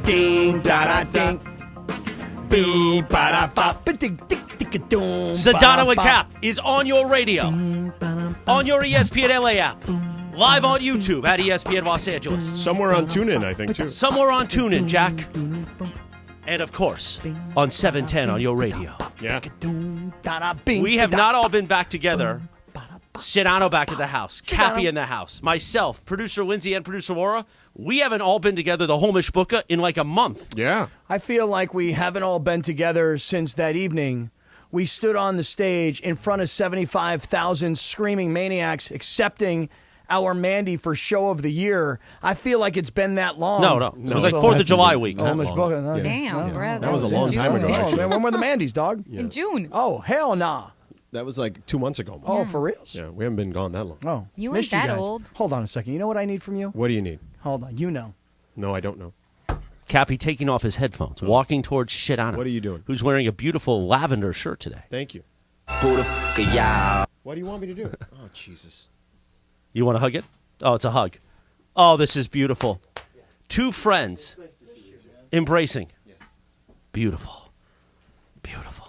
Ding, da da ding. Beep, ba da ba. Sedano Kap is on your radio, on your ESPN LA app, live on YouTube at ESPN Los Angeles. Somewhere on TuneIn, I think, too. Somewhere on TuneIn, Jack. And, of course, on 710 on your radio. Yeah. We have not all been back together. Sedano back at the house. Cappy in the house. Myself, producer Lindsay, and producer Laura. We haven't all been together, the whole mishpucha, in like a month. Yeah. I feel like we haven't all been together since that evening. We stood on the stage in front of 75,000 screaming maniacs accepting our Mandy for show of the year. I feel like it's been that long. No. It was like 4th of July week. Oh, mishpucha. No, Damn, bro. That was a long time ago. Oh, man, when were the Mandys, dog? In June. Oh, hell nah. That was like 2 months ago. Oh, for real? Yeah, we haven't been gone that long. Oh, You missed ain't that guys. old. Hold on a second. You know what I need from you? What do you need? Hold on. You know. No, I don't know. Cappy taking off his headphones, walking towards Sedano. What are you doing? Who's wearing a beautiful lavender shirt today. Thank you. What do you want me to do? Oh, Jesus. You want to hug it? Oh, it's a hug. Oh, this is beautiful. Two friends embracing. Beautiful. Beautiful.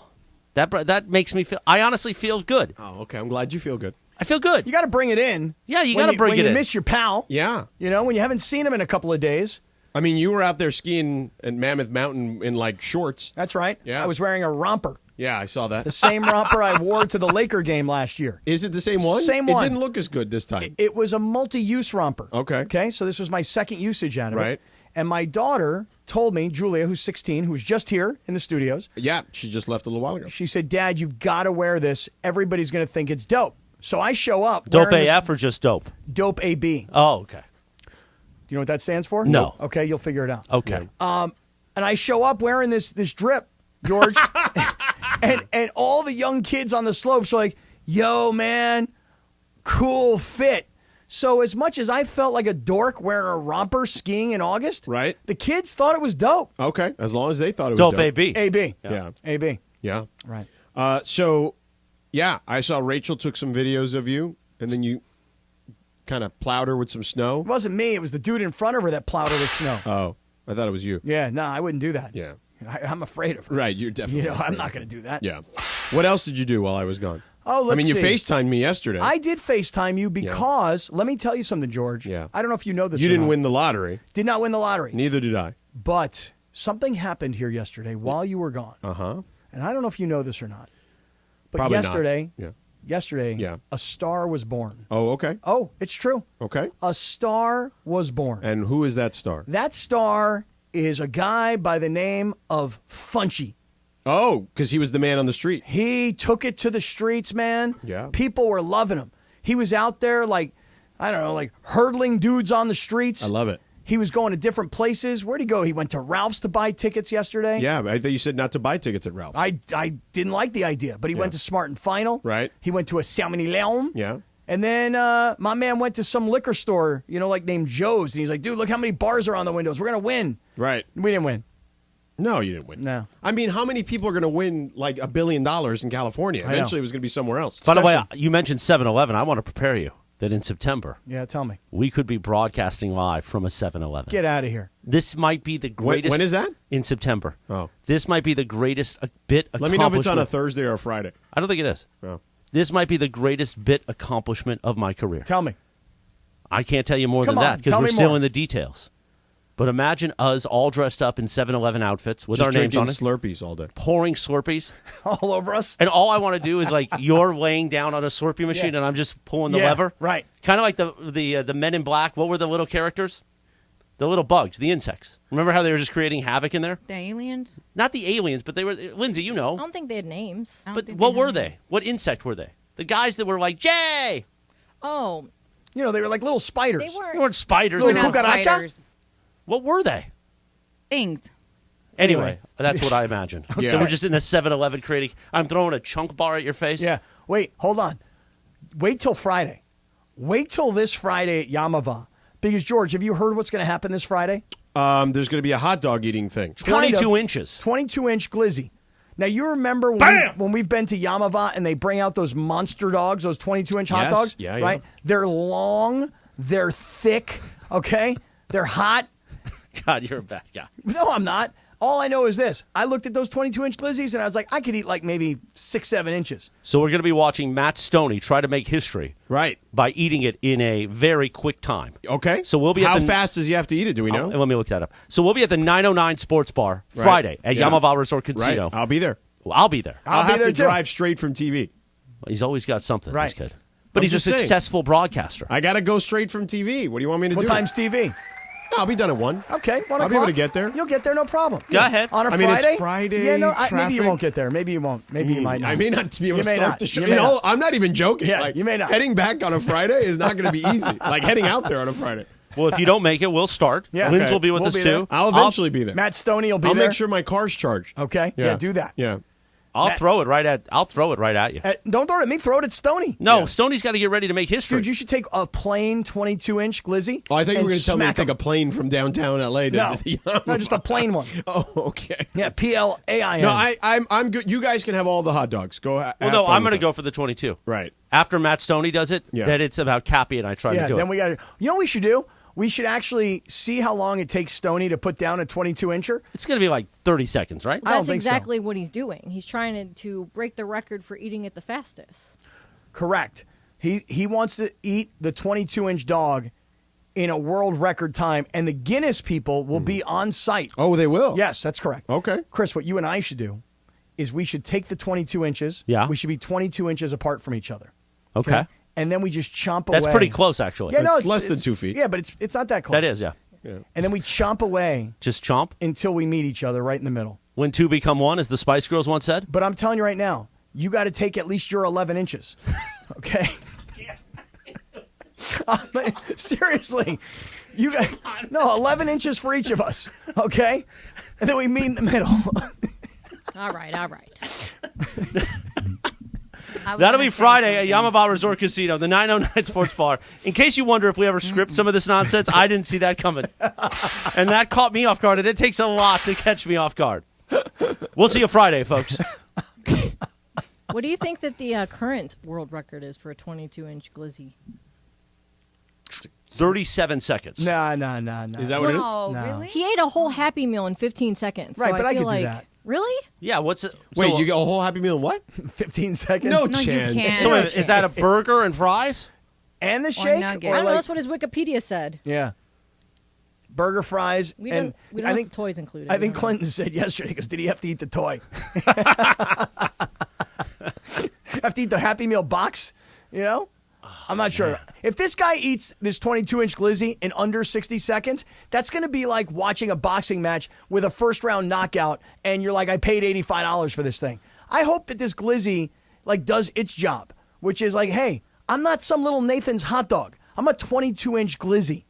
That makes me feel, I honestly feel good. Oh, okay. I'm glad you feel good. I feel good. You got to bring it in. Yeah, you got to bring it When in. you miss your pal. Yeah. You know, when you haven't seen him in a couple of days. I mean, you were out there skiing at Mammoth Mountain in, like, shorts. That's right. Yeah. I was wearing a romper. Yeah, I saw that. The same romper I wore to the Laker game last year. Is it the same one? Same one. It didn't look as good this time. It was a multi-use romper. Okay. Okay, so this was my second usage out of it. Right. And my daughter told me, Julia, who's 16, who's just here in the studios, Yeah, she just left a little while ago. she said, Dad, you've got to wear this. Everybody's going to think it's dope. So I show up. Dope wearing AF or just dope? this Dope AB. Do Oh, okay. you know what that stands for? No. Okay, you'll figure it out. Okay. And I show up wearing this drip, George, and all the young kids on the slopes are like, yo, man, cool fit. So as much as I felt like a dork wearing a romper skiing in August, Right. the kids thought it was dope. Okay, as long as they thought it was Dope dope. AB. AB. Yeah. AB. Yeah. Right. So, yeah, I saw Rachel took some videos of you, and then you kind of plowed her with some snow. It wasn't me. It was the dude in front of her that plowed her with snow. Oh, I thought it was you. Yeah, no, I wouldn't do that. Yeah. I'm afraid of her. Right, you're definitely. You know, I'm afraid. not going to do that. Yeah. What else did you do while I was gone? Oh, let's I mean, you see. FaceTimed me yesterday. I did FaceTime you because, let me tell you something, George. Yeah. I don't know if you know this You or didn't not. win the lottery. Did not win the lottery. Neither did I. But something happened here yesterday while you were gone. Uh-huh. And I don't know if you know this or not. But Probably not. yesterday, Yeah. a star was born. Oh, okay. Oh, it's true. Okay. A star was born. And who is that star? That star is a guy by the name of Funchy. Oh, because he was the man on the street. He took it to the streets, man. Yeah. People were loving him. He was out there like, I don't know, like hurdling dudes on the streets. I love it. He was going to different places. Where'd he go? He went to Ralph's to buy tickets yesterday. Yeah, I thought you said not to buy tickets at Ralph's. I didn't like the idea, but he went to Smart and Final. Right. He went to a Salmon Leon. Yeah. And then my man went to some liquor store, like named Joe's. And he's like, dude, look how many bars are on the windows. We're going to win. Right. We didn't win. No, you didn't win. No. I mean, how many people are going to win like $1 billion in California? know. Eventually, it was going to be somewhere else. By the way, you mentioned 7-Eleven. I want to prepare you that in September, Yeah, tell me. we could be broadcasting live from a 7-Eleven. Get out of here. This might be the greatest. When is that? In September. Oh. This might be the greatest bit accomplishment. Let me know if it's on a Thursday or a Friday. I don't think it is. Oh. This might be the greatest bit accomplishment of my career. Tell me. I can't tell you more Come than on, that because tell we're me still more. in the details. But imagine us all dressed up in 7-Eleven outfits with Just our names drinking on it, Slurpees all day. pouring Slurpees. All over us. And all I want to do is like you're laying down on a Slurpee machine and I'm just pulling the Yeah, lever. right. Kind of like the Men in Black. What were the little characters? The little bugs, the insects. Remember how they were just creating havoc in there? The aliens? Not the aliens, but they were. Lindsay, you I know. don't think they had names. I don't But think what were know. they? What insect were they? The guys that were like, Jay! Oh, They were like little spiders. they They weren't. weren't spiders. Little They were- Not cucaracha? spiders. What were they? Things. Anyway, that's what I imagine. Yeah. They were just in a 7-Eleven creating. I'm throwing a chunk bar at your face. Yeah. Wait, hold on. Wait till Friday. Wait till this Friday at Yamava. Because, George, have you heard what's going to happen this Friday? There's going to be a hot dog eating thing. 22 inches. 22-inch glizzy. Now, you remember when we've been to Yamava and they bring out those monster dogs, those 22-inch hot Yes. dogs? Yeah, right? yeah. They're long. They're thick. Okay? They're hot. God, you're a bad guy. No, I'm not. All I know is this. I looked at those 22-inch glizzies, and I was like, I could eat like maybe 6-7 inches. So we're going to be watching Matt Stoney try to make history Right. by eating it in a very quick time. Okay. So we'll be How at the, fast does he have to eat it? Do we know? Let me look that up. So we'll be at the 909 Sports Bar Right. Friday at Yeah. Yamaha Resort Right. Casino. I'll be there. Well, I'll be there. I'll be have there to too. drive straight from TV. He's always got something. Right. This kid. But I'm he's a just saying. successful broadcaster. I got to go straight from TV. What do you want me to What do? time's TV? I'll be done at 1. Okay, 1 I'll o'clock. be able to get there. You'll get there, no problem. Go ahead. On a I mean, Friday? it's Friday, Yeah, no, maybe you traffic. won't get there. Maybe you won't. Maybe you might not. I may not be able You to may start not. the show. You may not. I'm not even joking. Yeah, like, you may not. Heading back on a Friday is not going to be easy. Like heading out there on a Friday. Well, if you don't make it, we'll start. Yeah. Linz Okay. will be with We'll us be too. there. I'll eventually be there. Matt Stoney will be I'll there. make sure my car's charged. Okay, yeah, do that. Yeah. I'll throw it right at you. Don't throw it at me. Throw it at Stoney. No, Stoney's got to get ready to make history. Dude, you should take a plain 22-inch glizzy. Oh, I thought you and were going to tell me to smack take a 'em. plane from downtown LA to No, just a plain one. Oh, okay. Yeah, PLAIN. No, I'm good. You guys can have all the hot dogs. Go. well, no, I'm going to go for the 22. Right. After Matt Stoney does it, Yeah. then it's about Cappy and I try Yeah, to do then it. we got to. You know what we should do? We should actually see how long it takes Stoney to put down a 22-incher. It's going to be like 30 seconds, right? I don't That's think so. exactly what he's doing. He's trying to break the record for eating it the fastest. Correct. He wants to eat the 22-inch dog in a world record time, and the Guinness people will be on site. Oh, they will. Yes, that's correct. Okay. Chris, what you and I should do is we should take the 22 inches. Yeah. We should be 22 inches apart from each other. Okay. And then we just chomp away. That's pretty close, actually. Yeah, no, It's less than 2 feet. Yeah, but it's not that close. That is, yeah. And then we chomp away Just chomp. until we meet each other right in the middle. When two become one, as the Spice Girls once said. But I'm telling you right now, you got to take at least your 11 inches. Okay? Seriously. You got 11 inches for each of us. Okay? And then we meet in the middle. All right. That'll be Friday at Yamaha Resort Casino, the 909 Sports Bar. In case you wonder if we ever script some of this nonsense, I didn't see that coming. And that caught me off guard, and it takes a lot to catch me off guard. We'll see you Friday, folks. What do you think that the current world record is for a 22-inch glizzy? 37 seconds. No. Is that what it is? No, No. really? He ate a whole Happy Meal in 15 seconds. Right, so but I feel could do like, that. Really? Yeah, what's it? Wait, so, you get a whole Happy Meal in what? 15 seconds. No No, you chance. can't. So is that a burger and fries? And the shake? nugget. I don't know. like- That's what his Wikipedia said. Yeah. Burger, fries, We and don't I have think the toys included. I think No. Clinton said yesterday, because did he have to eat the toy? Have to eat the Happy Meal box? You know? I'm not sure. If this guy eats this 22-inch glizzy in under 60 seconds, that's going to be like watching a boxing match with a first-round knockout, and you're like, I paid $85 for this thing. I hope that this glizzy like does its job, which is like, hey, I'm not some little Nathan's hot dog. I'm a 22-inch glizzy.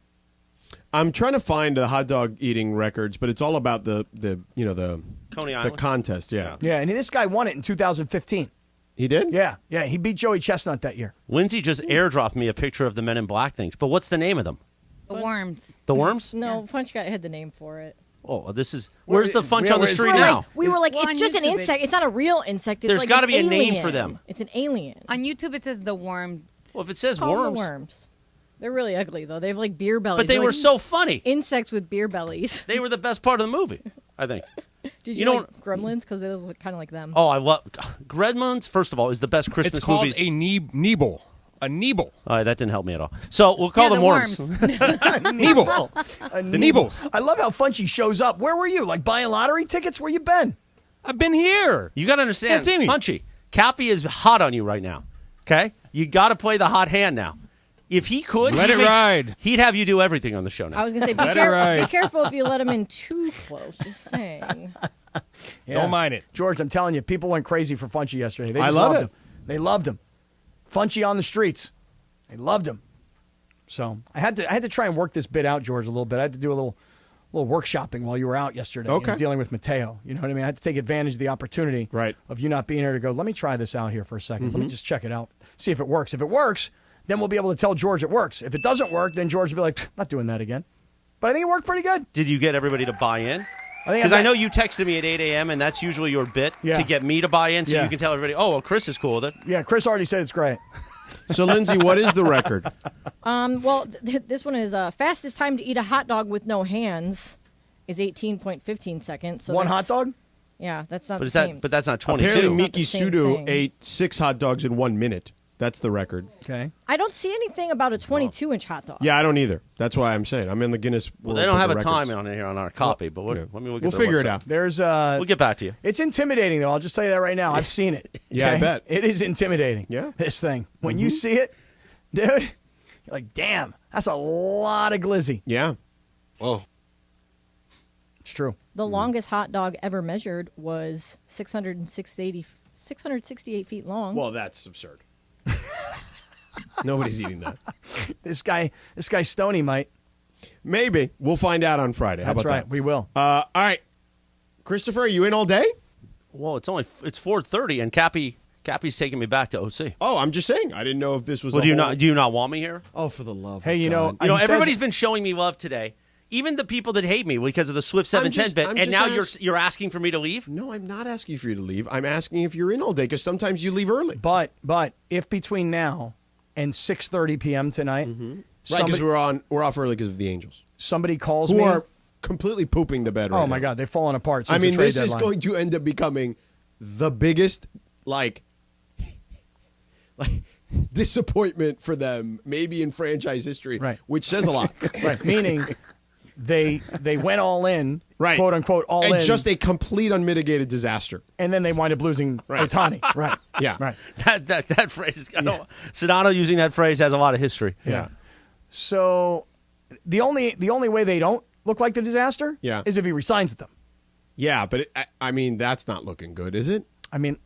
I'm trying to find the hot dog eating records, but it's all about the Coney the Island. contest. Yeah. Yeah, and this guy won it in 2015. He did. Yeah, he beat Joey Chestnut that year. Lindsay just airdropped me a picture of the Men in Black things. But what's the name of them? The worms. The worms? No, Funch guy had the name for it. Oh, this is. Where's the funch Yeah, on the where's- street We're now? We were like, Well, it's on just an YouTube, insect. It's not a real insect. It's There's like gotta an be a name alien. for them. It's an alien. On YouTube, it says the worm. Well, if it says Call them worms. the worms. They're really ugly though. They have like beer bellies. But they They're were like so funny. insects with beer bellies. They were the best part of the movie, I think. Did You you, know like Gremlins? Because they look kind of like them. Oh, I love. Gremlins, first of all, is the best Christmas It's called movie. a Neeble. A Neeble. All right, that didn't help me at all. So we'll call Yeah, them the worms. Neeble. The Neebles. I love how Funchy shows up. Where were you? Like buying lottery tickets? Where you been? I've been here. You got to understand, That's Amy. Punchy. Cappy is hot on you right now. Okay, you got to play the hot hand now. If he could, Let he'd it make- ride. He'd have you do everything on the show now. I was gonna say, Let it ride. be careful if you let them in too close. Just saying. Yeah. Don't mind it. George, I'm telling you, people went crazy for Funchy yesterday. They I just love loved it. him. They loved him. Funchy on the streets. They loved him. So I had to try and work this bit out, George, a little bit. I had to do a little workshopping while you were out yesterday. Okay. Dealing with Mateo. You know what I mean? I had to take advantage of the opportunity Right. of you not being here to go, let me try this out here for a second. Let me just check it out. See if it works. If it works, then we'll be able to tell George it works. If it doesn't work, then George will be like, not doing that again. But I think it worked pretty good. Did you get everybody to buy in? I think Because got- I know you texted me at 8 a.m., and that's usually your bit Yeah. to get me to buy in so Yeah. you can tell everybody, oh, well, Chris is cool with it. Yeah, Chris already said it's great. So, Lindsay, what is the record? Well, this one is fastest time to eat a hot dog with no hands. is 18.15 seconds. So One that's- hot dog? Yeah, that's not But the is same. that? But that's not 22. Apparently, not Miki the same Sudo thing. ate 6 hot dogs in 1 minute. That's the record. Okay. I don't see anything about a 22-inch hot dog. Yeah, I don't either. That's why I'm saying I'm in the Guinness Well, World they don't Book have a of time Records. on here on our copy, but Yeah. let me look. We'll at their figure it website. out. There's We'll get back to you. It's intimidating though. I'll just tell you that right now. I've seen it. Yeah, I bet. It is intimidating. Yeah. This thing. When you see it, dude, you're like, damn, that's a lot of glizzy. Yeah. Oh. It's true. The longest hot dog ever measured was 668 feet long. Well, that's absurd. Nobody's eating that. This guy Stoney might. Maybe. We'll find out on Friday. How That's about right. that? We will. All right. Christopher, are you in all day? Well, it's 4:30, and Cappy's taking me back to OC. Oh, I'm just saying. I didn't know if this was Well, a do you whole- not? Do you not want me here? Oh, for the love Hey, of you know, God. You know, he says- everybody's been showing me love today. Even the people that hate me because of the Swift 710 bit, I'm and just now you're asking for me to leave. No, I'm not asking for you to leave. I'm asking if you're in all day because sometimes you leave early. But if between now and 6:30 p.m. tonight, Right, because somebody, we're off early because of the Angels, somebody calls who me. are completely pooping the bed right Oh my now. God, they've fallen apart. I Since mean, the trade this is deadline. going to end up becoming the biggest, like disappointment for them, maybe in franchise history, Right. which says a lot. right. Meaning, they went all in, Right. quote unquote, all and in, just a complete unmitigated disaster. and then they wind up losing Right. Otani. Right. Yeah. Right. That phrase, Sedano using that phrase has a lot of history. Yeah. So the only way they don't look like the disaster Yeah. is if he resigns them. Yeah, but I mean, that's not looking good, is it? I mean,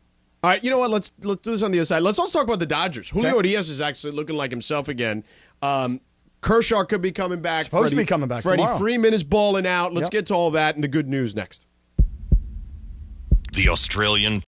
All right, you know what? Let's do this on the other side. Let's also talk about the Dodgers. Julio Okay. Urias is actually looking like himself again. Kershaw could be coming back. Supposed to be coming back Freddie tomorrow. Freeman is balling out. Let's Yep. get to all that and the good news next. The Australian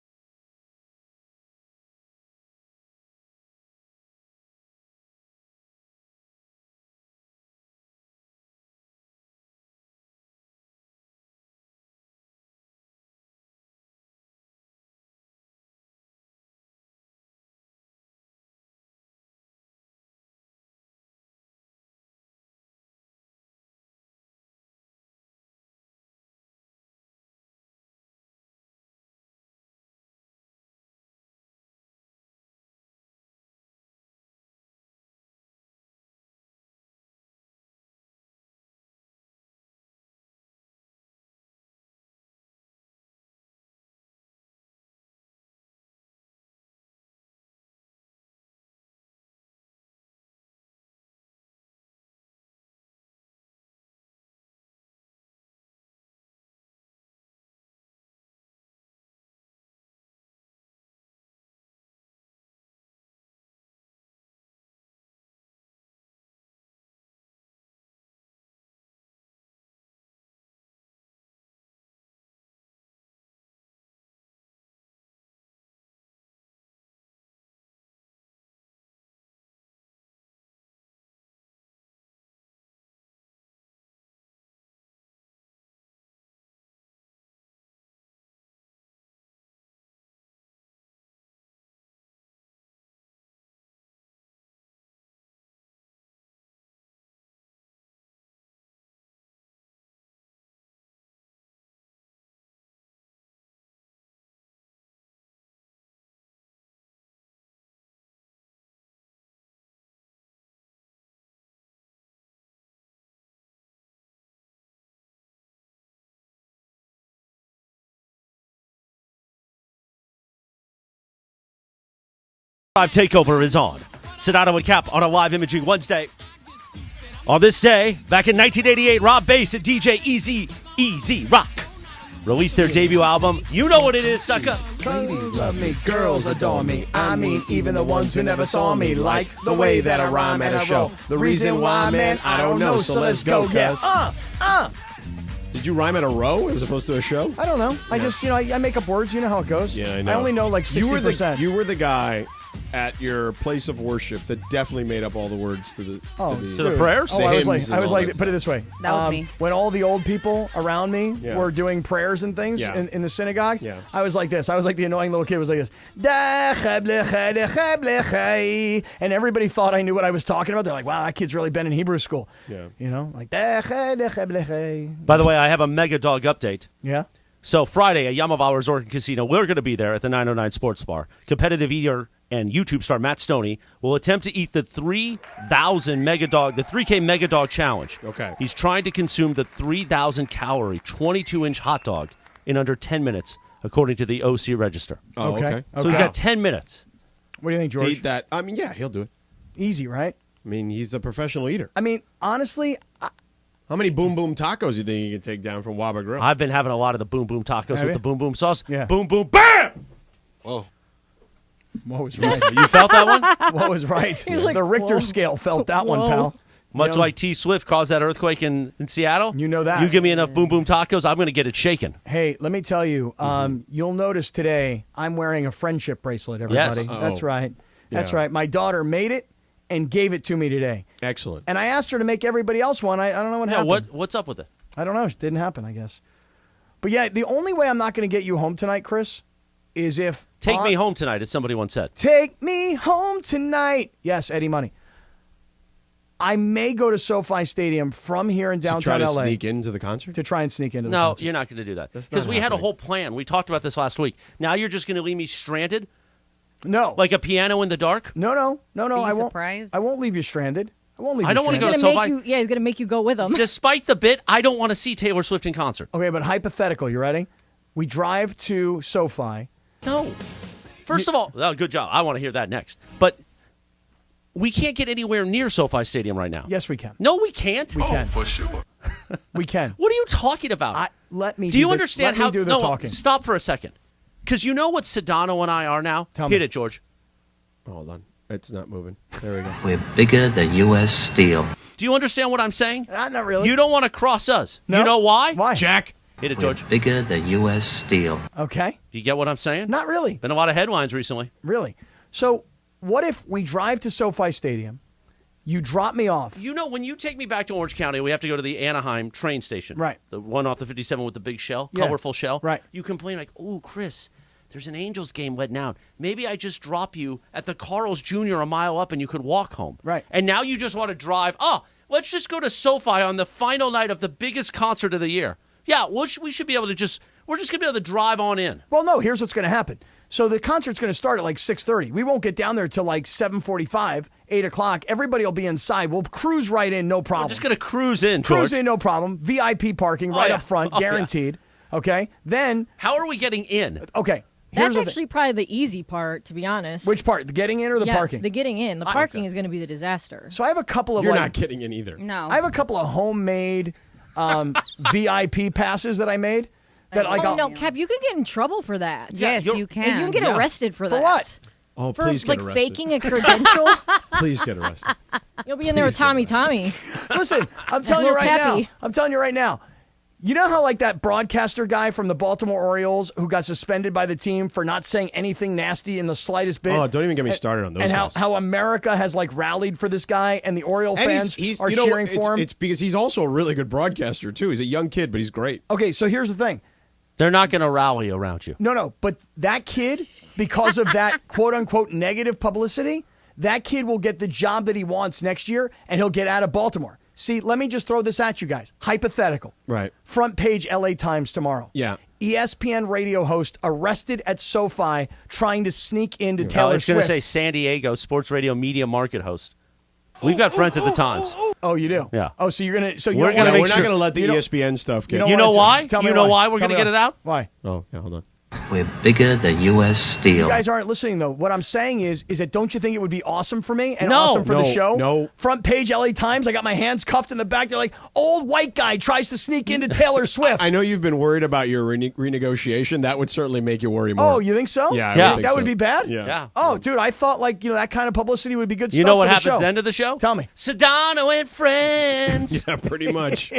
Live Takeover is on. Sedano and Cap on a live imaging Wednesday. On this day, back in 1988, Rob Bass and DJ Easy Rock released their debut album. You know what it is, sucker. ladies love me, girls adore me. I mean, even the ones who never saw me like the way that I rhyme and I roll. The reason why, man, I don't know. So let's go. Yeah. Did you rhyme at a row as opposed to a show? I don't know. I just, I make up words. You know how it goes. Yeah, I know. I only know like 60%. You were the guy at your place of worship that definitely made up all the words to the To the prayers? Oh, The I was hymns like, and all that put it this way. That was me. When all the old people around me Yeah. were doing prayers and things Yeah. in the synagogue, Yeah. I was like this. I was like the annoying little kid was like this. And everybody thought I knew what I was talking about. They're like, wow, that kid's really been in Hebrew school. Yeah. You know, like, By the way, I have a Mega Dog update. yeah. So Friday, at Yamava Resort and Casino, we're going to be there at the 909 Sports Bar. Competitive eater and YouTube star Matt Stoney will attempt to eat the 3,000 Mega Dog, the 3K Mega Dog Challenge. Okay. He's trying to consume the 3,000 calorie, 22-inch hot dog in under 10 minutes, according to the OC Register. Oh, okay. So he's got 10 minutes. What do you think, To George? eat that. I mean, yeah, he'll do it. Easy, right? I mean, he's a professional eater. I mean, honestly, How many boom boom tacos do you think you can take down from Waba Grill? I've been having a lot of the Boom Boom tacos Have with you? the Boom Boom sauce. Yeah. Boom Boom BAM! Whoa. what was right? You felt that one? What was right? was like, the Richter whoa. scale felt that one, Whoa. pal. Much You know, like T Swift caused that earthquake in Seattle. You know that. You give me enough Boom Boom tacos, I'm going to get it shaken. Hey, let me tell you, you'll notice today I'm wearing a friendship bracelet, everybody. Yes. That's Oh. right. That's Yeah. right. My daughter made it and gave it to me today. Excellent. And I asked her to make everybody else one. I don't know what Yeah, happened. what's up with it? I don't know. It didn't happen, I guess. But yeah, the only way I'm not going to get you home tonight, Chris, is if... Take me home tonight, as somebody once said. Take me home tonight. Yes, Eddie Money. I may go to SoFi Stadium from here in To try downtown to LA sneak into the concert? to try and sneak into the No, concert. you're not going to do that. That's Because not we had a happening. whole plan. We talked about this last week. Now you're just going to leave me stranded No. like a piano in the dark? No. Are you I won't. surprised? I won't leave you stranded. I won't leave I you don't wanna stranded. go to He's SoFi. gonna make you go with him. Despite the bit, I don't want to see Taylor Swift in concert. Okay, but hypothetical, you ready? We drive to SoFi. No. First of all, oh, good job. I want to hear that next. But we can't get anywhere near SoFi Stadium right now. Yes, we can. No, we can't. We can. For sure. We can. What are you talking about? Let me. do you the- understand let how? me do the no, talking? stop for a second. Because you know what Sedano and I are now? Tell Hit me. it, George. Hold on. It's not moving. There we go. We're bigger than U.S. Steel. Do you understand what I'm saying? Not really. You don't want to cross us. No. You know why? Why? Jack. Hit it, We're George. bigger than U.S. Steel. Okay. You get what I'm saying? Not really. Been a lot of headlines recently. Really. So, what if we drive to SoFi Stadium? You drop me off. You know, when you take me back to Orange County, we have to go to the Anaheim train station. Right. The one off the 57 with the big shell, Yeah. colorful shell. Right. You complain like, oh, Chris, there's an Angels game letting out. Maybe I just drop you at the Carl's Jr. a mile up and you could walk home. Right. And now you just want to drive. Oh, let's just go to SoFi on the final night of the biggest concert of the year. Yeah, we should be able to we're just going to be able to drive on in. Well, no. Here's what's going to happen. So the concert's going to start at like 6:30. We won't get down there till like 7:45, 8 o'clock. Everybody will be inside. We'll cruise right in, no problem. We're just going to cruise in, George. Cruise in, no problem. VIP parking right yeah. up front, Oh, yeah. guaranteed. Okay. Then, How are we getting in? okay. Here's That's the actually probably the easy part, to be honest. which part? The getting in or the yes, parking? the getting in. The parking is going to be the disaster. So I have a couple of You're like, not getting in either. No. I have a couple of homemade VIP passes that I made. That like Oh I'll- no, Cap! You can get in trouble for that. Yes, you're- you And can. you can get Yeah. arrested for For that. what? Oh, For please like get arrested. faking a credential. Please get arrested. You'll be in there with Tommy. Listen, I'm telling you Little right now. Cappy. I'm telling you right now. You know how like that broadcaster guy from the Baltimore Orioles who got suspended by the team for not saying anything nasty in the slightest bit? Oh, don't even get me started on those And guys. how America has like rallied for this guy and the Oriole And fans are you know, cheering it's, for him. It's because he's also a really good broadcaster too. He's a young kid, but he's great. Okay, so here's the thing. They're not going to rally around you. No, but that kid, because of that quote unquote negative publicity, that kid will get the job that he wants next year and he'll get out of Baltimore. See, let me just throw this at you guys. Hypothetical. Right. Front page LA Times tomorrow. Yeah. ESPN radio host arrested at SoFi trying to sneak into Oh, Taylor it's going to Swift. say San Diego sports radio media market host. We've got friends at the Times. Oh, you do? Yeah. Oh, so you're gonna. So We're you're gonna Yeah, make we're not sure- going to let the you don't- ESPN stuff get. don't You know wanna why? tell me You know why we're Tell going to me get it out? Why? Oh, yeah, hold on. We're bigger than U.S. Steel. You guys aren't listening though. What I'm saying is that don't you think it would be awesome for me and No. awesome for the No, show? no. Front page LA Times. I got my hands cuffed in the back. They're like, old white guy tries to sneak into Taylor Swift. I know you've been worried about your renegotiation. That would certainly make you worry more. Oh, you think so? Yeah, I Yeah. would think That so. would be bad? Yeah. Oh, dude, I thought like, that kind of publicity would be good stuff You know what for the happens at show. the end of the show? Tell me. Sedano and friends. Yeah, pretty much.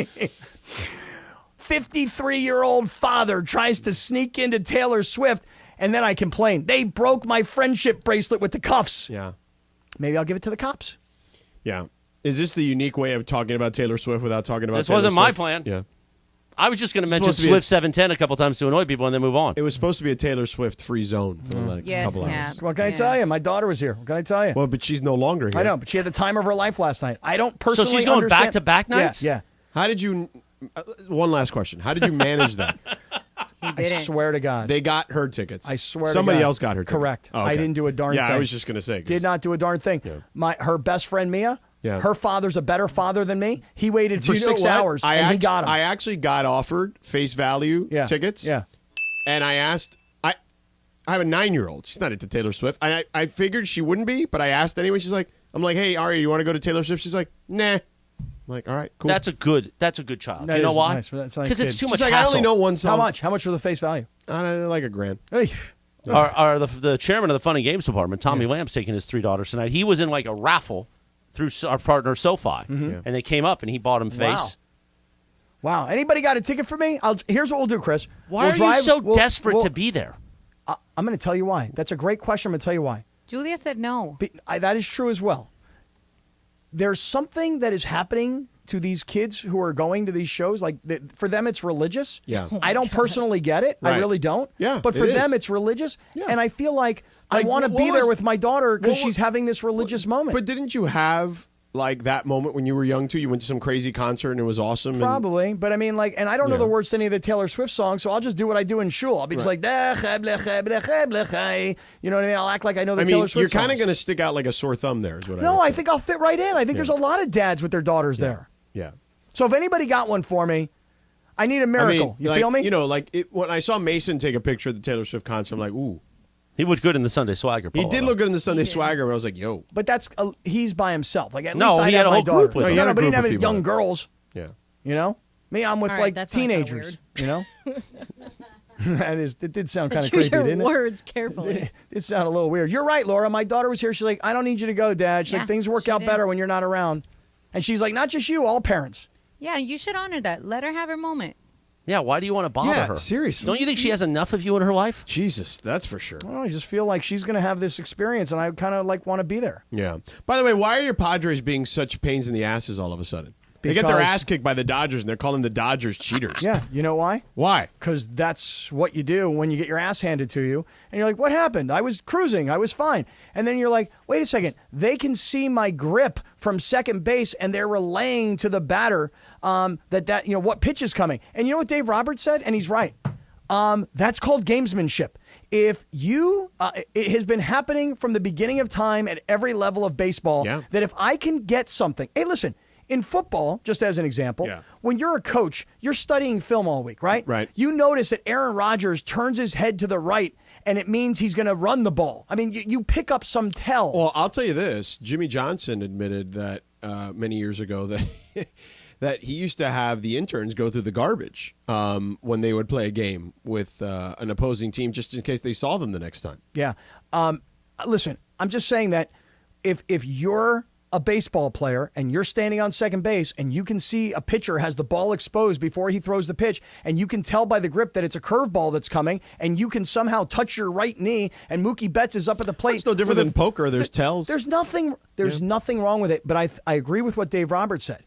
53-year-old father tries to sneak into Taylor Swift And then I complain. They broke my friendship bracelet with the cuffs. Yeah. Maybe I'll give it to the cops. Yeah. Is this the unique way of talking about Taylor Swift without talking about This Taylor wasn't my Swift? plan. Yeah. I was just going to mention supposed to be Swift 710 a couple times to annoy people and then move on. It was supposed to be a Taylor Swift free zone for the next Yes, couple yeah. hours. What can I tell you? My daughter was here. What can I tell you? Well, but she's no longer here. I know, but she had the time of her life last night. I don't So personally she's going understand- back-to-back nights? Yeah. How did you? One last question. How did you manage that? He I didn't. swear to God. They got her tickets. I swear Somebody to God. else got her tickets. Correct. Oh, okay. I didn't do a darn yeah, thing. I was just going to say. 'cause- Did not do a darn thing. Her best friend Mia, Yeah. her father's a better father than me. He waited Do for you know 6 what? hours and he got them. I actually got offered face value tickets. Yeah. And I asked, I have a 9-year-old. She's not into Taylor Swift. I figured she wouldn't be, but I asked anyway. She's like, I'm like, hey, Ari, you want to go to Taylor Swift? She's like, nah. I'm like, all right, cool. That's a good child. That you know is why? nice. That's a nice Because it's kid. too She's much like, hassle. I only know one song. How much? How much for the face value? Like $1,000. Hey. The chairman of the Fun and Games department, Tommy Lamb's taking his 3 daughters tonight. He was in like a raffle through our partner SoFi, and they came up and he bought him face. Wow. Anybody got a ticket for me? Here's what we'll do, Chris. Why We'll are you so we'll- desperate we'll- to be there? I'm going to tell you why. That's a great question. I'm going to tell you why. Julia said no. That is true as well. There's something that is happening to these kids who are going to these shows. Like for them, it's religious. Yeah. I don't personally get it. I Right. really don't. Yeah, But for it them, is. it's religious. Yeah. And I feel like I Like, want to what be there was- with my daughter because what- she's having this religious moment. But didn't you have like that moment when you were young too? You went to some crazy concert and it was awesome. and- Probably, but I mean, like, and I don't know Yeah. the words to any of the Taylor Swift songs, so I'll just do what I do in shul. I'll be just like, "Da, cha, blah, cha, blah, cha, blah, cha." You know what I mean? I'll act like I know the I Taylor mean, Swift you're kind of songs. going to stick out like a sore thumb there. Is what No, would I say. think I'll fit right in. I think there's a lot of dads with their daughters there. Yeah. So if anybody got one for me, I need a miracle. You like, feel me? You know, like when I saw Mason take a picture of the Taylor Swift concert, I'm like, ooh. He looked good in the Sunday Swagger. He polo, did though. look good in the Sunday Swagger, but I was like, yo. But that's he's by himself. Like at No, least I'd he have had a my whole daughter. group with him. No, he had a but he group didn't of have people. young girls. Yeah. You know, me, I'm with All right, like that's not kinda teenagers. You know, it did sound kind of Choose creepy, your didn't it? words carefully. It sounded a little weird. You're right, Laura. My daughter was here. She's like, I don't need you to go, Dad. She's Yeah, like, things work she out did. better when you're not around. And she's like, not just you, all parents. Yeah, you should honor that. Let her have her moment. Yeah, why do you want to bother Yeah, her? seriously. Don't you think she has enough of you in her life? Jesus, that's for sure. Well, I just feel like she's going to have this experience, and I kind of like want to be there. Yeah. By the way, why are your Padres being such pains in the asses all of a sudden? They get their Because- ass kicked by the Dodgers, and they're calling the Dodgers cheaters. Yeah, you know why? Why? Because that's what you do when you get your ass handed to you. And you're like, what happened? I was cruising. I was fine. And then you're like, wait a second. They can see my grip from second base, and they're relaying to the batter what pitch is coming. And you know what Dave Roberts said? And he's right. That's called gamesmanship. If you, it has been happening from the beginning of time at every level of baseball, Yeah. that if I can get something, hey, listen, in football, just as an example, Yeah. when you're a coach, you're studying film all week, right? Right. You notice that Aaron Rodgers turns his head to the right, and it means he's going to run the ball. I mean, you pick up some tell. Well, I'll tell you this. Jimmy Johnson admitted that many years ago that that he used to have the interns go through the garbage when they would play a game with an opposing team just in case they saw them the next time. Yeah. Listen, I'm just saying that if you're a baseball player and you're standing on second base and you can see a pitcher has the ball exposed before he throws the pitch, and you can tell by the grip that it's a curveball that's coming, and you can somehow touch your right knee, and Mookie Betts is up at the plate. It's no different than poker. There's tells. There's nothing wrong with it, but I agree with what Dave Roberts said.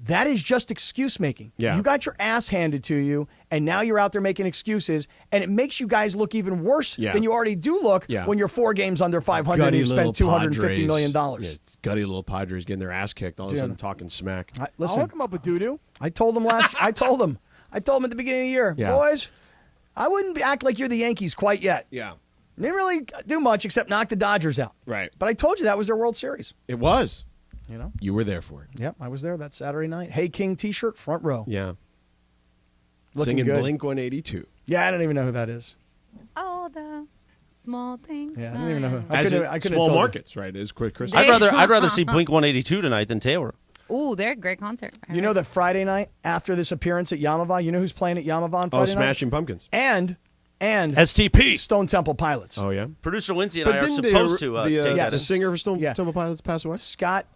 That is just excuse making. Yeah. You got your ass handed to you, and now you're out there making excuses, and it makes you guys look even worse Yeah. than you already do look Yeah. when you're 4 games under 500 and Gutty you little spent $250 million. Padres. Yeah, it's gutty little Padres getting their ass kicked. All of a sudden talking smack. Listen, I'll hook him up with doo-doo. I told him I told him at the beginning of the year, Yeah. boys, I wouldn't act like you're the Yankees quite yet. Yeah. Didn't really do much except knock the Dodgers out. Right. But I told you that was their World Series. It was. You know? You were there for it. Yep, I was there that Saturday night. Hey King T-shirt, front row. Yeah. Looking Singing good. Blink 182. Yeah, I don't even know who that is. All the small things. Yeah, I don't even know who. As I in couldn't small tell you. markets, right? Is Chris. I'd rather see Blink 182 tonight than Taylor. Ooh, they're a great concert. You know that Friday night after this appearance at Yamava, you know who's playing at Yamava on Friday night? Smashing Pumpkins. And STP. Stone Temple Pilots. Oh, yeah? Producer Lindsay and I are didn't supposed to take Yes. that the in. singer for Stone Yeah. Temple Pilots pass away? Scott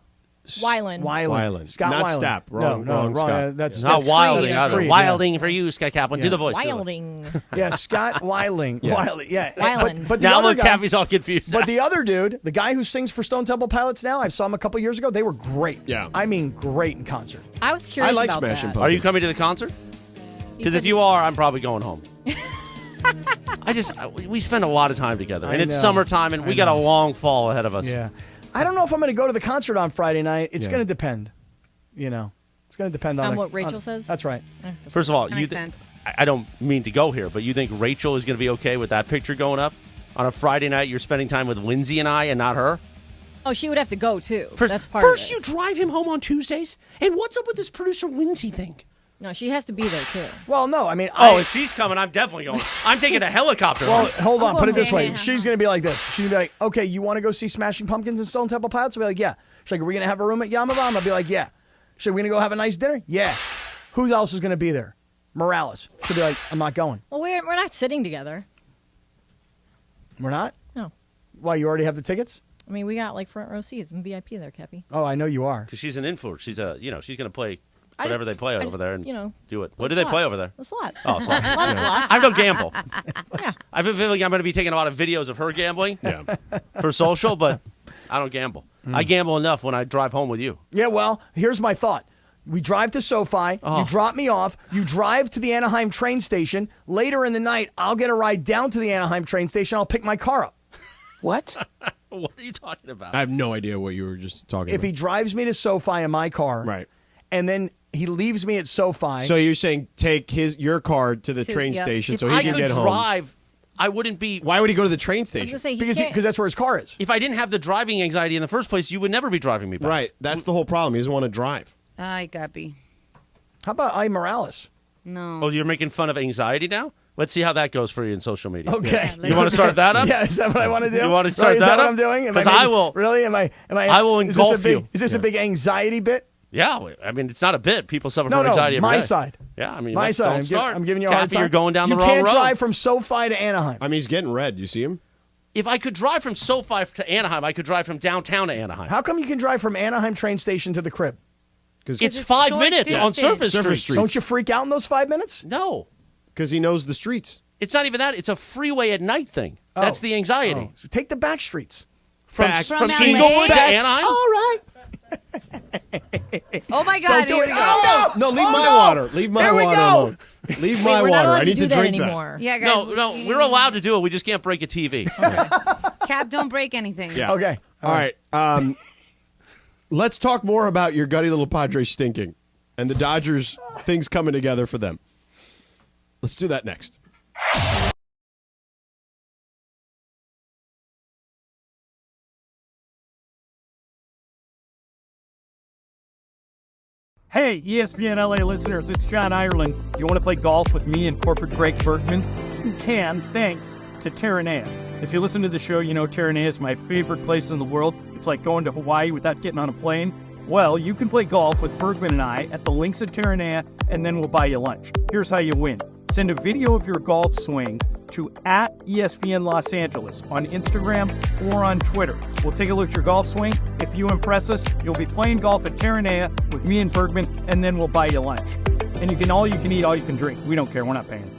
Weiland. Weiland. Scott Not Weiland. Stapp. Wrong No, Scott. That's Not that's Wilding. Street. Either. Street, Wilding for you, Scott Kaplan. Do the voice. Wilding. Yeah, Scott Weiling. Yeah. Weiling. Yeah. Weiland. But the Now other look, guy, Cappy's all confused. but the other dude, the guy who sings for Stone Temple Pilots now, I saw him a couple years ago. They were great. Yeah. I mean, great in concert. I was curious I like about Smashing that. Pumpkins. Are you coming to the concert? Because if you are, I'm probably going home. We spend a lot of time together, and I it's know. summertime, and we got a long fall ahead of us. Yeah. I don't know if I'm going to go to the concert on Friday night. It's Yeah. going to depend. It's going to depend on On what Rachel says? That's right. First of all, That makes sense. I don't mean to go here, but you think Rachel is going to be okay with that picture going up on a Friday night? You're spending time with Lindsay and I, and not her. Oh, she would have to go too. First, That's part of first it. you drive him home on Tuesdays, and what's up with this producer Lindsay thing? No, she has to be there too. Well, no, I mean, Oh, if she's coming, I'm definitely going. I'm taking a helicopter. well, home. hold on. I'm Put it going this way. home. She's going to be like this. She's going to be like, okay, you want to go see Smashing Pumpkins and Stone Temple Pilots? I'll be like, yeah. She's like, are we going to have a room at Yamavam? I'll be like, yeah. She's like, we going to go have a nice dinner? Yeah. Who else is going to be there? Morales. She'll be like, I'm not going. Well, we're not sitting together. We're not? No. Why, you already have the tickets? I mean, we got like front row seats and VIP there, Cappy. Oh, I know you are. Because she's an influencer. She's she's going to play I whatever just- they play I over just, there and you know, do it. What do they play slots. over there? The slots. Oh, slots. A lot of slots. I don't gamble. Yeah. I have a feeling I'm going to be taking a lot of videos of her gambling for social, but I don't gamble. I gamble enough when I drive home with you. Yeah, well, here's my thought. We drive to SoFi. Oh. You drop me off. You drive to the Anaheim train station. Later in the night, I'll get a ride down to the Anaheim train station. I'll pick my car up. What? What are you talking about? I have no idea what you were just talking If about. he drives me to SoFi in my car, Right. and then he leaves me at SoFi. So you're saying take your car to the train yep. station If so he I can could get home. drive, I wouldn't be. Why would he go to the train I was station? gonna say he because can't. that's where his car is. If I didn't have the driving anxiety in the first place, you would never be driving me back. Right. That's the whole problem. He doesn't want to drive. Ay, Cappy. How about I Morales? No. Oh, you're making fun of anxiety now? Let's see how that goes for you in social media. Okay. Yeah, You want to start that up? Yeah, is that what I want to do? You want to start Right, is that that what up? I'm doing? Am 'Cause making- I will- Really? Am I? I will is this a engulf big, you. Is this a big anxiety bit? Yeah, I mean, it's not a bit. People suffer No, from anxiety every my day. side. Yeah, I mean, My side. Don't start. I'm giving you a hard Cappy, time. You're going down you the wrong can't road. drive from SoFi to Anaheim. I mean, he's getting red. You see him? If I could drive from SoFi to Anaheim, I could drive from downtown to Anaheim. How come you can drive from Anaheim train station to the crib? Because It's it's 5 short minutes on distance. surface Surface streets. streets. Don't you freak out in those 5 minutes? No, he knows the streets. it's not even that. It's a freeway at night thing. That's the anxiety. Oh, so take the back streets. From Back- from From Inglewood to LA? Anaheim. All right. Oh my God! do Here it. we go. Oh, No, leave Oh, my no. water. Leave my There we water go. alone. Leave Wait, my we're not water. allowed I to need do to that drink anymore. Yeah, guys. No, we're allowed to do it. We just can't break a TV. Cap, don't break anything. Yeah. Okay. All right. Let's talk more about your gutty little Padres stinking and the Dodgers things coming together for them. Let's do that next. Hey, ESPN LA listeners, it's John Ireland. You want to play golf with me and corporate Greg Bergman? You can, thanks to Terranea. If you listen to the show, you know Terranea is my favorite place in the world. It's like going to Hawaii without getting on a plane. Well, you can play golf with Bergman and I at the links at Terranea, and then we'll buy you lunch. Here's how you win. Send a video of your golf swing to @ESPN Los Angeles on Instagram or on Twitter. We'll take a look at your golf swing. If you impress us, you'll be playing golf at Terranea with me and Bergman, and then we'll buy you lunch. And you can all you can eat, all you can drink. We don't care. We're not paying.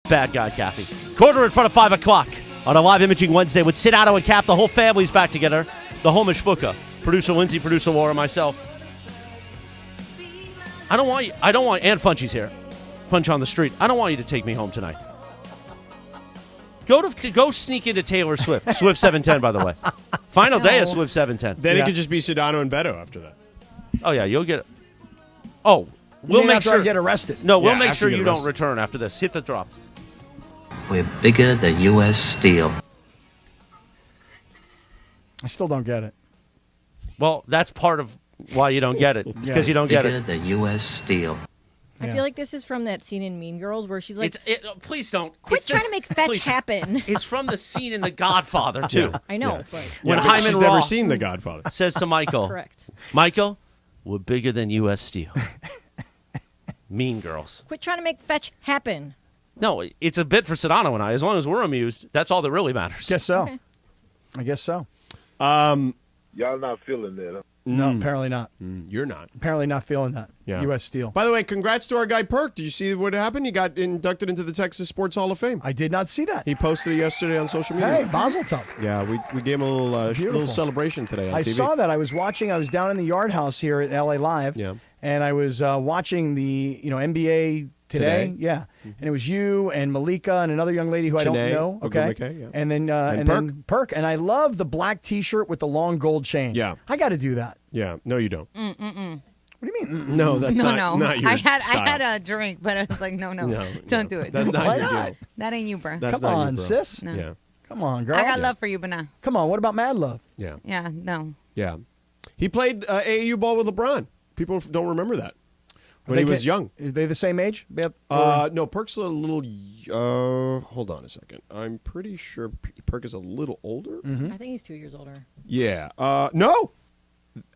Bad guy, Cappy. Quarter in front of 5 o'clock on a live imaging Wednesday with Sedano and Cap. The whole family's back together. The home Shpuka. Producer Lindsay, producer Laura, myself. I don't want, and Funchy's here. Funch on the street. I don't want you to take me home tonight. Go sneak into Taylor Swift. Swift 710, by the way. Final day of Swift 710. Then it could just be Sedano and Beto after that. Oh, yeah, you'll get it. Oh, we'll make sure I get arrested. No, we'll Yeah, make after sure you get you don't arrested. return after this. Hit the drop. We're bigger than U.S. Steel. I still don't get it. Well, that's part of why you don't get it. It's because you don't get Bigger it. than U.S. Steel. I feel like this is from that scene in Mean Girls where she's like, Please don't. quit trying to make fetch please. happen. It's from the scene in The Godfather, too. I know, but When but Hyman she's Roth never seen The Godfather. says to Michael, correct. Michael, we're bigger than U.S. Steel. Mean Girls. Quit trying to make fetch happen. No, it's a bit for Sedano and I. As long as we're amused, that's all that really matters. Guess so. Okay. I guess so. Y'all not feeling that, huh? No, apparently not. You're not. Apparently not feeling that. Yeah. U.S. Steel. By the way, congrats to our guy Perk. Did you see what happened? He got inducted into the Texas Sports Hall of Fame. I did not see that. He posted it yesterday on social media. Hey, Mazel Tov. Yeah, we gave him a little Beautiful. celebration today on I TV. saw that. I was down in the Yard House here at LA Live. Yeah. And I was watching the NBA today. Yeah. And it was you and Malika and another young lady who I don't Shanae know. Okay. Ogumike, yeah. And then And then Perk. And I love the black T-shirt with the long gold chain. Yeah. I got to do that. Yeah, no, you don't. What do you mean? No, that's No, not your I had style. a drink, but I was like, no, No, don't do it. That's not Why your not? deal. That ain't you, bro. That's Come not on, you, bro. sis. No. Yeah, Come on, girl. I got love for you, but nah. Come on. What about Mad Love? yeah, Yeah, no. yeah. He played AAU ball with LeBron. People don't remember that when he was young. Are they the same age? No, Perk's a little. Hold on a second. I'm pretty sure Perk is a little older. I think he's 2 years older. Yeah. No,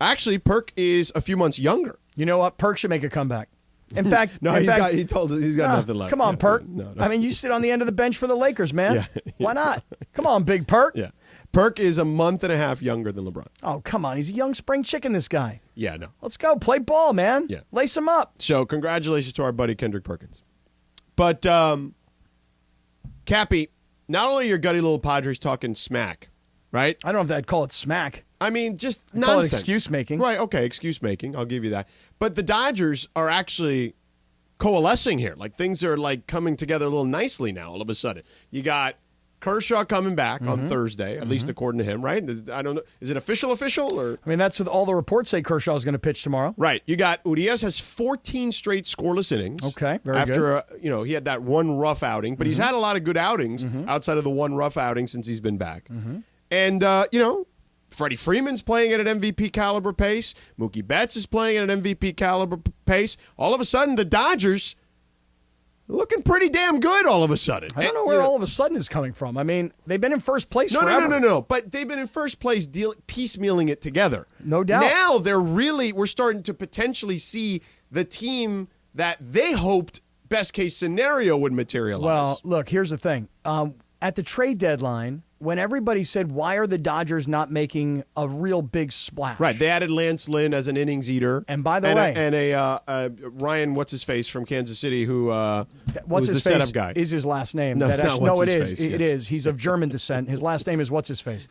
actually, Perk is a few months younger. You know what? Perk should make a comeback. In fact, No, in fact, he told us he's got nothing left. Come on, Yeah, Perk. no. I mean, you sit on the end of the bench for the Lakers, man. Yeah. Why not? Come on, Big Perk. Yeah, Perk is a month and a half younger than LeBron. Oh, come on. He's a young spring chicken, this guy. Yeah, no. Let's go. Play ball, man. Yeah. Lace him up. So congratulations to our buddy Kendrick Perkins. But Cappy, not only are your gutty little Padres talking smack, right? I don't know if I'd call it smack. I mean, just call it nonsense. excuse making. Right, okay, excuse making. I'll give you that. But the Dodgers are actually coalescing here. Like things are like coming together a little nicely now all of a sudden. You got Kershaw coming back on Thursday, at least according to him, right? I don't know. Is it official or? I mean, that's what all the reports say Kershaw's going to pitch tomorrow. Right. You got Urias has 14 straight scoreless innings. Okay, very after he had that one rough outing, but he's had a lot of good outings outside of the one rough outing since he's been back. And Freddie Freeman's playing at an MVP caliber pace. Mookie Betts is playing at an MVP caliber pace. All of a sudden, the Dodgers looking pretty damn good. All of a sudden, I don't know where all of a sudden is coming from. I mean, they've been in first place forever. No. But they've been in first place, piecemealing it together. No doubt. Now we're starting to potentially see the team that they hoped best case scenario would materialize. Well, look, here's the thing. At the trade deadline, when everybody said, why are the Dodgers not making a real big splash? right, they added Lance Lynn as an innings eater, And by the way- a Ryan, what's his face from Kansas City, who What's was his the face setup guy. is his last name. No, it's not what's it his is. face, It yes. is. He's of German descent. His last name is what's his face.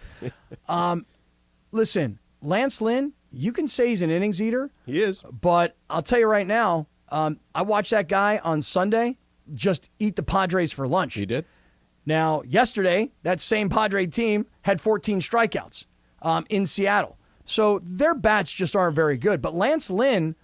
Listen, Lance Lynn, you can say he's an innings eater, He is. but I'll tell you right now, I watched that guy on Sunday just eat the Padres for lunch. He did. Now, yesterday, that same Padre team had 14 strikeouts in Seattle. So their bats just aren't very good. But Lance Lynn,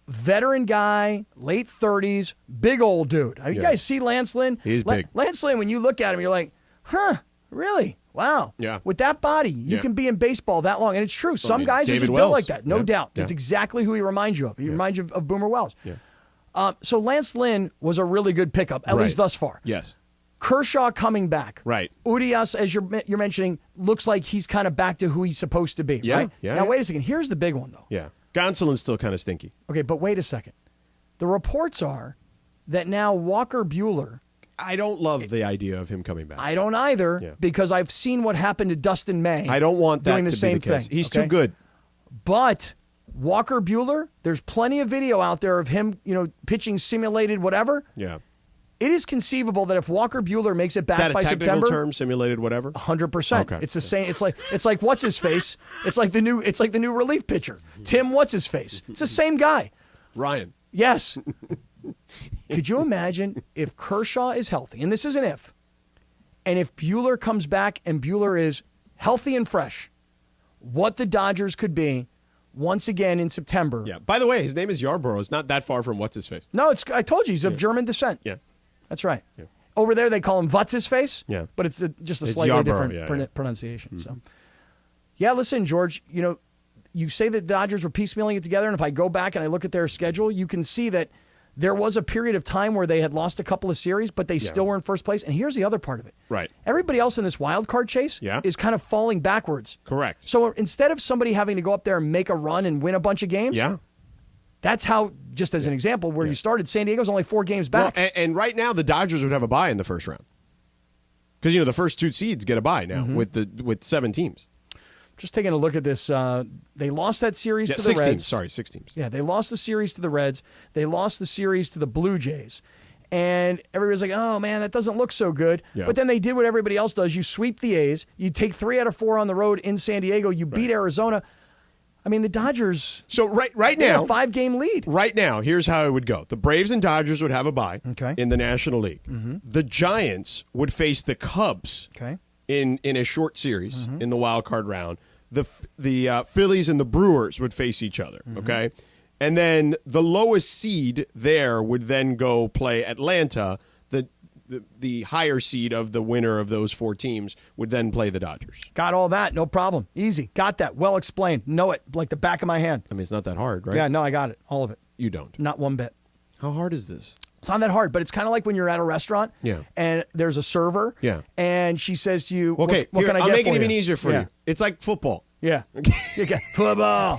veteran guy, late 30s, big old dude. You guys see Lance Lynn? He's big. Lance Lynn, when you look at him, you're like, huh, really? Wow. Yeah. With that body, you Yeah. can be in baseball that long. And it's true. Some guys are David just built Wells. like that. No Yeah. doubt. Yeah. That's exactly who he reminds you of. He reminds you of Boomer Wells. Yeah. So Lance Lynn was a really good pickup, at Right. least thus far. Yes. Kershaw coming back. Right. Urias, as you're mentioning, looks like he's kind of back to who he's supposed to be. Yeah, Right? yeah, Now, yeah. wait a second. Here's the big one, though. Yeah. Gonsolin's still kind of stinky. Okay, but wait a second. The reports are that now Walker Buehler, I don't love the idea of him coming back. I don't either, Yeah. because I've seen what happened to Dustin May. I don't want that doing the to same be the case. thing. He's okay? too good. But Walker Buehler, there's plenty of video out there of him, pitching simulated whatever. Yeah. It is conceivable that if Walker Buehler makes it back Is that a by technical September, term, simulated whatever? 100%. Okay. It's the same. It's like what's his face. It's like the new relief pitcher, Tim. What's his face? It's the same guy. Ryan. Yes. Could you imagine if Kershaw is healthy, and this is an if, and if Buehler comes back and Buehler is healthy and fresh, what the Dodgers could be once again in September. Yeah. By the way, his name is Yarborough. It's not that far from what's his face. No, I told you he's of German descent. Yeah. That's right. Yeah. Over there they call him What's his face. Yeah. But it's just a It's slightly Yarborough, different pronunciation. So, yeah, listen, George. You say that the Dodgers were piecemealing it together, and if I go back and I look at their schedule, you can see that there was a period of time where they had lost a couple of series, but they still were in first place. And here's the other part of it. Right. Everybody else in this wild card chase is kind of falling backwards. Correct. So instead of somebody having to go up there and make a run and win a bunch of games, that's how, just as an example, where you started, San Diego's only 4 games back. Well, and right now, the Dodgers would have a bye in the first round. Because, the first 2 seeds get a bye now with 7 teams. Just taking a look at this, they lost that series to the 6 Reds. teams. Sorry, 6 teams. Yeah, they lost the series to the Reds. They lost the series to the Blue Jays. And everybody's like, oh, man, that doesn't look so good. Yeah. But then they did what everybody else does. You sweep the A's. You take 3 out of 4 on the road in San Diego. You beat Arizona. I mean, the Dodgers. So right they have now, a 5-game lead. Right now, here's how it would go. The Braves and Dodgers would have a bye in the National League. The Giants would face the Cubs in a short series in the wild card round. The Phillies and the Brewers would face each other, okay? And then the lowest seed there would then go play Atlanta. The higher seed of the winner of those 4 teams would then play the Dodgers. Got all that. No problem. Easy. Got that. Well explained. Know it like the back of my hand. I mean, it's not that hard, right? Yeah, no, I got it. All of it. You don't. Not one bit. How hard is this? It's not that hard, but it's kind of like when you're at a restaurant and there's a server and she says to you, okay, what can I get I'll make for it even you? easier for you. It's like football. Yeah. You got football.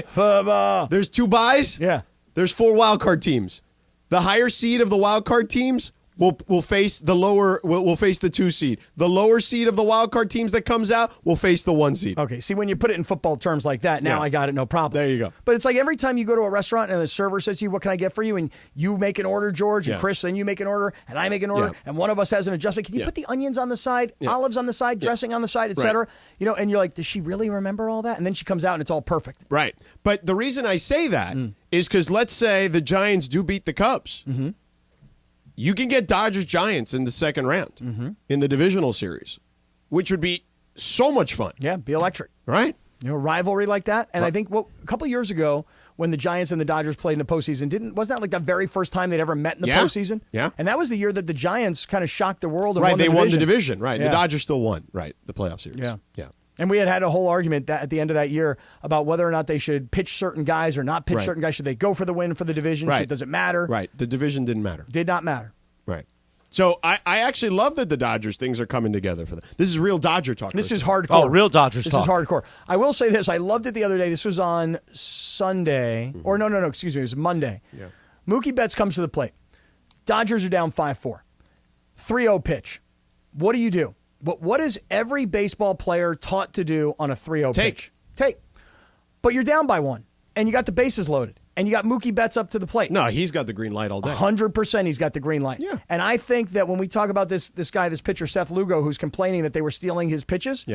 Football. There's 2 byes. Yeah. There's 4 wild card teams. The higher seed of the wild card teams will face the lower. Will face the 2 seed. The lower seed of the wild card teams that comes out will face the 1 seed. Okay. See, when you put it in football terms like that, now I got it. No problem. There you go. But it's like every time you go to a restaurant and the server says to you, "What can I get for you?" and you make an order, George, and Chris, then you make an order, and I make an order, and one of us has an adjustment. Can you put the onions on the side, olives on the side, dressing on the side, etc.? Right. And you're like, does she really remember all that? And then she comes out and it's all perfect. Right. But the reason I say that is because let's say the Giants do beat the Cubs. You can get Dodgers-Giants in the second round in the divisional series, which would be so much fun. Yeah, be electric. Right? A rivalry like that. And I think a couple of years ago when the Giants and the Dodgers played in the postseason, wasn't that like the very first time they'd ever met in the postseason? Yeah. And that was the year that the Giants kind of shocked the world and Right, won the they division. won the division. Right. Yeah. The Dodgers still won. Right. The playoff series. Yeah. Yeah. And we had a whole argument at the end of that year about whether or not they should pitch certain guys or not pitch certain guys. Should they go for the win for the division? Right. Does it matter? Right. The division didn't matter. Did not matter. Right. So I actually love that the Dodgers things are coming together for them. This is real Dodger talk. This is hardcore. Oh, real Dodgers This talk. is hardcore. I will say this. I loved it the other day. This was on Sunday. Or no, excuse me. It was Monday. Yeah. Mookie Betts comes to the plate. Dodgers are down 5-4. 3-0 pitch. What do? What is every baseball player taught to do on a 3-0 pitch? Take. But you're down by 1, and you got the bases loaded, and you got Mookie Betts up to the plate. No, he's got the green light all day. 100% he's got the green light. Yeah. And I think that when we talk about this pitcher, Seth Lugo, who's complaining that they were stealing his pitches,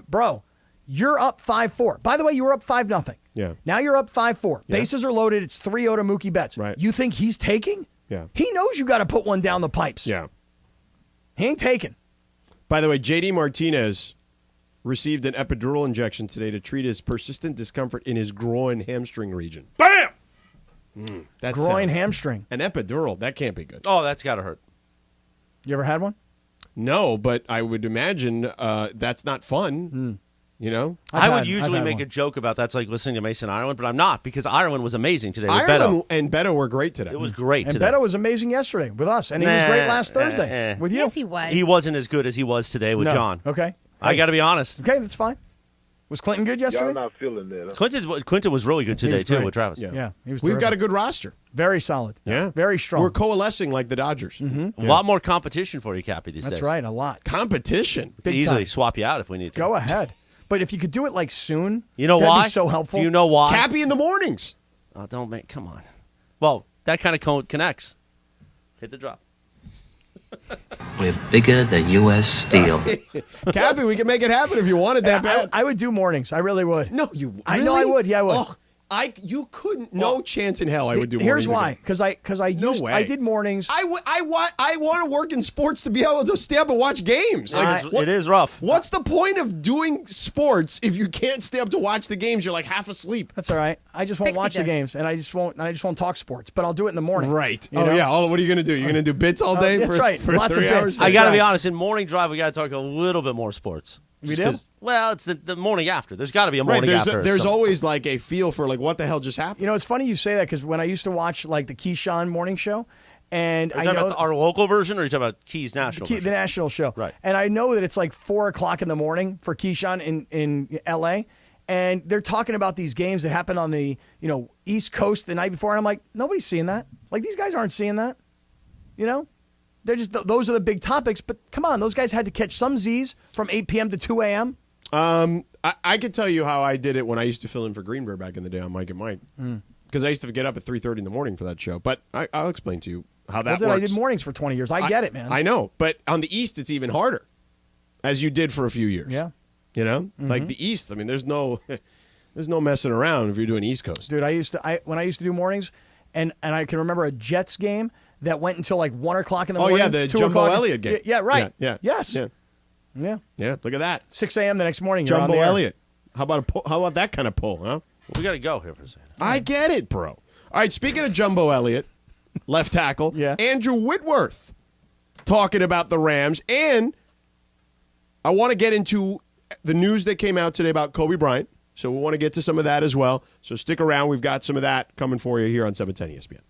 bro, you're up 5-4. By the way, you were up 5-0. Yeah. Now you're up 5-4. Yeah. Bases are loaded. It's 3-0 to Mookie Betts. Right. You think he's taking? Yeah. He knows you got to put one down the pipes. Yeah. He ain't taking. By the way, J.D. Martinez received an epidural injection today to treat his persistent discomfort in his groin hamstring region. Bam! That's Groin hamstring. An epidural. That can't be good. Oh, that's got to hurt. You ever had one? No, but I would imagine that's not fun. You know? I would usually make a joke about that's like listening to Mason Ireland, but I'm not because Ireland was amazing today with Ireland Beto. and Beto were great today. It was great And today. Beto was amazing yesterday with us, and he was great last Thursday with you. Yes, he was. He wasn't as good as he was today with No. John. Okay. I got to be honest. Okay, that's fine. Was Clinton good yesterday? Y'all not feeling that. Huh? Clinton was really good today was too great. with Travis. Yeah, he was We've terrific. got a good roster. Very solid. Yeah. Very strong. We're coalescing like the Dodgers. A lot more competition for you, Cappy, these That's days. right, a lot. Competition. We could Big easily time. swap you out if we need to. Go ahead. But if you could do it like soon, You know that'd why? be so helpful. Do you know why? Cappy in the mornings. Oh, don't make. Come on. Well, that kind of connects. Hit the drop. We're bigger than U.S. Steel. Cappy, we can make it happen if you wanted that bad. I would do mornings. I really would. No, you really? I know I would. Yeah, I would. Oh, you couldn't. No chance in hell I would do mornings. Here's why. Because I did mornings. I want to work in sports to be able to stay up and watch games. It is rough. What's the point of doing sports if you can't stay up to watch the games? You're like half asleep. That's all right. I just won't Pixie watch the dust. games, and I just won't talk sports. But I'll do it in the morning. Right. You know? Yeah. What are you going to do? You're going to do bits all day? That's right. For Lots of 3 bits. hours? I got to right. be honest. In morning drive, we got to talk a little bit more sports. We Just do? 'cause- Well, it's the morning after. There's got to be a Right. morning after. There's always like a feel for like what the hell just happened. You know, it's funny you say that because when I used to watch like the Keyshawn morning show, and Are I you talking know about our local version, or are you talking about Keys National? the version? national show, Right. And I know that it's like 4:00 in the morning for Keyshawn in L.A. And they're talking about these games that happened on the East Coast the night before, and I'm like, nobody's seeing that. Like these guys aren't seeing that. You know, they're just those are the big topics. But come on, those guys had to catch some Z's from 8 p.m. to 2 a.m. I could tell you how I did it when I used to fill in for Greenberg back in the day on Mike and Mike. Because I used to get up at 3:30 in the morning for that show. But I'll explain to you how that I works. did mornings for 20 years. I get it, man. I know. But on the East, it's even harder, as you did for a few years. Yeah. You know? Like the East, I mean, there's no messing around if you're doing East Coast. Dude, when I used to do mornings, and I can remember a Jets game that went until like 1:00 in the morning. Oh, yeah, the 2 Jumbo o'clock. Elliott game. Yeah, right. Yeah. Yes. Yeah. Yeah. Yeah, look at that. 6 a.m. the next morning. You're on Jumbo the air. Elliott. How about that kind of pull, huh? We got to go here for a second. I get it, bro. All right, speaking of Jumbo Elliott, left tackle, Yeah. Andrew Whitworth talking about the Rams, and I want to get into the news that came out today about Kobe Bryant, so we want to get to some of that as well. So stick around. We've got some of that coming for you here on 710 ESPN.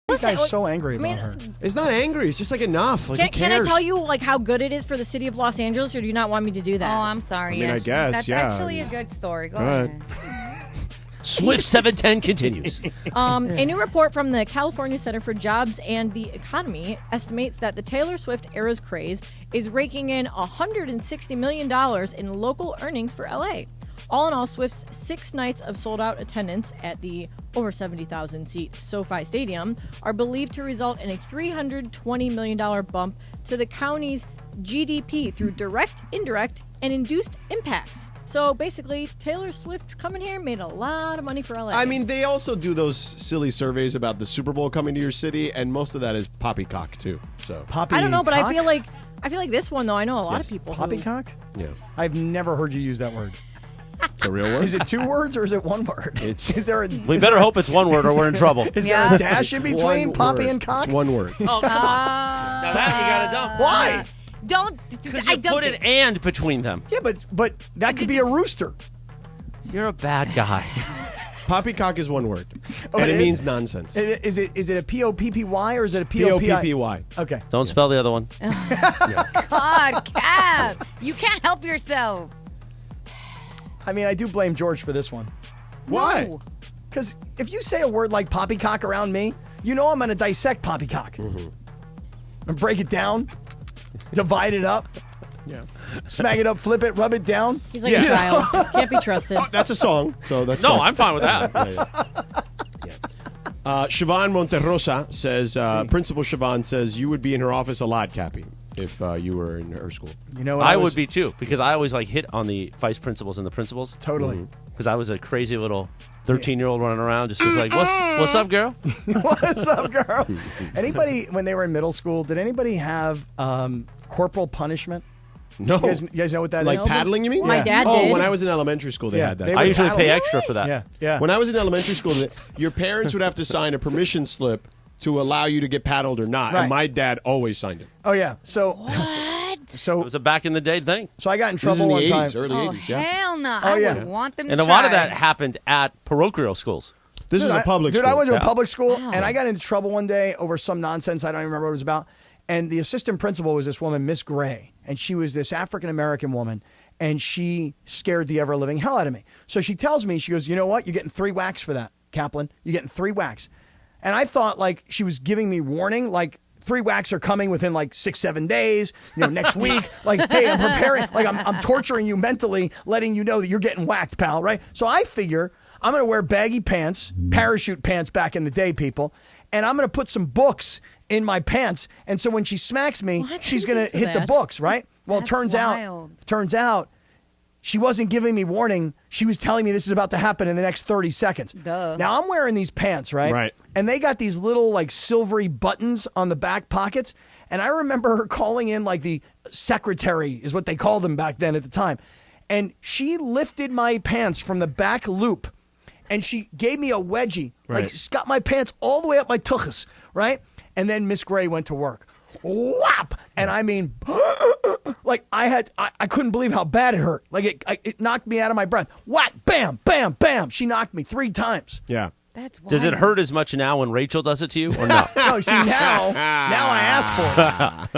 This guy's so angry about her. It's not angry. It's just like enough. Like, who Can I cares? tell you like how good it is for the city of Los Angeles, or do you not want me to do that? Oh, I'm sorry. I mean, I guess, That's yeah. actually a good story. Go ahead. Swift 710 continues. A new report from the California Center for Jobs and the Economy estimates that the Taylor Swift Eras craze is raking in $160 million in local earnings for LA. All in all, Swift's 6 nights of sold-out attendance at the over 70,000-seat SoFi Stadium are believed to result in a $320 million bump to the county's GDP through direct, indirect, and induced impacts. So basically, Taylor Swift coming here made a lot of money for LA. I mean, they also do those silly surveys about the Super Bowl coming to your city, and most of that is poppycock too. So Poppy I don't know, but cock? I feel like this one though. I know a lot of people. who- Poppycock? yeah, I've never heard you use that word. it's a real word. Is it 2 words or is it 1 word? Is there a, We better hope it's one word or we're in trouble. Is Yeah. there a dash in It's between one Poppy word. and cock? It's one word. Oh, come on. Now that you got to dump. Why? Don't. Because I you don't. put an and between them. Yeah, but that could be a rooster. You're a bad guy. Poppycock is one word, Oh, and it it is? means nonsense. Is it a P-O-P-P-Y or is it a P-O-P-I? P-O-P-P-Y. Okay. Don't spell the other one. God, Cap. You can't help yourself. I mean, I do blame George for this one. Why? No. Because if you say a word like poppycock around me, you know I'm going to dissect poppycock. And break it down, divide it up, smack it up, flip it, rub it down. He's like a child. Can't be trusted. That's a song, so that's No, fine. I'm fine with that. Siobhan Monterrosa says, Principal Siobhan says, you would be in her office a lot, Cappy, if you were in her school. You know what I was- would be too, because I always hit on the vice principals and the principals. Totally. Because I was a crazy little 13-year-old running around, just like, what's up, girl? What's up, girl? Anybody, when they were in middle school, did anybody have corporal punishment? No. You guys know what that is? Like paddling, you mean? My dad Oh, did. when I was in elementary school, they had that. they I would usually paddle. pay extra for that. Yeah, yeah. When I was in elementary school, your parents would have to sign a permission slip to allow you to get paddled or not. Right. And my dad always signed it. Oh, yeah. So, It so, was a back in the day thing. so I got in This is trouble in one the time. 80s, early 80s, yeah. Hell no. Oh, I yeah. would want them And to a lot of try. that happened at parochial schools. This is a public Dude, school. I went to Yeah. a public school, and I got into trouble one day over some nonsense. I don't even remember what it was about. And the assistant principal was this woman, Miss Gray, and she was this African-American woman, and she scared the ever-living hell out of me. So she tells me, she goes, you know what? You're getting 3 whacks for that, Kaplan. You're getting 3 whacks. And I thought, like, she was giving me warning, like, 3 whacks are coming within, like, 6-7 days, next week. Like, hey, I'm preparing. Like, I'm torturing you mentally, letting you know that you're getting whacked, pal, right? So I figure I'm going to wear baggy pants, parachute pants back in the day, people, and I'm going to put some books in my pants. And so when she smacks me, What? she's going to So hit the that- books, right? Well, That's it wild. turns out she wasn't giving me warning. She was telling me this is about to happen in the next 30 seconds. Duh. Now I'm wearing these pants, right? Right. And they got these little like silvery buttons on the back pockets. And I remember her calling in like the secretary is what they called them back then at the time. And she lifted my pants from the back loop and she gave me a wedgie. Like Right. she's got my pants all the way up my tuchus, right? And then Miss Gray went to work. Whap! And I mean, like I couldn't believe how bad it hurt. Like it knocked me out of my breath. Whack! Bam! Bam! Bam! She knocked me 3 times. Yeah. That's wild. Does it hurt as much now when Rachel does it to you, or no? No, see now I ask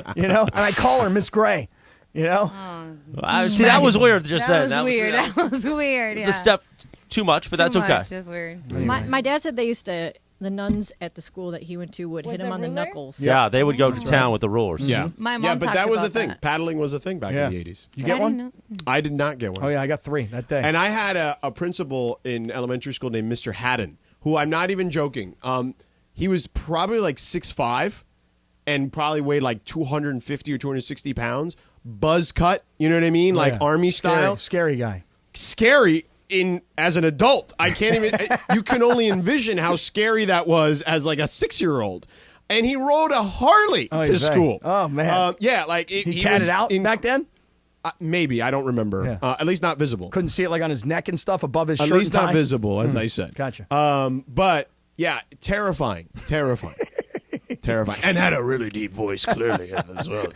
for it. And I call her Miss Gray. See, that was weird just That then. was weird. That That was weird. was Yeah. a step too much, but that's Too okay. much. That's weird. My dad said they used to. The nuns at the school that he went to would With hit him the on the ruler? knuckles. Yeah, they would go to town with the rulers. Yeah. My mom yeah, but talked that was a about thing. that. Paddling was a thing back in the 80s. You I get didn't one? know. I did not get one. Oh yeah, I got 3 that day. And I had a principal in elementary school named Mr. Haddon, who I'm not even joking. He was probably like 6'5", and probably weighed like 250 or 260 pounds. Buzz cut, you know what I mean? Like Yeah. army style. Scary guy. Scary as an adult. I can't even. You can only envision how scary that was as like a 6-year-old. And he rode a Harley Oh, to he's right. school. Oh, man. Yeah, like He was tatted out back then? maybe, I don't remember. Yeah. At least not visible. Couldn't see it like on his neck and stuff above his At shirt least and not tie? visible, as I said. Gotcha. But yeah, terrifying. Terrifying. And had a really deep voice, clearly, as well.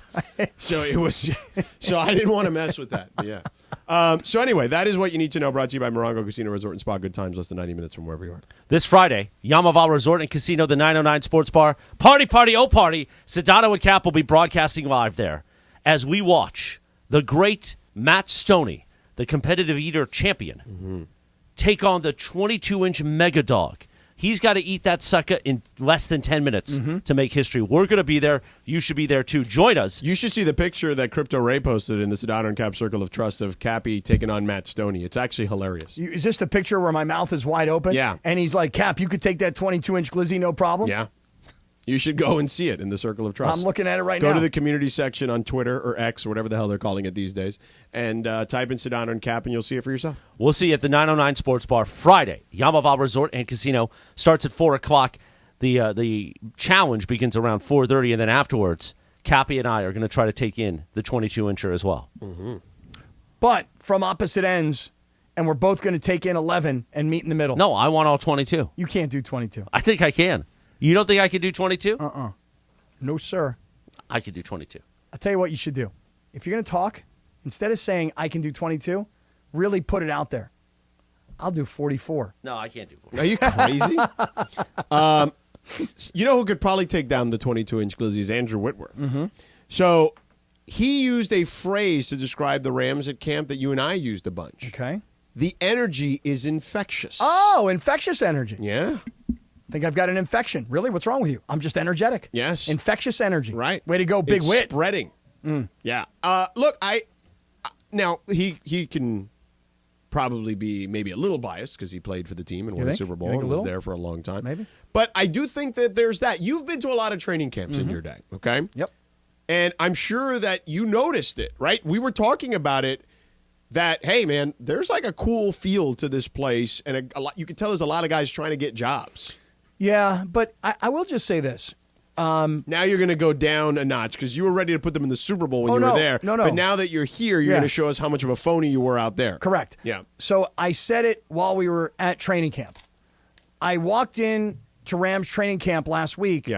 So it was. So I didn't want to mess with that. But yeah. So anyway, that is what you need to know. Brought to you by Morongo Casino Resort and Spa. Good times, less than 90 minutes from wherever you are. This Friday, Yamaval Resort and Casino, the 909 Sports Bar. Party, oh party. Sedano and Kap will be broadcasting live there as we watch the great Matt Stoney, the competitive eater champion, take on the 22-inch mega dog. He's got to eat that sucker in less than 10 minutes to make history. We're going to be there. You should be there, too. Join us. You should see the picture that Crypto Ray posted in the Sedano Kap Circle of Trust of Cappy taking on Matt Stoney. It's actually hilarious. Is this the picture where my mouth is wide open? Yeah. And he's like, Cap, you could take that 22-inch glizzy, no problem? Yeah. You should go and see it in the Circle of Trust. I'm looking at it right now. now. Go to the community section on Twitter or X or whatever the hell they're calling it these days, and type in Sedano and Cap, and you'll see it for yourself. We'll see you at the 909 Sports Bar Friday. Yamaval Resort and Casino starts at 4 o'clock. The challenge begins around 4:30, and then afterwards, Cappy and I are going to try to take in the 22-incher as well. But from opposite ends, and we're both going to take in 11 and meet in the middle. No, I want all 22. You can't do 22. I think I can. You don't think I can do 22? No, sir. I can do 22. I'll tell you what you should do. If you're going to talk, instead of saying I can do 22, really put it out there. I'll do 44. No, I can't do 44. Are you crazy? You know who could probably take down the 22-inch glizzy is Andrew Whitworth. So he used a phrase to describe the Rams at camp that you and I used a bunch. Okay. The energy is infectious. Oh, infectious energy. Yeah. I think I've got an infection. Really? What's wrong with you? I'm just energetic. Yes. Infectious energy. Right. Way to go, big it's wit. Spreading. Yeah. Look, now he can probably be maybe a little biased because he played for the team and won a Super Bowl and was there for a long time. Maybe. But I do think that there's that. You've been to a lot of training camps in your day, okay? Yep. And I'm sure that you noticed it, right? We were talking about it that, hey, man, there's like a cool feel to this place. And a lot, you can tell there's a lot of guys trying to get jobs. Yeah, but I will just say this. Now you're going to go down a notch because you were ready to put them in the Super Bowl when you were there. No. But now that you're here, you're going to show us how much of a phony you were out there. Correct. Yeah. So I said it while we were at training camp. I walked in to Rams training camp last week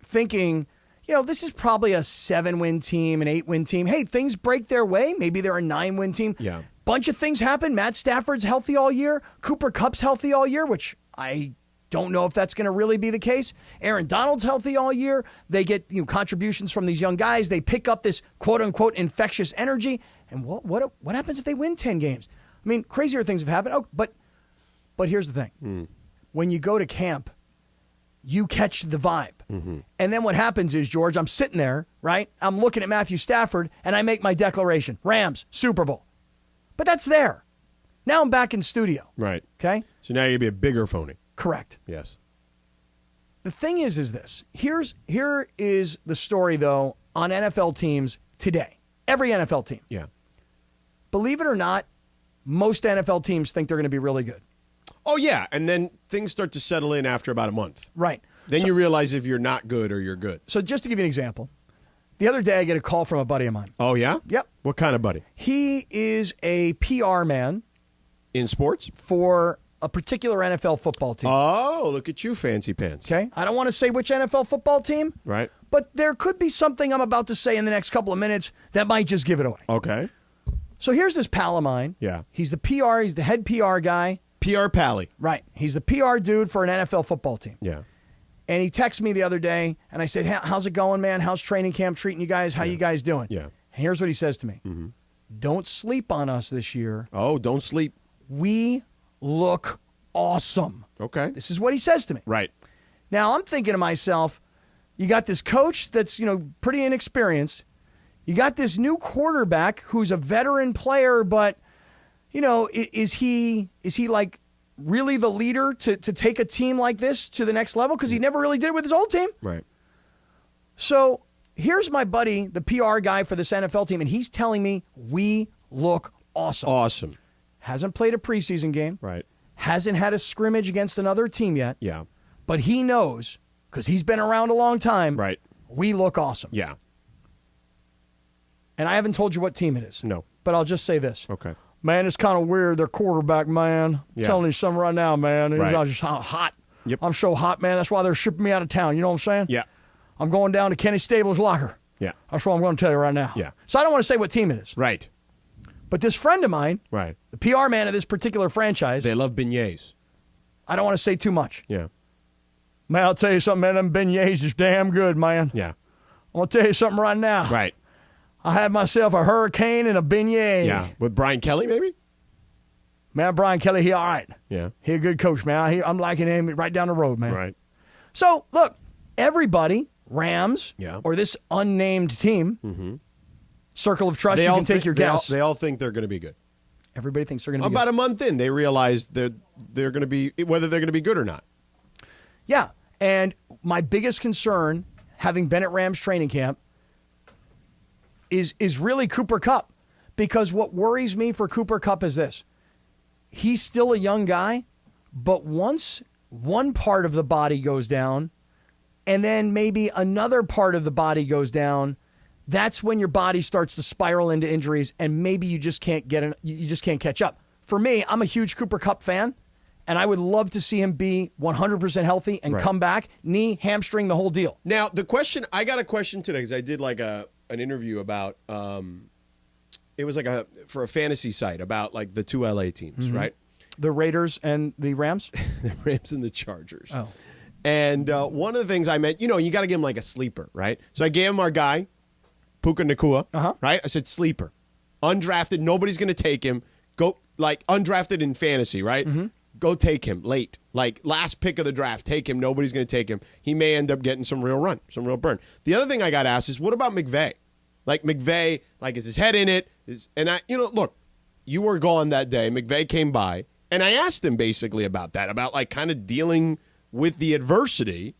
thinking, this is probably a 7-win team, an 8-win team. Hey, things break their way. Maybe they're a 9-win team. Yeah. Bunch of things happen. Matt Stafford's healthy all year. Cooper Kupp's healthy all year, which I don't know if that's going to really be the case. Aaron Donald's healthy all year. They get contributions from these young guys. They pick up this quote-unquote infectious energy. And what happens if they win 10 games? I mean, crazier things have happened. Oh, but here's the thing. When you go to camp, you catch the vibe. And then what happens is, George, I'm sitting there, right? I'm looking at Matthew Stafford, and I make my declaration. Rams, Super Bowl. But that's there. Now I'm back in studio. Right. Okay? So now you're going to be a bigger phony. Correct. Yes. The thing is this. Here is the story, though, on NFL teams today. Every NFL team. Yeah. Believe it or not, most NFL teams think they're going to be really good. Oh, yeah. And then things start to settle in after about a month. Right. Then you realize if you're not good or you're good. So just to give you an example, the other day I get a call from a buddy of mine. Oh, yeah? Yep. What kind of buddy? He is a PR man. In sports? For a particular NFL football team. Oh, look at you, fancy pants. Okay. I don't want to say which NFL football team. Right. But there could be something I'm about to say in the next couple of minutes that might just give it away. Okay. So here's this pal of mine. Yeah. He's the PR. He's the head PR guy. PR Pally. Right. He's the PR dude for an NFL football team. Yeah. And he texted me the other day, and I said, how's it going, man? How's training camp treating you guys? How you guys doing? Yeah. And here's what he says to me. Don't sleep on us this year. Oh, don't sleep. We look awesome. Okay. This is what he says to me. Right. Now, I'm thinking to myself, you got this coach that's, pretty inexperienced. You got this new quarterback who's a veteran player, but, is he like really the leader to take a team like this to the next level? Because he never really did it with his old team. Right. So here's my buddy, the PR guy for this NFL team, and he's telling me we look awesome. Awesome. Hasn't played a preseason game. Right. Hasn't had a scrimmage against another team yet. Yeah. But he knows, because he's been around a long time, right? We look awesome. Yeah. And I haven't told you what team it is. No. But I'll just say this. Okay. Man, it's kind of weird. Their quarterback, man. Yeah. Telling you something right now, man. He's just hot. Yep. I'm so hot, man. That's why they're shipping me out of town. You know what I'm saying? Yeah. I'm going down to Kenny Stabler's locker. Yeah. That's what I'm going to tell you right now. Yeah. So I don't want to say what team it is. Right. But this friend of mine, right, the PR man of this particular franchise, they love beignets. I don't want to say too much. Yeah. Man, I'll tell you something, man. Them beignets is damn good, man. Yeah. I'm going to tell you something right now. Right. I had myself a hurricane and a beignet. Yeah. With Brian Kelly, maybe? Man, Brian Kelly, he all right. Yeah. He a good coach, man. I'm liking him right down the road, man. Right. So, look, everybody, Rams, Yeah. or this unnamed team, Circle of Trust, you can take your guess. They all think they're going to be good. Everybody thinks they're going to be About good. a month in, they realize they're going to be whether they're going to be good or not. Yeah, and my biggest concern, having been at Rams training camp, is really Cooper Kupp. Because what worries me for Cooper Kupp is this. He's still a young guy, but once one part of the body goes down and then maybe another part of the body goes down, that's when your body starts to spiral into injuries and maybe you just can't catch up. For me, I'm a huge Cooper Kupp fan, and I would love to see him be 100% healthy and come back, knee, hamstring, the whole deal. Now, I got a question today because I did like an interview about it was like for a fantasy site about like the two LA teams, right? The Raiders and the Rams? The Rams and the Chargers. Oh. And one of the things I meant, you got to give him like a sleeper, right? So I gave him our guy, Puka Nacua, right? I said sleeper. Undrafted, nobody's going to take him. Go, like, undrafted in fantasy, right? Go take him late. Like, last pick of the draft, take him. Nobody's going to take him. He may end up getting some real run, some real burn. The other thing I got asked is, what about McVay? Like, McVay, like, is his head in it? And I, look, you were gone that day. McVay came by, and I asked him basically about that, about, like, kind of dealing with the adversity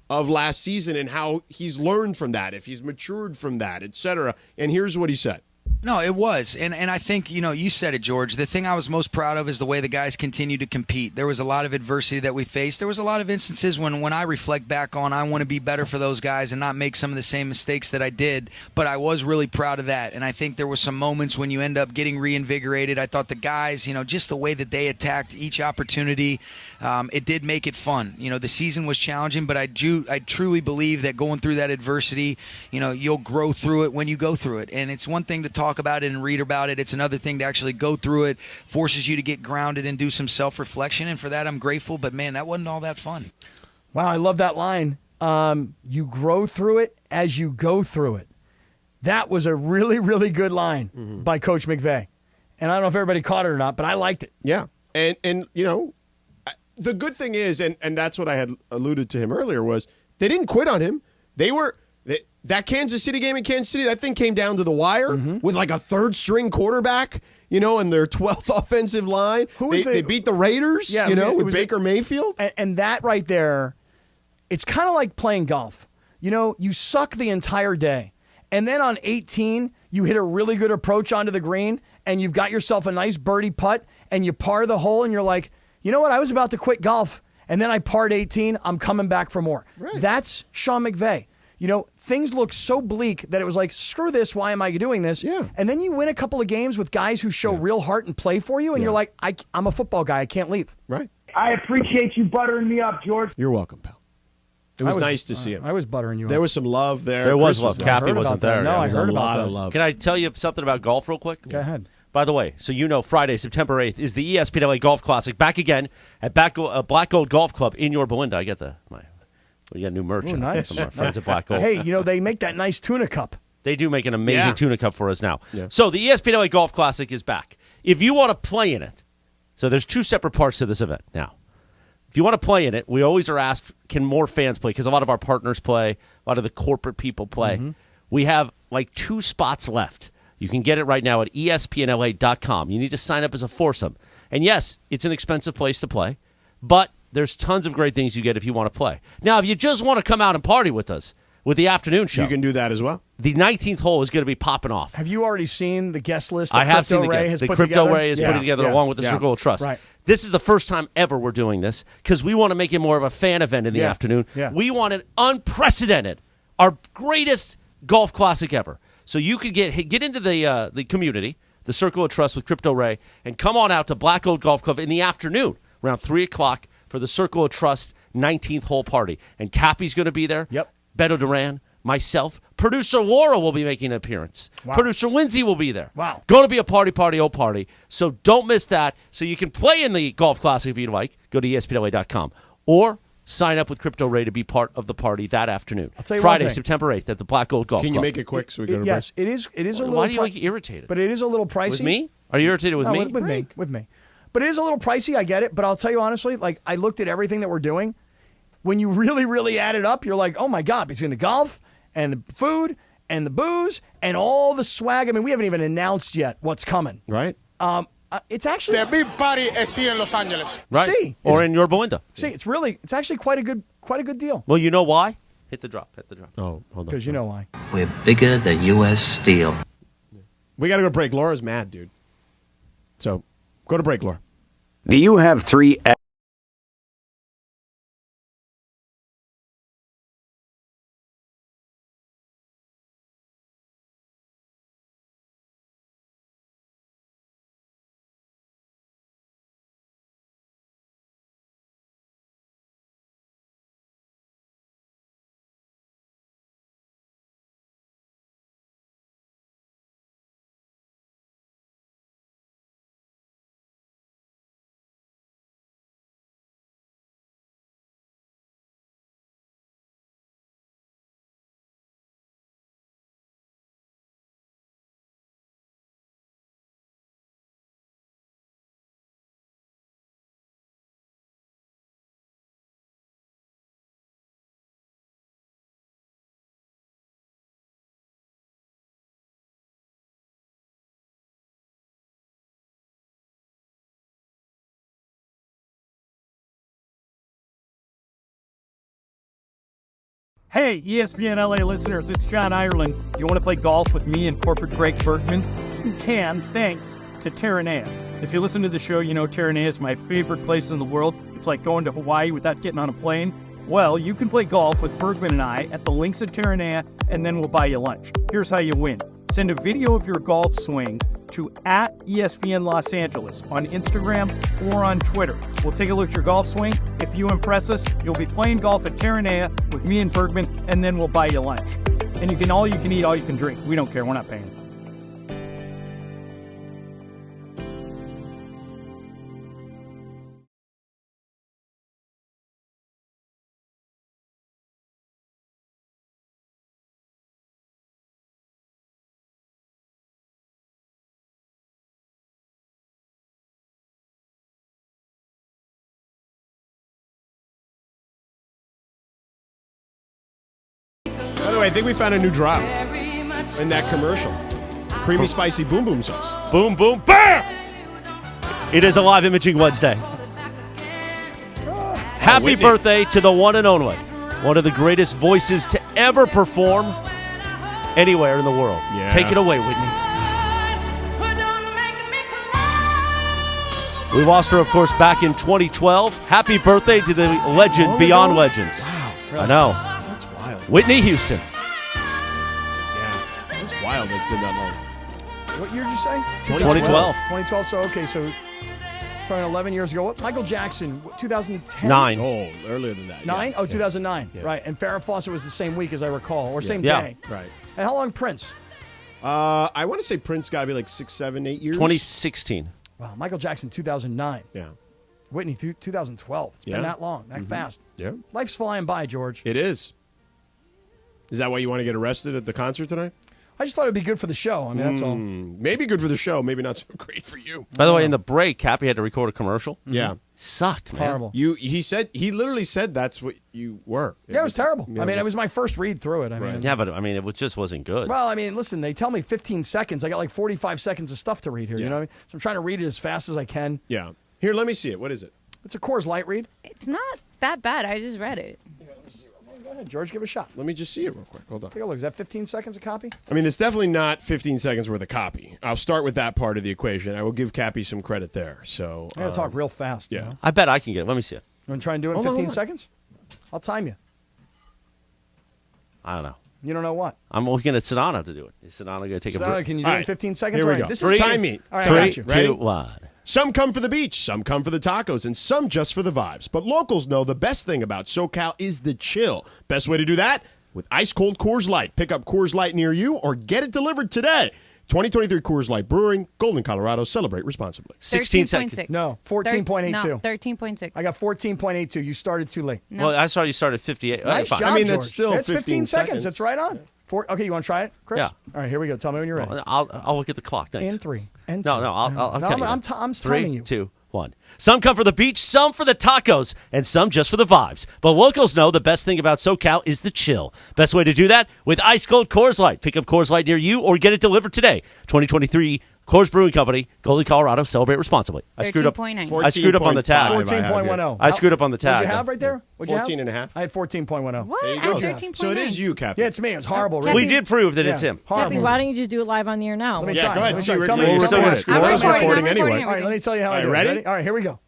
of last season and how he's learned from that, if he's matured from that, et cetera. And here's what he said. No, it was. And I think, you said it, George. The thing I was most proud of is the way the guys continue to compete. There was a lot of adversity that we faced. There was a lot of instances when I reflect back on I want to be better for those guys and not make some of the same mistakes that I did. But I was really proud of that. And I think there were some moments when you end up getting reinvigorated. I thought the guys, just the way that they attacked each opportunity, it did make it fun. The season was challenging, but I truly believe that going through that adversity, you'll grow through it when you go through it. And it's one thing to talk about it and read about it. It's another thing to actually go through it, forces you to get grounded and do some self-reflection. And for that, I'm grateful. But, man, that wasn't all that fun. Wow, I love that line. You grow through it as you go through it. That was a really, really good line by Coach McVay. And I don't know if everybody caught it or not, but I liked it. Yeah. And the good thing is, and that's what I had alluded to him earlier, was they didn't quit on him. That Kansas City game in Kansas City, that thing came down to the wire with like a third-string quarterback, and their 12th offensive line. They beat the Raiders, with Baker Mayfield. And that right there, it's kind of like playing golf. You suck the entire day. And then on 18, you hit a really good approach onto the green, and you've got yourself a nice birdie putt, and you par the hole, and you're like, you know what? I was about to quit golf, and then I parred 18. I'm coming back for more. Right. That's Sean McVay. Things look so bleak that it was like, screw this, why am I doing this? Yeah. And then you win a couple of games with guys who show real heart and play for you, and you're like, I'm a football guy, I can't leave. Right. I appreciate you buttering me up, George. You're welcome, pal. It was nice to see him. I was buttering you up. There was some love there. There was love. Cappy wasn't there. No, I heard a about lot that. of love. Can I tell you something about golf real quick? Go ahead. By the way, so Friday, September 8th, is the ESPN LA Golf Classic back again at Black Gold Golf Club in Yorba Linda. I get we got new merch from our friends at Black Gold. Hey, they make that nice tuna cup. They do make an amazing tuna cup for us now. Yeah. So the ESPN LA Golf Classic is back. If you want to play in it, so there's two separate parts to this event now. If you want to play in it, we always are asked, can more fans play? Because a lot of our partners play, a lot of the corporate people play. We have like 2 spots left. You can get it right now at espnla.com. You need to sign up as a foursome. And yes, it's an expensive place to play, but there's tons of great things you get if you want to play. Now, if you just want to come out and party with us with the afternoon show, you can do that as well. The 19th hole is going to be popping off. Have you already seen the guest list? I have seen the guest. The Crypto Ray is putting together along with the Circle of Trust. Right. This is the first time ever we're doing this because we want to make it more of a fan event in the afternoon. Yeah. We want it unprecedented, our greatest golf classic ever. So you could get into the community, the Circle of Trust with Crypto Ray, and come on out to Black Gold Golf Club in the afternoon around 3 o'clock for the Circle of Trust 19th hole party. And Cappy's going to be there. Yep. Beto Duran, myself. Producer Laura will be making an appearance. Wow. Producer Lindsay will be there. Wow. Going to be a party, party. So don't miss that. So you can play in the Golf Classic if you'd like. Go to espnla.com. Or sign up with Crypto Ray to be part of the party that afternoon. I'll tell you Friday, one thing. September 8th at the Black Gold Golf Club. Can you make it quick so we go to break? Yes, it is a little. Why do you get irritated? But it is a little pricey. With me? Are you irritated with me? With me. But it is a little pricey. I get it. But I'll tell you honestly, like I looked at everything that we're doing. When you really, really add it up, you're like, oh my God, between the golf and the food and the booze and all the swag. I mean, we haven't even announced yet what's coming. Right. It's actually the big party is here in Los Angeles. Right. See, or in your Belinda. See, it's actually quite a good deal. Well, you know why? Hit the drop. Oh, hold on. Because you know why. We're bigger than U.S. Steel. We got to go to break. Laura's mad, dude. So go to break, Laura. Do you have 3 Hey, ESPN LA listeners, it's John Ireland. You want to play golf with me and corporate Greg Bergman? You can, thanks to Terranea. If you listen to the show, you know Terranea is my favorite place in the world. It's like going to Hawaii without getting on a plane. Well, you can play golf with Bergman and I at the links at Terranea, and then we'll buy you lunch. Here's how you win. Send a video of your golf swing to @ESPN Los Angeles on Instagram or on Twitter. We'll take a look at your golf swing. If you impress us, you'll be playing golf at Terranea with me and Bergman, and then we'll buy you lunch. And you can all you can eat, all you can drink. We don't care. We're not paying. By the way, I think we found a new drop in that commercial. Creamy, spicy boom boom sauce. Boom, boom, bam! It is a live imaging Wednesday. Happy Whitney. birthday to the one and only, one of the greatest voices to ever perform anywhere in the world. Yeah. Take it away, Whitney. We lost her, of course, back in 2012. Happy birthday to the legend Long beyond ago? legends. Wow. I know. That's wild. Whitney Houston. Yeah. That's wild that it's been that long. What year did you say? 2012. 2012. So okay, so starting 11 years ago. What? Michael Jackson, 2010. 9. Oh, earlier than that. 9? Yeah. Oh, 2009. Yeah. Right. And Farrah Fawcett was the same week as I recall, or same Yeah. day. Right. And how long Prince? I want to say Prince got to be like 6, 7, 8 years. 2016. Wow, Michael Jackson, 2009. Yeah. Whitney, 2012. It's Yeah. been that long, that fast. Yeah. Life's flying by, George. It is. Is that why you want to get arrested at the concert tonight? I just thought it'd be good for the show. I mean, that's all. Maybe good for the show. Maybe not so great for you. By the way, in the break, Cappy had to record a commercial. Yeah. Sucked, man. Horrible. He literally said that's what you were. Yeah, it was terrible. Yeah, I mean, it was my first read through it. I mean, Yeah, but I mean, it just wasn't good. well, I mean, listen, they tell me 15 seconds. I got like 45 seconds of stuff to read here. You Yeah. know what I mean? So I'm trying to read it as fast as I can. Yeah. Here, let me see it. What is it? It's a Coors Light read. It's not that bad. I just read it. Go ahead, George. Give it a shot. Let me just see it real quick. Hold on. Take a look. Is that 15 seconds a copy? I mean, it's definitely not 15 seconds worth of copy. I'll start with that part of the equation. I will give Cappy some credit there. So I gotta talk real fast. yeah. You know? I bet I can get it. Let me see it. You want to try and do it in Hold on, 15 hold on. seconds? I'll time you. I don't know. You don't know what? I'm looking at Sedano to do it. Is Sedano going to take a So, break? can you do All it in right. 15 seconds? Here we All right, go. This Three, is time me. All right, Three, I got you. Ready? 2, 1. Some come for the beach, some come for the tacos, and some just for the vibes. But locals know the best thing about SoCal is the chill. Best way to do that? With ice-cold Coors Light. Pick up Coors Light near you or get it delivered today. 2023 Coors Light Brewing, Golden, Colorado. Celebrate responsibly. 16 seconds. 13.6. No, 14.82. No, 13.6. I got 14.82. You started too late. No. Well, I saw you started 58. Nice Fine. job, I mean, that's George. still That's 15 seconds. That's right on. Okay, you want to try it, Chris? Yeah. All right, here we go. Tell me when you're ready. I'll look at the clock. Thanks. And 3. And 2. I'll No, count you. I'm timing Three, you. 2, one. Some come for the beach, some for the tacos, and some just for the vibes. But locals know the best thing about SoCal is the chill. Best way to do that? With ice cold Coors Light. Pick up Coors Light near you or get it delivered today. 2023 Coors Brewing Company, Golden, Colorado. Celebrate responsibly. I screwed up. 13.9. I screwed up on the tag. 14.10. I screwed up on the tag. What'd you have right there? What'd you have? 14 and a half. I had 14.10. What? There you I go. had 13.9. So it is you, Captain. Yeah, it's me. It was horrible. Cappy- We did prove that it's him. Horrible. Cappy, why don't you just do it live on the air now? Let me Yeah, try. go ahead. Let me try. We're Tell me still you're recording. recording. I'm We're recording recording anyway. anyway. All right, let me tell you how I All do it. right, ready? All right, here we go.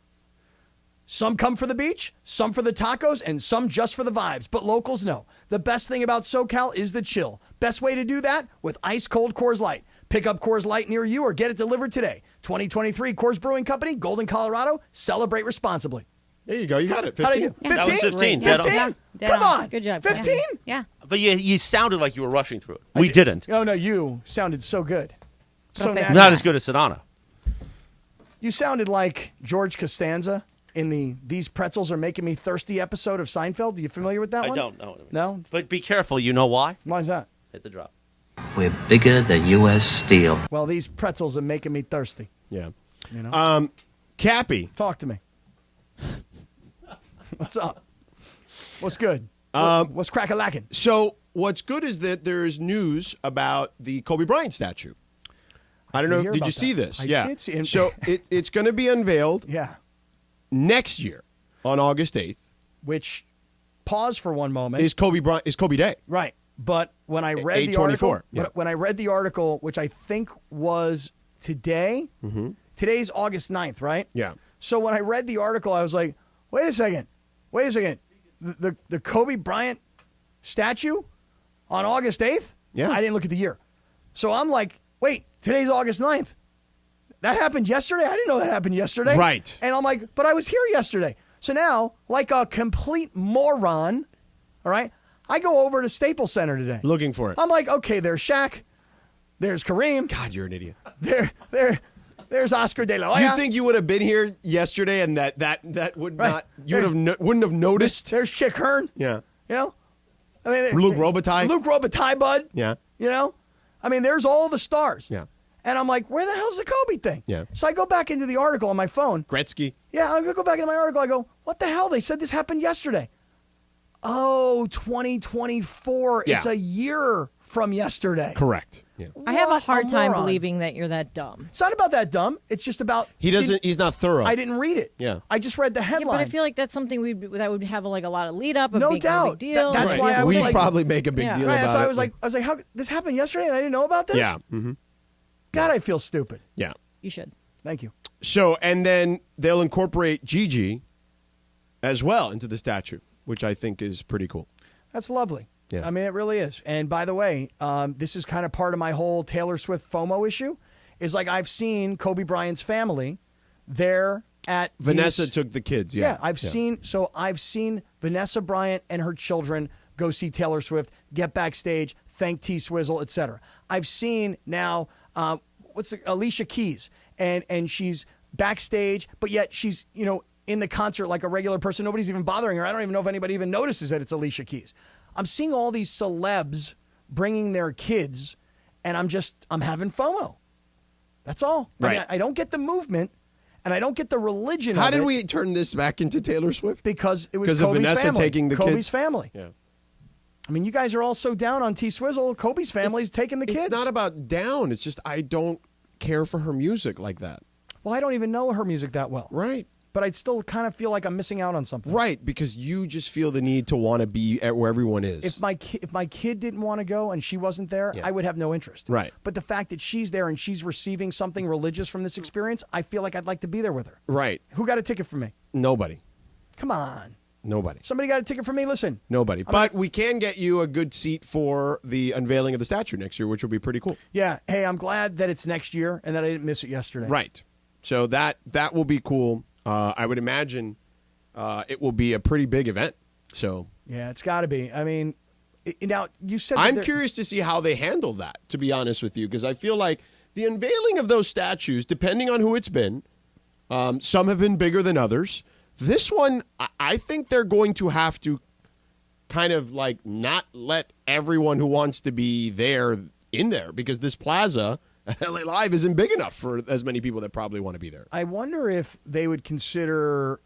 Some come for the beach, some for the tacos, and some just for the vibes. But locals know the best thing about SoCal is the chill. Best way to do that? With ice cold Coors Light. Pick up Coors Light near you or get it delivered today. 2023 Coors Brewing Company, Golden, Colorado. Celebrate responsibly. There you go. You got it. How do 15. you? Yeah. 15? That was 15. Yeah. 15? Yeah. Dead Come on. on. Good job. 15? Yeah. But you sounded like you were rushing through it. We didn't. Oh, no, you sounded so good. So Professor. natural. Not as good as Sedano. You sounded like George Costanza in the These Pretzels Are Making Me Thirsty episode of Seinfeld. Are you familiar with that I one? don't know. No? But be careful. You know why? Why is that? Hit the drop. We're bigger than U.S. Steel. Well, these pretzels are making me thirsty. Yeah. You know? Cappy. Talk to me. What's up? What's good? What's crack-a-lackin'? So what's good is that there's news about the Kobe Bryant statue. I don't did know. hear Did you about see that. this? I Yeah. did see it. So it's going to be unveiled Yeah. next year on August 8th. Which, pause for one moment. Is Kobe Day. Right. But when I read the 8/24, article, yeah. when I read the article, which I think was today, today's August 9th, right? Yeah. So when I read the article, I was like, wait a second. The Kobe Bryant statue on August 8th? Yeah. I didn't look at the year. So I'm like, wait, today's August 9th. That happened yesterday? I didn't know that happened yesterday. Right. And I'm like, but I was here yesterday. So now, like a complete moron, all right, I go over to Staples Center today. Looking for it. I'm like, okay, there's Shaq. There's Kareem. God, you're an idiot. There's Oscar De La Hoya. You think you would have been here yesterday and that would Right. not you would have wouldn't have noticed? There's Chick Hearn. Yeah. You know? I mean, Luke Robitaille. Luke Robitaille, bud. Yeah. You know? I mean, there's all the stars. Yeah. And I'm like, where the hell's the Kobe thing? Yeah. So I go back into the article on my phone. Gretzky. Yeah, I go back into my article. I go, what the hell? They said this happened yesterday. Oh, 2024. Yeah. It's a year from yesterday. Correct. Yeah. I have a What hard time moron. believing that you're that dumb. It's not about that dumb. It's just about He's not thorough. I didn't read it. Yeah. I just read the Yeah, headline. but I feel like that's something that would have like a lot of lead up. No big, doubt. Big deal. That's why I was We'd like, probably make a big Yeah. deal right, about so it. I was like, how this happened yesterday and I didn't know about this? Yeah. Mm-hmm. God, I feel stupid. Yeah. You should. Thank you. So, and then they'll incorporate Gigi as well into the statue, which I think is pretty cool. That's lovely. Yeah. I mean, it really is. And by the way, this is kind of part of my whole Taylor Swift FOMO issue. Is like I've seen Kobe Bryant's family there at Vanessa these- took the kids. Yeah, Yeah. I've seen Vanessa Bryant and her children go see Taylor Swift, get backstage, thank T Swizzle, etc. I've seen now Alicia Keys, and she's backstage, but yet she's in the concert like a regular person. Nobody's even bothering her. I don't even know if anybody even notices that it's Alicia Keys. I'm seeing all these celebs bringing their kids, and I'm having FOMO. That's all. Right. I mean, I don't get the movement, and I don't get the religion. How of did it we turn this back into Taylor Swift? Because it was Because of Kobe's Vanessa family. taking the Kobe's kids? family. Yeah. I mean, you guys are all so down on T Swizzle. Kobe's family's taking the kids. It's not about down. It's just I don't care for her music like that. Well, I don't even know her music that well. Right. But I still kind of feel like I'm missing out on something. Right, because you just feel the need to want to be at where everyone is. If my kid didn't want to go and she wasn't there, Yeah. I would have no interest. Right. But the fact that she's there and she's receiving something religious from this experience, I feel like I'd like to be there with her. Right. Who got a ticket for me? Nobody. Come on. Nobody. Somebody got a ticket for me? Listen. Nobody. But we can get you a good seat for the unveiling of the statue next year, which will be pretty cool. Yeah. Hey, I'm glad that it's next year and that I didn't miss it yesterday. Right. So that will be cool. I would imagine it will be a pretty big event. So Yeah, it's got to be. I mean, now you said that I'm there- curious to see how they handle that, to be honest with you, because I feel like the unveiling of those statues, depending on who it's been, some have been bigger than others. This one, I think they're going to have to kind of like not let everyone who wants to be there in there, because this plaza LA Live isn't big enough for as many people that probably want to be there. I wonder if they would consider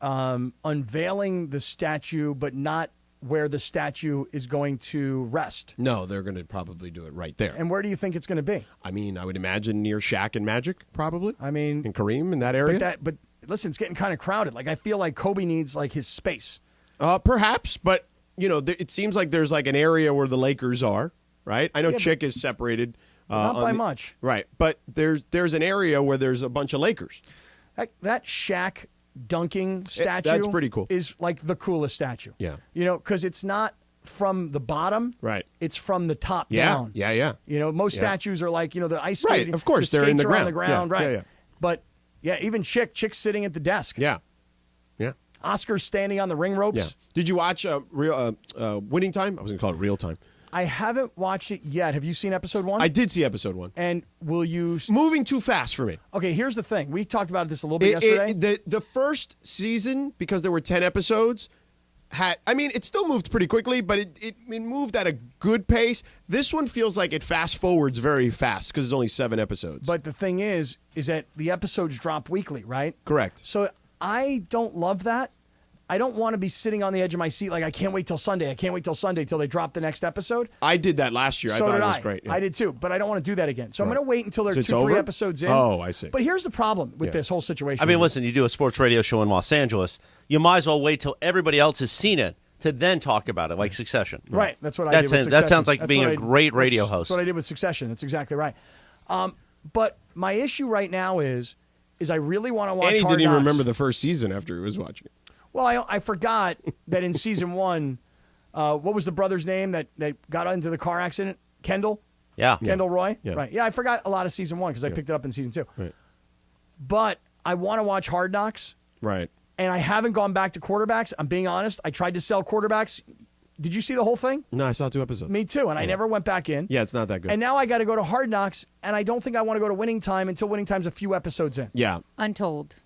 unveiling the statue, but not where the statue is going to rest. No, they're going to probably do it right there. And where do you think it's going to be? I mean, I would imagine near Shaq and Magic, probably. I mean, and Kareem in that area. But listen, it's getting kind of crowded. Like I feel like Kobe needs like his space. Perhaps, but it seems like there's like an area where the Lakers are, right? I know Chick is separated. Not by much. Right, but there's an area where there's a bunch of Lakers. That Shaq dunking statue that's pretty cool. Is like the coolest statue. Yeah. Because it's not from the bottom. Right. It's from the top Yeah. down. Yeah. Most statues are like, the ice Right, skating. of course, the they're in skates the are on ground. the ground, Yeah, right. yeah. But, even Chick's sitting at the desk. Yeah. Oscar's standing on the ring ropes. Yeah. Did you watch Winning Time? I was going to call it Real Time. I haven't watched it yet. Have you seen episode 1? I did see episode 1. And will you... Moving too fast for me. Okay, here's the thing. We talked about this a little bit yesterday. The first season, because there were 10 episodes, it still moved pretty quickly, but it moved at a good pace. This one feels like it fast forwards very fast because it's only 7 episodes. But the thing is that the episodes drop weekly, right? Correct. So I don't love that. I don't want to be sitting on the edge of my seat like I can't wait till Sunday. I can't wait till Sunday till they drop the next episode. I did that last year. I thought it was great. Yeah. I did too, but I don't want to do that again. So I'm going to wait until they're 2-3 over? episodes in. Oh, I see. But here's the problem with this whole situation. I mean, listen, you do a sports radio show in Los Angeles. You might as well wait till everybody else has seen it to then talk about it, like Succession. Right. That's what I did with Succession. That sounds like being a great radio host. That's what I did with Succession. That's exactly right. But my issue right now is I really want to watch And he Hard didn't even Knocks. remember the first season after he was watching it. Well, I forgot that in season 1, what was the brother's name that got into the car accident? Kendall? Yeah. Kendall Roy? Yeah. Right. Yeah, I forgot a lot of season 1 because I picked it up in season 2. Right. But I want to watch Hard Knocks, Right. and I haven't gone back to quarterbacks. I'm being honest. I tried to sell quarterbacks. Did you see the whole thing? No, I saw 2 episodes. Me too, and I never went back in. Yeah, it's not that good. And now I got to go to Hard Knocks, and I don't think I want to go to Winning Time until Winning Time's a few episodes in. Yeah. Untold.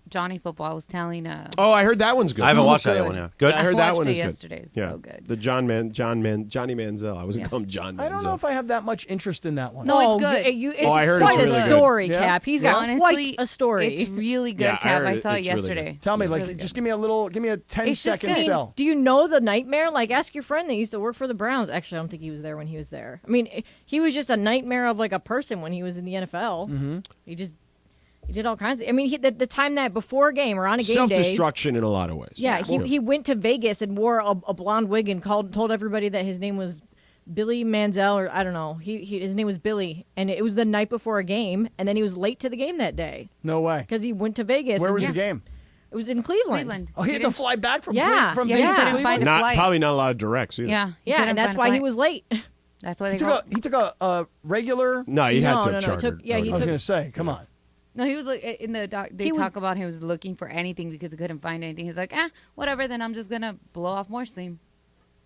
Johnny Football was telling. Oh, I heard that one's good. I haven't watched that one yet. Good. I heard that one is yesterday. good. So good. The Johnny Manziel. I wasn't called John Manziel. I don't know if I have that much interest in that one. No, it's good. It's I heard quite it's really a good. story, Yeah? Cap. He's got Honestly, quite a story. It's really good, Yeah, I Cap. heard I saw it it's really yesterday. good. Tell me, It's like, really just good. give me a 10 It's just second good. sell. Do you know the nightmare? Like, ask your friend that used to work for the Browns. Actually, I don't think he was there when he was there. I mean, he was just a nightmare of like a person when he was in the NFL. Mm-hmm. He did all kinds of. I mean, the time that before a game or on a game day, Self-destruction in a lot of ways. yeah, he went to Vegas and wore a blonde wig and told everybody that his name was Billy Manziel, or I don't know. His name was Billy, and it was the night before a game, and then he was late to the game that day No way. because he went to Vegas. Where and- was Yeah. the game? It was in Cleveland. Cleveland. Oh, he had to fly back from Yeah. from Yeah, Vegas he to couldn't Cleveland? find a flight. Probably not a lot of directs either. Yeah. he Yeah, couldn't and that's find a why he flight. was late. That's why He they took go. he took a regular. No, he had No, to no, have no, he chartered. took- yeah, he I was took- going to say, come on. No, he was like in the doc. They He was- talk about he was looking for anything because he couldn't find anything. He's like, whatever. Then I'm just gonna blow off more steam.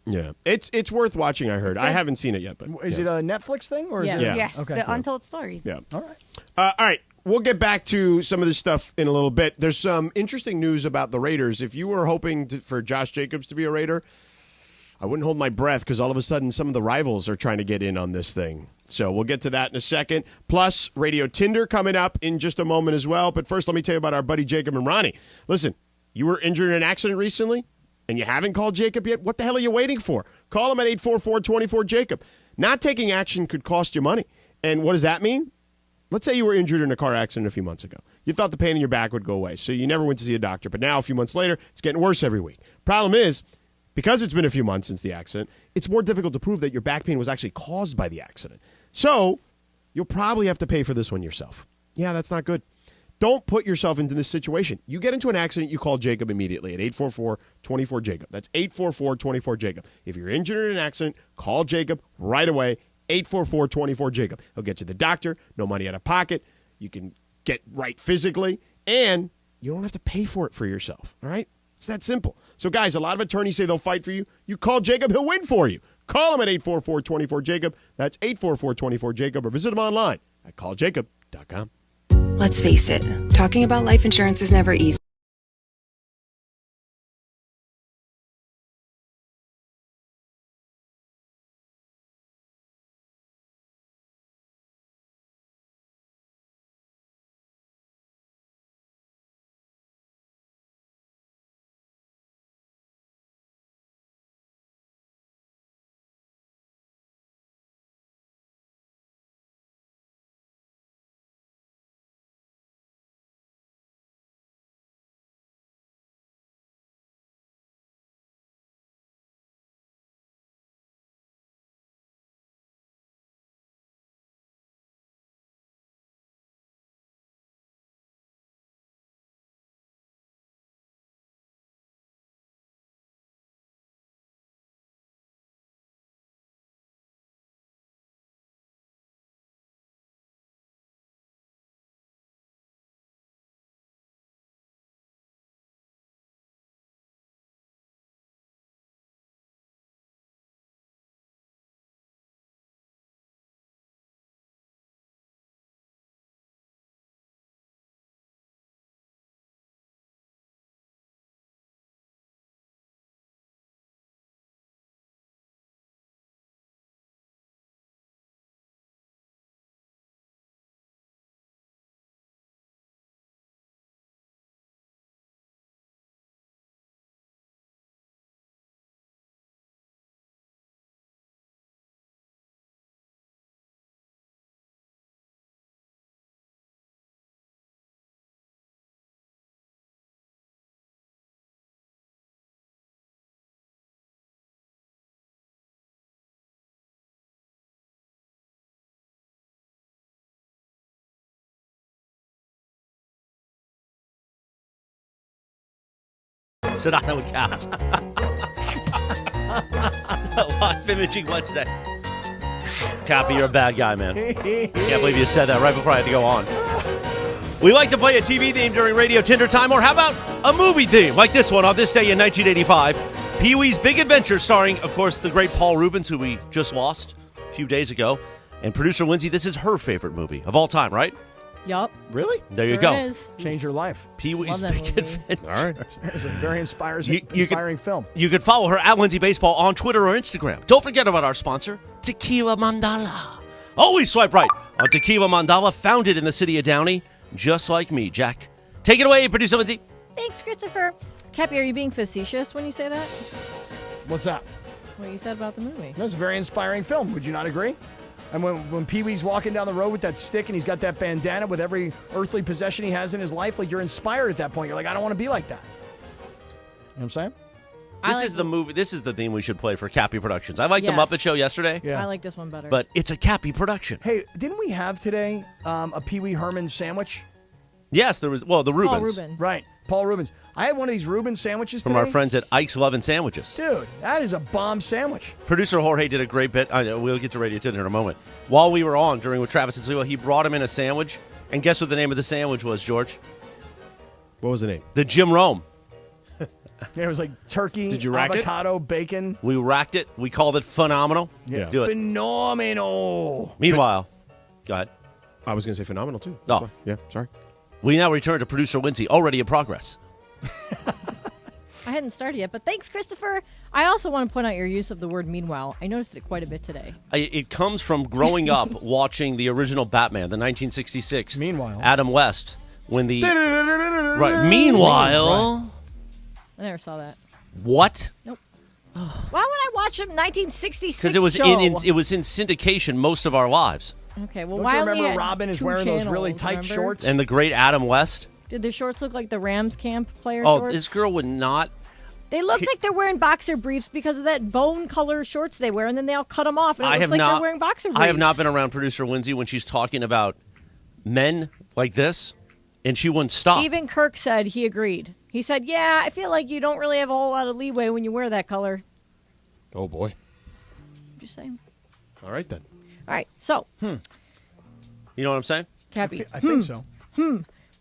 Yeah, it's worth watching. I heard. I haven't seen it yet, but Is it a Netflix thing or is Yes. it? Yeah. Yes, Okay. the untold stories. Yeah. All right. All right. We'll get back to some of this stuff in a little bit. There's some interesting news about the Raiders. If you were hoping for Josh Jacobs to be a Raider, I wouldn't hold my breath because all of a sudden some of the rivals are trying to get in on this thing. So we'll get to that in a second. Plus, Radio Tinder coming up in just a moment as well. But first, let me tell you about our buddy Jacob and Ronnie. Listen, you were injured in an accident recently and you haven't called Jacob yet? What the hell are you waiting for? Call him at 844-24-JACOB. Not taking action could cost you money. And what does that mean? Let's say you were injured in a car accident a few months ago. You thought the pain in your back would go away, so you never went to see a doctor. But now, a few months later, it's getting worse every week. Problem is, because it's been a few months since the accident, it's more difficult to prove that your back pain was actually caused by the accident. So you'll probably have to pay for this one yourself. Yeah, that's not good. Don't put yourself into this situation. You get into an accident, you call Jacob immediately at 844-24-JACOB. That's 844-24-JACOB. If you're injured in an accident, call Jacob right away, 844-24-JACOB. He'll get you the doctor, no money out of pocket. You can get right physically, and you don't have to pay for it for yourself, all right? It's that simple. So, guys, a lot of attorneys say they'll fight for you. You call Jacob, he'll win for you. Call him at 844-24-JACOB. That's 844-24-JACOB, or visit him online at calljacob.com. Let's face it, talking about life insurance is never easy. Sedano Kap. Live Imaging Wednesday. Cappy, you're a bad guy, man. Can't believe you said that right before I had to go on. We like to play a TV theme during Radio Tinder Time, or how about a movie theme like this one on this day in 1985? Pee-wee's Big Adventure, starring, of course, the great Paul Rubens, who we just lost a few days ago. And producer Lindsay, this is her favorite movie of all time, right? Yup. Really? There you Sure go. is. Change your life. Pee-wee's Love that Big movie. Adventure. All right. It's a very inspiring film. You could follow her at Lindsay Baseball on Twitter or Instagram. Don't forget about our sponsor, Tequila Mandala. Always swipe right on Tequila Mandala, founded in the city of Downey, just like me, Jack. Take it away, producer Lindsay. Thanks, Christopher. Cappy, are you being facetious when you say that? What's that? What you said about the movie? That's a very inspiring film. Would you not agree? And when Pee-wee's walking down the road with that stick and he's got that bandana with every earthly possession he has in his life, like, you're inspired at that point. You're like, I don't want to be like that. You know what I'm saying? This is the movie. This is the theme we should play for Cappy Productions. I liked Yes. the Muppet Show yesterday, Yeah. I like this one better. but it's a Cappy production. Hey, didn't we have today a Pee-wee Herman sandwich? Yes, there was. Well, the Rubens. Paul Rubens. Right. Paul Rubens. I had one of these Rubens sandwiches From today. our friends at Ike's Lovin' Sandwiches. Dude, that is a bomb sandwich. Producer Jorge did a great bit. I know, we'll get to Radio Tinder in a moment. While we were on, during with Travis and Sliwa, he brought him in a sandwich. And guess what the name of the sandwich was, George? What was the name? The Jim Rome. It was like turkey, Did you rack it? avocado, bacon. We racked it. We called it phenomenal. Yeah. Do it. Phenomenal. Meanwhile, go ahead. I was going to say phenomenal, too. Oh. Yeah, sorry. We now return to producer Lindsay, already in progress. I hadn't started yet, but thanks, Christopher. I also want to point out your use of the word meanwhile. I noticed it quite a bit today. It comes from growing up watching the original Batman, the 1966. Meanwhile. Adam West. When the right. Meanwhile, I never saw that. what? Nope. Why would I watch a 1966 Because it was show? it was in syndication most of our lives. Okay, well, Don't why you only remember had Robin is 2 wearing those really channels, tight remember? shorts? And the great Adam West. Did the shorts look like the Rams camp player Oh, shorts? this girl would not. They looked like they're wearing boxer briefs because of that bone color shorts they wear, and then they all cut them off, and it looks like they're wearing boxer briefs. I have not been around producer Lindsay when she's talking about men like this, and she wouldn't stop. Even Kirk said he agreed. He said, yeah, I feel like you don't really have a whole lot of leeway when you wear that color. Oh, boy. Just saying. All right, then. All right, so. You know what I'm saying? Cappy. I think so.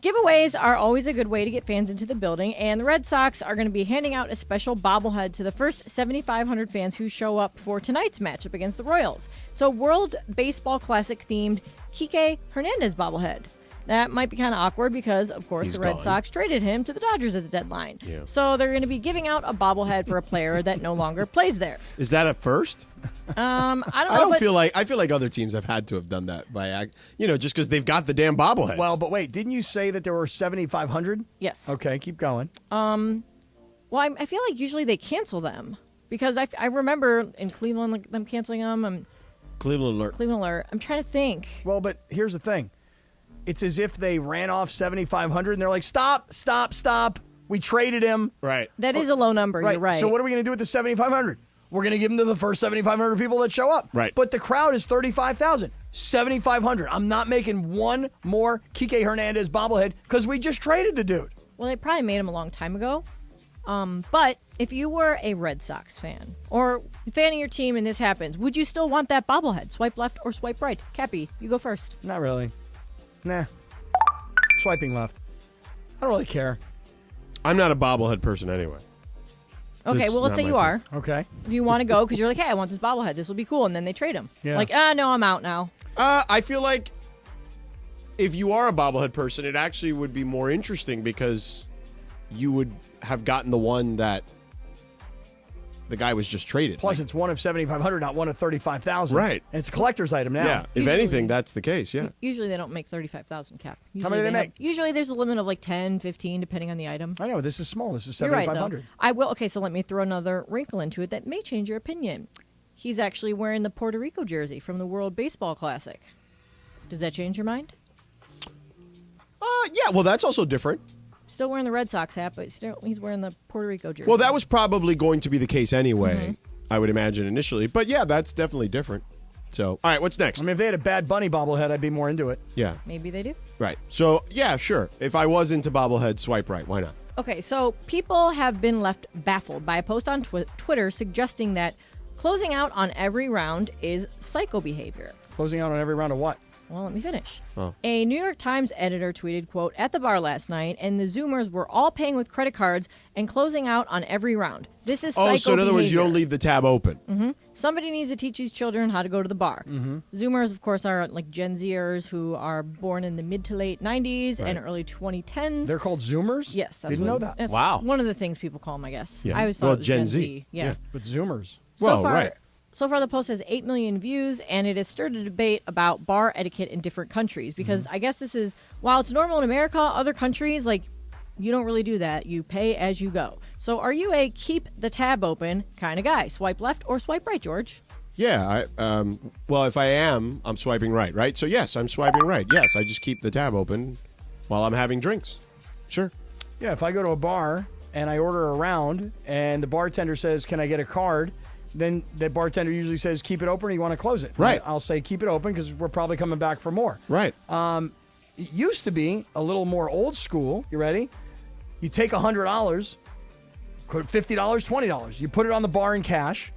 Giveaways are always a good way to get fans into the building, and the Red Sox are going to be handing out a special bobblehead to the first 7,500 fans who show up for tonight's matchup against the Royals. So, World Baseball Classic themed Kike Hernandez bobblehead. That might be kind of awkward because, of course, He's the Red gone. Sox traded him to the Dodgers at the deadline. Yeah. So they're going to be giving out a bobblehead for a player that no longer plays there. Is that a first? I don't know. I don't but feel like other teams have had to have done that by act. Just because they've got the damn bobbleheads. Well, but wait, didn't you say that there were 7,500? Yes. Okay, keep going. Well, I feel like usually they cancel them because I remember in Cleveland like, them canceling them. Cleveland alert. Cleveland alert. I'm trying to think. Well, but here's the thing. It's as if they ran off 7,500 and they're like, stop. We traded him. Right. That is a low number. You're right. So what are we going to do with the 7,500? We're going to give them to the first 7,500 people that show up. Right. But the crowd is 35,000. 7,500. I'm not making one more Kike Hernandez bobblehead because we just traded the dude. Well, they probably made him a long time ago. But if you were a Red Sox fan or fan of your team and this happens, would you still want that bobblehead? Swipe left or swipe right? Cappy, you go first. Not really. Nah. Swiping left. I don't really care. I'm not a bobblehead person anyway. Okay, Just well, let's not say my you thing. are. Okay. If you want to go because you're like, hey, I want this bobblehead. This will be cool. And then they trade him. Yeah. Like, no, I'm out now. I feel like if you are a bobblehead person, it actually would be more interesting because you would have gotten the one that the guy was just traded. Plus, it's one of 7,500, not one of 35,000. Right. And it's a collector's item now. Yeah. If anything, that's the case. Yeah. Usually they don't make 35,000 cap. How many do they make? Usually there's a limit of like 10, 15, depending on the item. I know. This is small. This is You're right, 7,500. though. I will. Okay, so let me throw another wrinkle into it that may change your opinion. He's actually wearing the Puerto Rico jersey from the World Baseball Classic. Does that change your mind? Yeah. Well, that's also different. Still wearing the Red Sox hat, but he's wearing the Puerto Rico jersey. Well, that was probably going to be the case anyway, I would imagine initially. But yeah, that's definitely different. So, all right, what's next? I mean, if they had a Bad Bunny bobblehead, I'd be more into it. Yeah. Maybe they do. Right. So, yeah, sure. If I was into bobblehead, swipe right. Why not? Okay, so people have been left baffled by a post on Twitter suggesting that closing out on every round is psycho behavior. Closing out on every round of what? Well, let me finish. Oh. A New York Times editor tweeted, quote, "At the bar last night, and the Zoomers were all paying with credit cards and closing out on every round. This is psycho so in other words, you don't leave the tab open. Mm-hmm. Somebody needs to teach these children how to go to the bar. Mm-hmm. Zoomers, of course, are like Gen Zers who are born in the mid to late 90s and early 2010s. They're called Zoomers? Yes. That's Didn't know that. That's Wow. one of the things people call them, I guess. Yeah. I always thought Well, it was Gen Z. Yeah. But Zoomers. So far, the post has 8 million views, and it has stirred a debate about bar etiquette in different countries. Because I guess this is, while it's normal in America, other countries, like, you don't really do that. You pay as you go. So are you a keep the tab open kind of guy? Swipe left or swipe right, George? Yeah. Well, if I am, I'm swiping right? So, yes, I'm swiping right. Yes, I just keep the tab open while I'm having drinks. Sure. Yeah, if I go to a bar and I order a round and the bartender says, "Can I get a card?" then the bartender usually says, "Keep it open," or "You want to close it?" Right. I'll say, "Keep it open," because we're probably coming back for more. Right. It used to be a little more old school. You ready? You take $100, $50, $20. You put it on the bar in cash.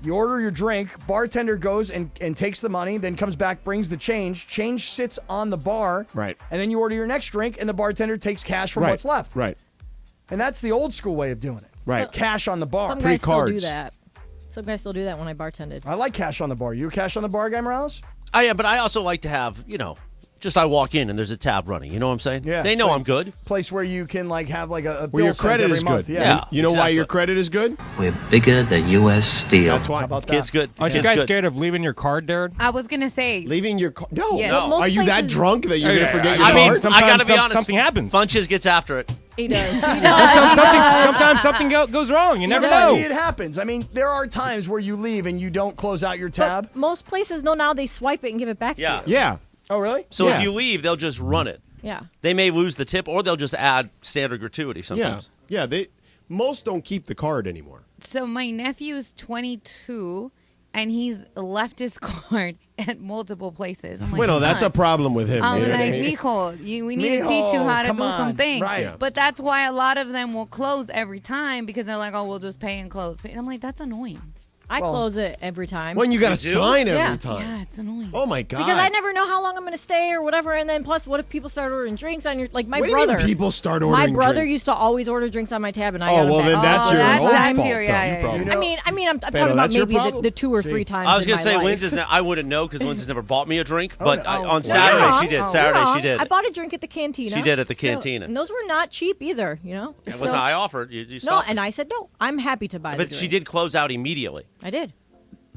You order your drink. Bartender goes and takes the money, then comes back, brings the change. Change sits on the bar. Right. And then you order your next drink, and the bartender takes cash from what's left. Right. And that's the old school way of doing it. Right. Cash on the bar. Some guys still do that. Some guys still do that when I bartended. I like cash on the bar. You a cash on the bar guy, Morales? I am, but I also like to have, just I walk in and there's a tab running. You know what I'm saying? Yeah. They know I'm good. Place where you can have a bill Where your sent credit every is month. good. Yeah. You know why exactly. your credit is good? We're bigger than U.S. Steel. That's why. How about that? Kid's good. Aren't you Kid's guys good. scared of leaving your card there? I was gonna say. Leaving your car? No. Yeah. No. Most Are you that places- drunk that you're going to forget your I card? mean, Sometimes I got to be honest. something happens. Funches gets after it. He does. Sometimes something goes wrong. You never know. It happens. I mean, there are times where you leave and you don't close out your tab. But most places know now they swipe it and give it back to you. Yeah. Oh, really? So Yeah. if you leave, they'll just run it. Yeah. They may lose the tip, or they'll just add standard gratuity sometimes. Yeah. Most don't keep the card anymore. So my nephew is 22, and he's left his card at multiple places. I'm like, Well, no, that's a "Son." problem with him. I'm man. like, mijo, we need to teach you how to come do on. something. Right. Yeah. But that's why a lot of them will close every time because they're like, oh, we'll just pay and close. And I'm like, that's annoying. I close it every time. When you got to You do? sign every Yeah. time. Yeah, it's annoying. Oh, my God. because I never know how long I'm going to stay or whatever. And then plus, what if people start ordering drinks on your, like my What do you mean brother. people start My ordering brother drinks? used to always order drinks on my tab, and I Oh, got him well, back. then that's Oh, your that's- own that's fault. your- though. yeah, yeah, Problem. yeah. I mean, I'm Beto, talking about that's your maybe problem? the 2 or See. 3 times. I was going gonna to say, Linz I wouldn't know because Linz has never bought me a drink, but no. on Saturday You're she did. wrong. Saturday You're she did. wrong. I bought a drink at the cantina. She did at the So- cantina. and those were not cheap either, you know? It So- was I offered. You No, stopped. and I said no. I'm happy to buy the But drink. she did close out immediately. I did.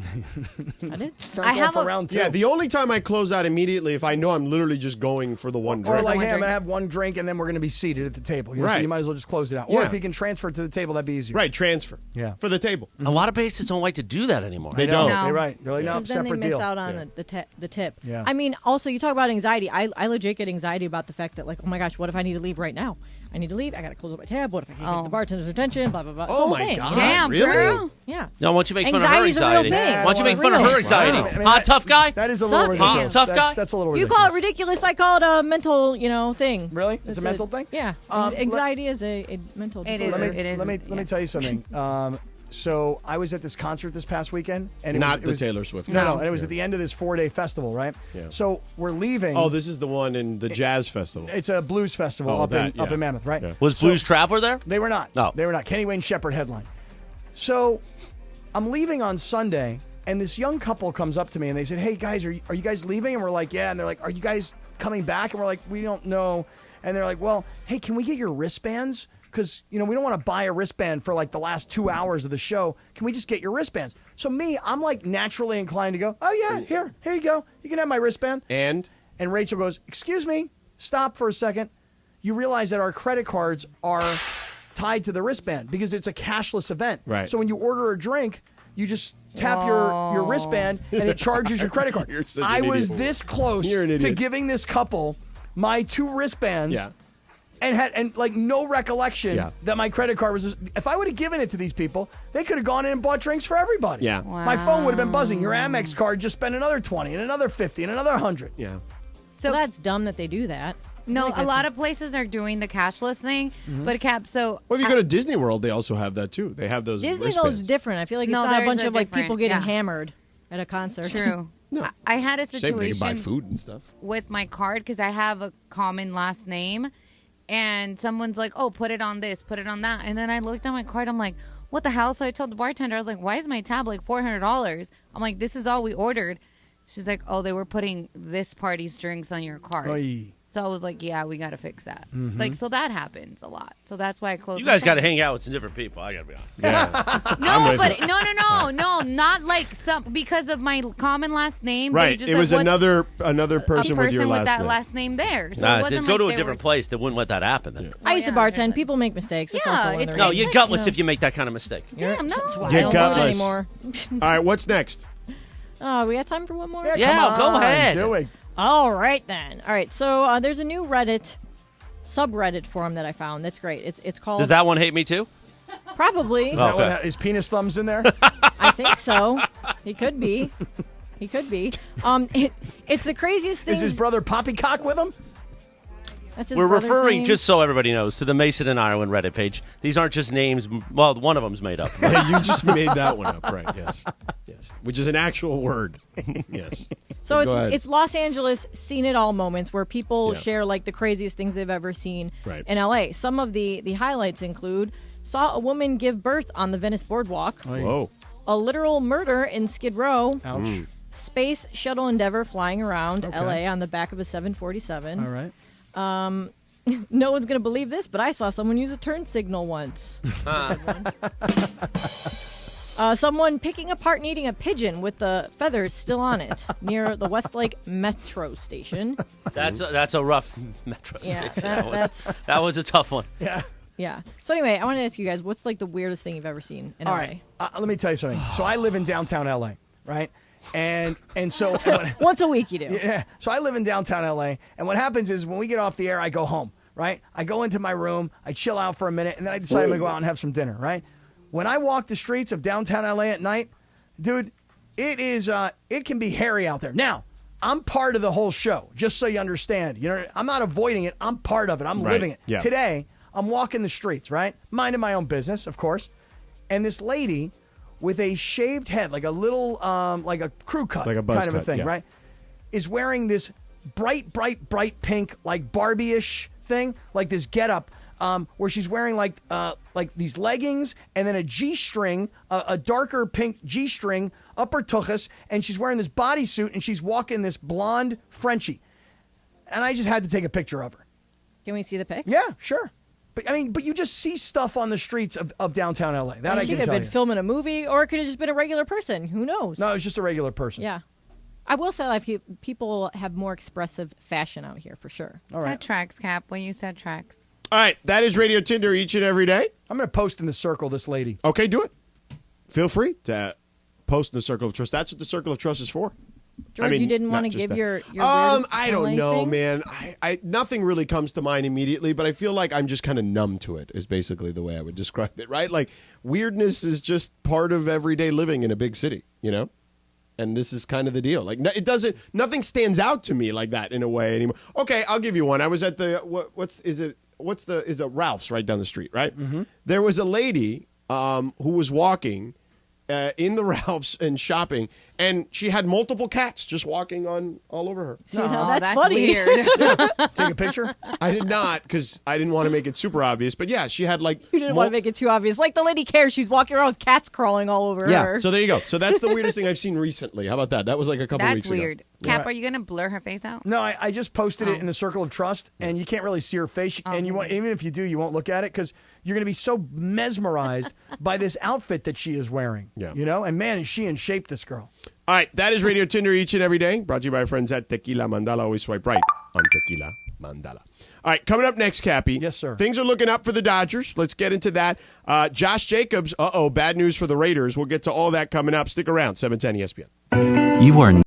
I did. I have a round two. Yeah, the only time I close out immediately if I know I'm literally just going for the one Or drink. like, one hey, I'm drink. going to have one drink and then we're going to be seated at the table. You know, so Right. you might as well just close it out. Or Yeah. if you can transfer it to the table, that'd be easier. Right, transfer. Yeah. For the table. A lot of bases don't like to do that anymore. They No, don't. No. They're right. They're like, no, Because then they separate miss deal. out on the tip. Yeah. I mean, also, you talk about anxiety. I legit get anxiety about the fact that, like, oh my gosh, what if I need to leave right now? I need to leave. I got to close up my tab. What if I can't get the bartender's attention? Blah, blah, blah. It's a Oh, whole my thing. God. Damn, Really? girl. Yeah. No, why don't you make fun of her Anxiety's a real anxiety? thing. Why don't you make fun of her Real. anxiety? Wow. I mean, Huh, tough guy? That is a little Sucks. ridiculous. Tough guy? That's a little You ridiculous. call it ridiculous. I call it a mental, thing. Really? It's a mental thing? Yeah. let- Anxiety is a mental It disorder. is. Let me tell you something. So I was at this concert this past weekend, and Not it the was, Taylor Swift. No, and it was at the end of this 4-day festival, right? Yeah. So we're leaving. Oh, this is the one in the Jazz Festival. It's a blues festival Oh, up that, in yeah. Mammoth, right? Yeah. Was Blues Traveler there? They were not. Oh. They were not. Kenny Wayne Shepherd headline. So I'm leaving on Sunday, and this young couple comes up to me, and they said, hey, guys, are you guys leaving? And we're like, yeah. And they're like, are you guys coming back? And we're like, we don't know. And they're like, well, hey, can we get your wristbands? Because, we don't want to buy a wristband for like the last 2 hours of the show. Can we just get your wristbands? So I'm like naturally inclined to go, oh, yeah, here you go. You can have my wristband. And Rachel goes, excuse me, stop for a second. You realize that our credit cards are tied to the wristband because it's a cashless event. Right. So when you order a drink, you just tap your wristband and it charges your credit card. You're such I an was idiot. this close You're an to idiot. giving this couple my 2 wristbands. Yeah. And had like no recollection Yeah. that my credit card was. If I would have given it to these people, they could have gone in and bought drinks for everybody. Yeah. My phone would have been buzzing. Your Amex card just spent another 20 and another 50 and another 100. yeah. So Well, that's dumb that they do that. No, a lot of places are doing the cashless thing, but Cap. So Well, if you go to Disney World, they also have that too. They have those Disney wristbands. is different. I feel like it's No, not a there's bunch a of like different- people getting yeah. hammered at a concert. True. I had a Same, they can buy situation food and stuff. with my card because I have a common last name, and someone's like, "Oh, put it on this, put it on that," and then I looked at my card. I'm like, "What the hell?" So I told the bartender, I was like, "Why is my tab like $400?" I'm like, "This is all we ordered." She's like, "Oh, they were putting this party's drinks on your card." Oy. So I was like, "Yeah, we got to fix that." Mhm. Like, so that happens a lot. So that's why I closed. You my guys got to tab. hang out with some different people. I got to be honest. No, but no, not like some because of my common last name. they Right. just It like, was what's another a person with your last that name. last name there. So Nah, it wasn't go like to a they different place that wouldn't let that happen. Then. I used to bartend. People make mistakes. That's Yeah, also one of the No, reasons. you're gutless if you make that kind of mistake. Damn, no. That's why I Get don't do it gutless. anymore. All right, what's next? Oh, we got time for one more? Yeah, go ahead. Do it. All right, then. All right, so there's a new Reddit subreddit forum that I found. That's great. It's called... Does that one hate me too? Probably. Is that Okay. what, his penis thumbs in there? I think so. He could be. He could be. It's the craziest thing. Is his brother Poppycock with him? That's his We're brother's referring, name. just so everybody knows, to the Mason and Ireland Reddit page. These aren't just names. Well, one of them's made up. Yeah, you just made that one up, right? Yes, yes. Which is an actual word. Yes. So Go ahead. it's Los Angeles seen it all moments where people Yeah. share like the craziest things they've ever seen Right. in LA. Some of the highlights include saw a woman give birth on the Venice boardwalk, Whoa. a literal murder in Skid Row, Ouch. space shuttle Endeavour flying around Okay. LA on the back of a 747. All right. No one's gonna believe this, but I saw someone use a turn signal once. Someone picking apart and eating a pigeon with the feathers still on it near the Westlake Metro station. That's a rough metro Yeah, station. that's That was a tough one. Yeah. yeah. So anyway, I want to ask you guys, what's like the weirdest thing you've ever seen in All LA? right. Let me tell you something. So I live in downtown LA, right? And so Once a week you do. yeah. So I live in downtown LA, and what happens is when we get off the air, I go home, right? I go into my room, I chill out for a minute, and then I decide I'm gonna go out and have some dinner, right? When I walk the streets of downtown LA at night, dude, it can be hairy out there. Now, I'm part of the whole show, just so you understand. You know, I'm not avoiding it. I'm part of it. I'm Right. living it. Yeah. Today, I'm walking the streets, right? Minding my own business, of course. And this lady with a shaved head, like a little, like a crew cut, Like a buzz kind of a cut, thing, yeah. right? Is wearing this bright pink, like Barbie-ish thing, like this getup, where she's wearing like these leggings and then a G-string, a darker pink G-string, upper tuchus, and she's wearing this bodysuit and she's walking this blonde Frenchie. And I just had to take a picture of her. Can we see the pic? Yeah, sure. But I mean, but you just see stuff on the streets of downtown LA. That I she can could have tell been you. filming a movie, or it could have just been a regular person. Who knows? No, it was just a regular person. Yeah. I will say, like, people have more expressive fashion out here for sure. All That right. tracks, Cap. When you said tracks. All right, that is Radio Tinder each and every day. I'm going to post in the circle this lady. Okay, do it. Feel free to post in the Circle of Trust. That's what the Circle of Trust is for. George, you didn't not want to just give that. your weirdest I don't LA know, thing? man. I nothing really comes to mind immediately, but I feel like I'm just kind of numb to it. Is basically the way I would describe it, right? Like weirdness is just part of everyday living in a big city, you know. And this is kind of the deal. Like nothing stands out to me like that in a way anymore. Okay, I'll give you one. I was at the is it Ralph's right down the street, right? Mm-hmm. There was a lady who was walking in the Ralph's and shopping, and she had multiple cats just walking on all over her. See, now Oh, that's funny. weird. Take a picture? I did not, because I didn't want to make it super obvious. But yeah, she had like You didn't want to make it too obvious. Like the lady cares. She's walking around with cats crawling all over yeah. her. So there you go. So that's the weirdest thing I've seen recently. How about that? That was like a couple That's weeks weird. ago. Cap, Yeah. are you going to blur her face out? No, I just posted it in the Circle of Trust, and you can't really see her face. And you won't, even if you do, you won't look at it because you're going to be so mesmerized by this outfit that she is wearing. Yeah. You know, and man, is she in shape, this girl. All right, that is Radio Tinder each and every day. Brought to you by our friends at Tequila Mandala. Always swipe right on Tequila Mandala. All right, coming up next, Cappy. Yes, sir. Things are looking up for the Dodgers. Let's get into that. Josh Jacobs, bad news for the Raiders. We'll get to all that coming up. Stick around, 710 ESPN. You are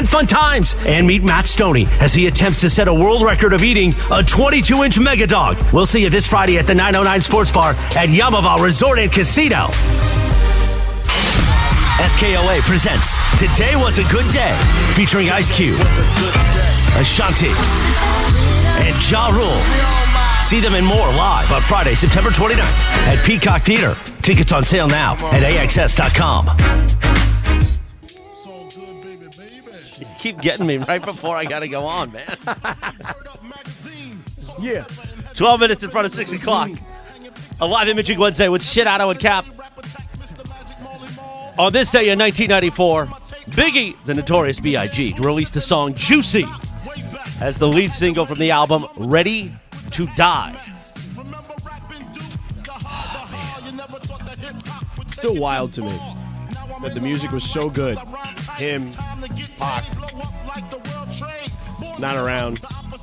and fun times. And meet Matt Stoney as he attempts to set a world record of eating a 22-inch mega dog. We'll see you this Friday at the 909 Sports Bar at Yamava Resort and Casino. FKLA presents Today Was a Good Day, featuring Ice Cube, Ashanti, and Ja Rule. See them and more live on Friday, September 29th at Peacock Theater. Tickets on sale now at AXS.com. You keep getting me right before I got to go on, man. Yeah. 12 minutes in front of 6 o'clock. A live Imaging Wednesday with Sedano Kap. On this day in 1994, Biggie, the Notorious B.I.G., released the song Juicy as the lead single from the album Ready to Die. It's still wild to me that the music was so good. Him, Pac, not around.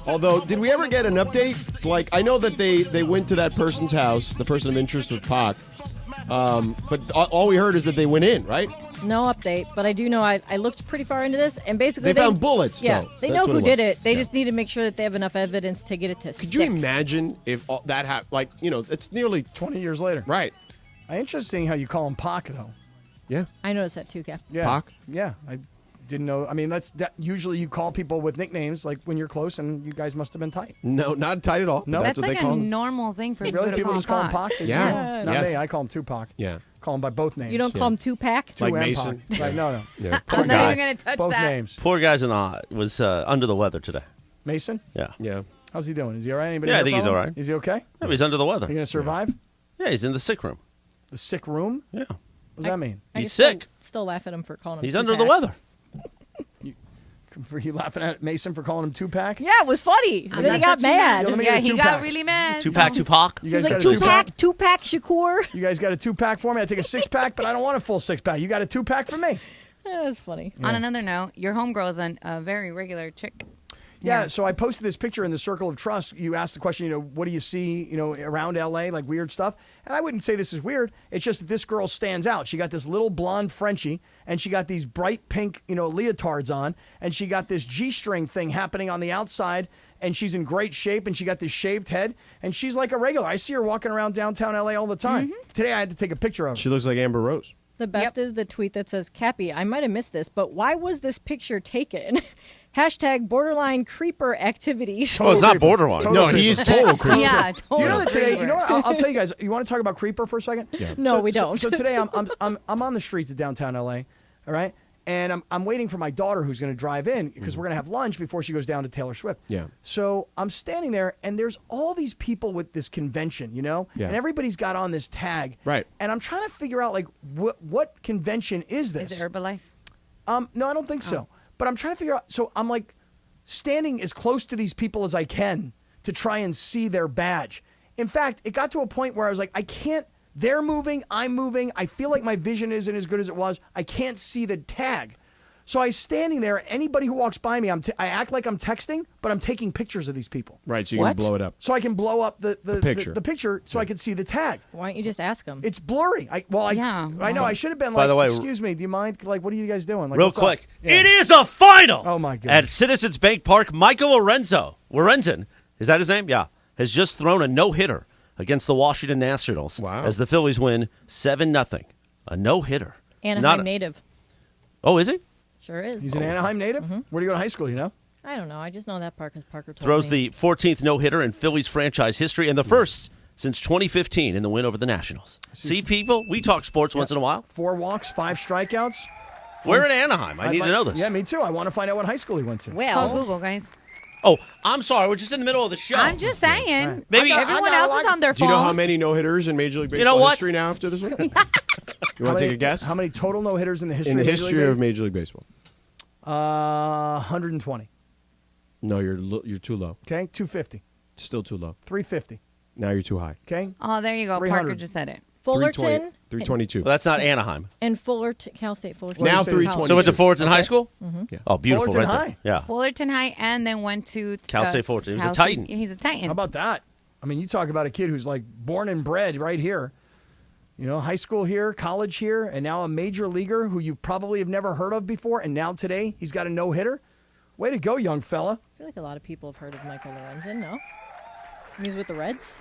Although, did we ever get an update? Like, I know that they went to that person's house, the person of interest with Pac, but all we heard is that they went in, right? No update, but I do know I looked pretty far into this, and basically they found bullets, yeah, though. they That's know what who did it. They just need to make sure that they have enough evidence to get it to Could you imagine if all that happened? Like, it's nearly 20 years later. Right. Interesting how you call him Pac, though. Yeah. I noticed that too, Cap. Yeah. Pac? Yeah. I didn't know. I mean, that usually you call people with nicknames, like when you're close, and you guys must have been tight. No, not tight at all. No, That's what like they call a him. normal thing for Really? People just call him Pac? Yeah. Not Yes. me. I call him Tupac. Yeah. Call him by both names. You don't call him Tupac? Like and Mason. Pac. Right, no. Yeah. I'm not even going to touch Both that. names. Poor guy's was under the weather today. Mason? Yeah. Yeah. How's he doing? Is he all right? Anybody Yeah, I hear think he's from him? all right. Is he okay? Yeah, he's under the weather. Are you going to survive? Yeah, he's in the sick room. The sick room? Yeah. What does that mean? I He's just sick. Still laugh at him for calling him He's Tupac. under the weather. For you laughing at Mason for calling him Tupac? Yeah, it was funny. I'm Then he not got touching that. mad. let me Yeah, get a he two-pack. got really mad. Tupac. You He guys was like, got a two-pack? Tupac Shakur. You guys got a 2-pack for me? I take a 6-pack, but I don't want a full 6-pack. You got a 2-pack for me? That's funny. On another note, your homegirl is a very regular chick. Yeah, so I posted this picture in the Circle of Trust. You asked the question, what do you see, around LA, like weird stuff? And I wouldn't say this is weird. It's just that this girl stands out. She got this little blonde Frenchie, and she got these bright pink, leotards on, and she got this G-string thing happening on the outside, and she's in great shape, and she got this shaved head, and she's like a regular. I see her walking around downtown LA all the time. Today I had to take a picture of her. She looks like Amber Rose. The best is the tweet that says, Cappy, I might have missed this, but why was this picture taken? Hashtag borderline creeper activities. Oh, it's not borderline. No, he's total creeper. Yeah, Do you know totally. that today? You know what? I'll tell you guys. You want to talk about creeper for a second? Yeah. No, we don't. So today I'm on the streets of downtown LA. All right, and I'm waiting for my daughter who's going to drive in because we're going to have lunch before she goes down to Taylor Swift. Yeah. So I'm standing there, and there's all these people with this convention, Yeah. and everybody's got on this tag. Right. And I'm trying to figure out like what convention is this? Is it Herbalife? No, I don't think so. But I'm trying to figure out. So I'm like standing as close to these people as I can to try and see their badge. In fact, it got to a point where I was like, I can't. They're moving. I'm moving. I feel like my vision isn't as good as it was. I can't see the tag. So I'm standing there. Anybody who walks by me, I act like I'm texting, but I'm taking pictures of these people. Right, so you can blow it up. So I can blow up the picture. the picture so I can see the tag. Why don't you just ask him? It's blurry. I know. I should have been like, By the way, excuse me, do you mind? Like, what are you guys doing? Like, Real what's quick, up? Yeah. it is a final. Oh, my God. At Citizens Bank Park, Michael Lorenzen, is that his name? Yeah, has just thrown a no-hitter against the Washington Nationals. Wow. As the Phillies win 7-0. A no-hitter. Anaheim native. Oh, is he? Sure is. He's an Anaheim native? Where do you go to high school, you know? I don't know. I just know that part because Parker told Throws me. the 14th no-hitter in Phillies franchise history and the first since 2015 in the win over the Nationals. See, people, we talk sports once in a while. 4 walks, 5 strikeouts. We're in Anaheim. I need to know this. Yeah, me too. I want to find out what high school he went to. Call Google, guys. Oh, I'm sorry. We're just in the middle of the show. I'm just saying. Right. Maybe Everyone else is on their Do you know how phone. many no-hitters in Major League Baseball know what? history now after this one? You want to take a guess? How many total no-hitters in the history In the of Major history League of Major League Baseball. 120. No, you're too low. Okay, 250. Still too low. 350. Now you're too high. Okay. Oh, there you go. 300. Parker just said it. Fullerton 322. Well, that's not Anaheim. and Fullerton, Cal State Fullerton. Now say? 320. So went to Fullerton High School? Yeah. Oh, beautiful. Fullerton right High. there. Yeah. Fullerton High, and then went to Cal State Fullerton. He was a Cal State- Titan. He's a Titan. How about that? I mean, you talk about a kid who's like born and bred right here. high school here, college here, and now a major leaguer who you probably have never heard of before, and now today he's got a no-hitter. Way to go, young fella. I feel like a lot of people have heard of Michael Lorenzen, no? He's with the Reds?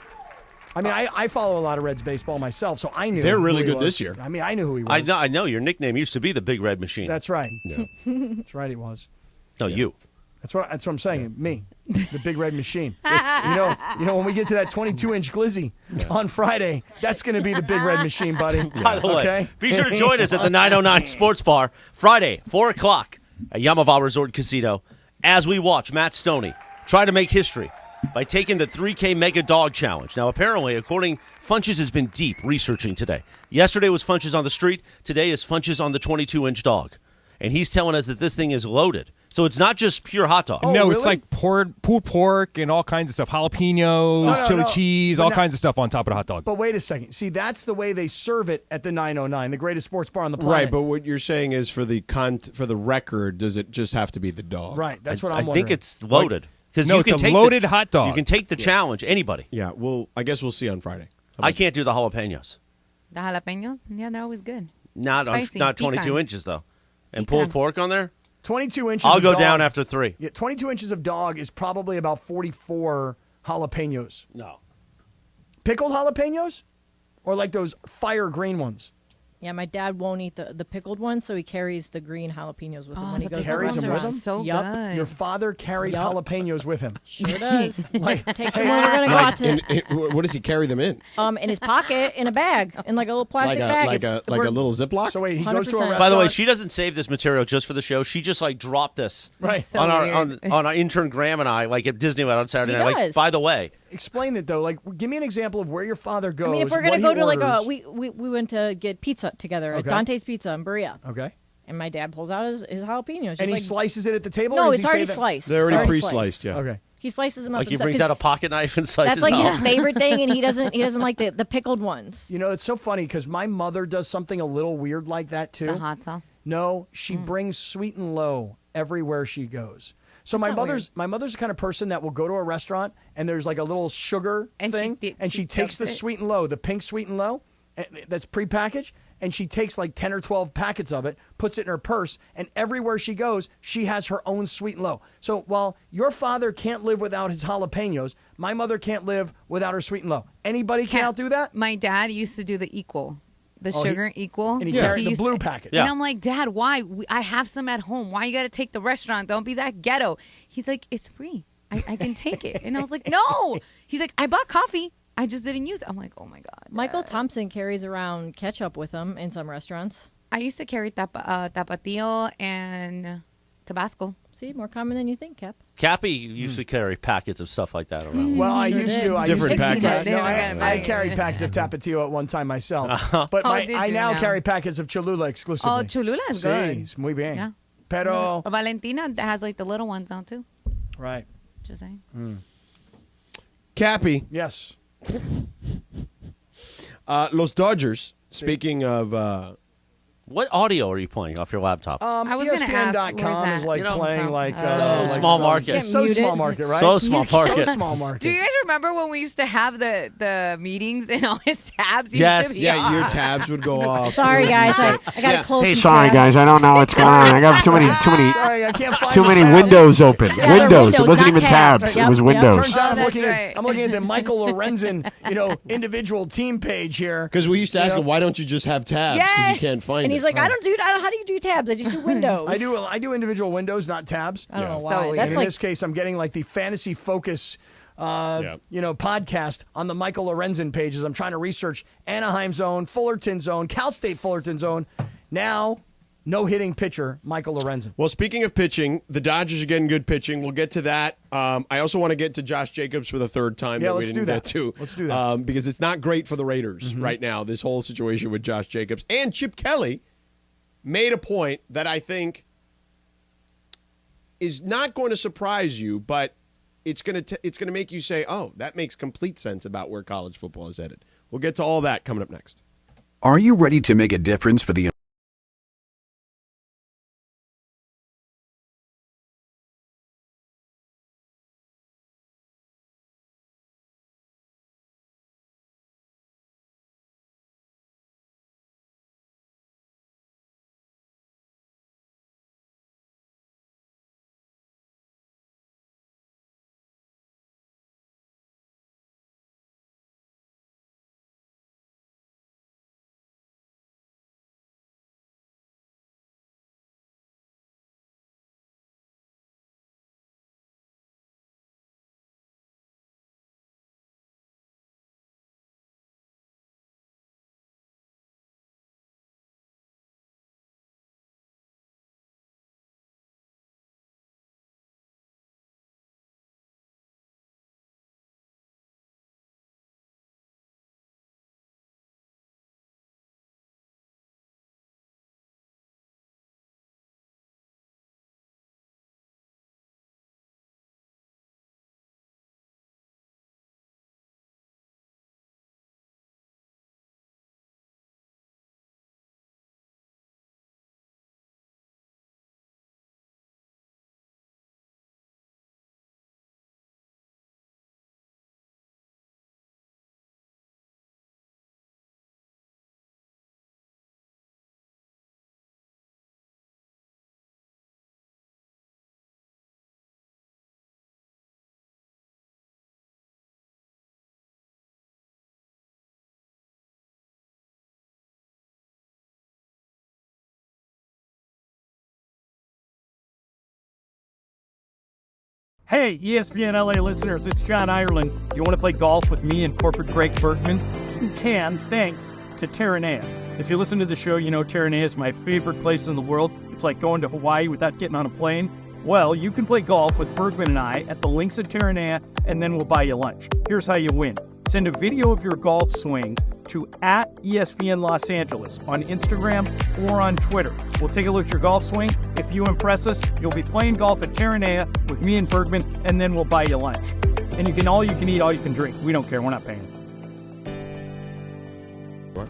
I mean, I follow a lot of Reds baseball myself, so I knew they're really who he good was. this year. I mean, I knew who he was. I know your nickname used to be the Big Red Machine. That's right. Yeah. That's right, he was. No, you. That's what I'm saying. Me, the Big Red Machine. you know, when we get to that 22-inch glizzy on Friday, that's going to be the Big Red Machine, buddy. By the way, okay? be sure to join us at the 909 Sports Bar Friday, 4 o'clock at Yamava Resort Casino as we watch Matt Stoney try to make history by taking the 3K Mega Dog Challenge. Now, apparently, Funches has been deep researching today. Yesterday was Funches on the street. Today is Funches on the 22-inch dog. And he's telling us that this thing is loaded. So it's not just pure hot dog. No, really? It's like pulled pork and all kinds of stuff. Jalapenos, chili cheese, all kinds of stuff on top of the hot dog. But wait a second. See, that's the way they serve it at the 909, the greatest sports bar on the planet. Right, but what you're saying is for the record, does it just have to be the dog? Right, that's what I'm I wondering. think it's loaded. No, you it's can a take loaded hot dog. You can take the challenge, anybody. Yeah, I guess we'll see on Friday. I can't do the jalapenos. The jalapenos, yeah, they're always good. Not 22 Pican. inches, though. And pulled pork on there? 22 inches I'll of go dog, down after 3. Yeah, 22 inches of dog is probably about 44 jalapenos. No. Pickled jalapenos? Or like those fire green ones? Yeah, my dad won't eat the pickled ones, so he carries the green jalapenos with him when he the goes carries to them with him? So Yup. good. Your father carries jalapenos with him. Sure does. Like, Takes them where we're going to go out to. What does he carry them in? In his pocket, in a bag, in like a little plastic bag. Like a little Ziploc? So wait, he goes to a 100%. restaurant. By the way, she doesn't save this material just for the show. She just dropped this Right. So on weird. our intern Graham and I at Disneyland on Saturday He night. does. By the way, Explain it, though. Like, give me an example of where your father goes. I mean, if we're going to go to like orders. we went to get pizza together at Okay. Dante's Pizza in Berea, Okay. and my dad pulls out his jalapenos. Just And he like, slices it at the table? no, or does it's he already save it? sliced. They're already Already pre-sliced, yeah. Okay. He slices them up. he himself, brings 'cause out a pocket knife and slices That's like them his off. favorite thing, and he doesn't like the pickled ones. You know, it's so funny because my mother does something a little weird like that, too. The hot sauce. No, she brings sweet and low everywhere she goes. So my not mother's the kind of person that will go to a restaurant and there's like a little sugar And thing, she and she takes dumps the it? sweet and low, the pink sweet and low, that's prepackaged, and she takes like 10 or 12 packets of it, puts it in her purse, and everywhere she goes, she has her own sweet and low. So while your father can't live without his jalapenos, my mother can't live without her sweet and low. Anybody can outdo that? My dad used to do the equal. The Oh, sugar equal. And he carried the used- blue packet. Yeah. And I'm like, Dad, why? I have some at home. Why you got to take the restaurant? Don't be that ghetto. He's like, it's free. I can take it. And I was like, no. He's like, I bought coffee. I just didn't use it. I'm like, oh my God. Michael Thompson carries around ketchup with him in some restaurants. I used to carry Tapatio and Tabasco. See, more common than you think, Cap. Cappy used to carry packets of stuff like that around. Well, I Sure used did. to. I Different used to packets. No, Different I packets. carried packets of Tapatio at one time myself. But Oh, did I you now now? carry packets of Cholula exclusively. Oh, Cholula is Sí, good. es muy bien. Yeah. Pero, Valentina has like the little ones now too. right. Just saying. Cappy, Yes. Los Dodgers, speaking of... What audio are you playing off your laptop? I was gonna ask, where's ESPN.com is that? like You know, playing from? like Oh. Small market. So Can't mute small it. market, right? So small market. So small market. Do you guys remember when we used to have the meetings and all his tabs used Yes. to be Yeah, on? your tabs would go off. Sorry, guys. I got to close. Hey, some sorry tabs. guys, I don't know what's going on. I got too many Sorry, I can't find too the many tab. windows open. Yeah, they're Windows. It windows, wasn't not even tabs. tabs. Yep, It was yep. windows. Turns out Oh, that's right. I'm looking at the Michael Lorenzen, individual team page here. Because we used to ask You him, know? why don't you just have tabs? Because Yes. you can't find And it. he's like, how do you do tabs? I just do windows. I do individual windows, not tabs. I don't know So why. weird. That's And in like this case, I'm getting like the Fantasy Focus, podcast on the Michael Lorenzen page as I'm trying to research Anaheim zone, Fullerton zone, Cal State Fullerton zone. Now, no hitting pitcher, Michael Lorenzen. Well, speaking of pitching, the Dodgers are getting good pitching. We'll get to that. I also want to get to Josh Jacobs for the third time. Yeah, that we let's didn't do that. get to. Let's do that. Because it's not great for the Raiders right now, this whole situation with Josh Jacobs. And Chip Kelly made a point that I think is not going to surprise you, but it's going to make you say, oh, that makes complete sense about where college football is headed. We'll get to all that coming up next. Are you ready to make a difference for the Hey, ESPN LA listeners, it's John Ireland. You want to play golf with me and corporate Greg Berkman? You can, thanks to Terranea. If you listen to the show, you know Terranea is my favorite place in the world. It's like going to Hawaii without getting on a plane. Well, you can play golf with Bergman and I at the links at Terranea, and then we'll buy you lunch. Here's how you win. Send a video of your golf swing to @ESPN Los Angeles on Instagram or on Twitter. We'll take a look at your golf swing. If you impress us, you'll be playing golf at Terranea with me and Bergman, and then we'll buy you lunch. And you can all you can eat, all you can drink. We don't care. We're not paying.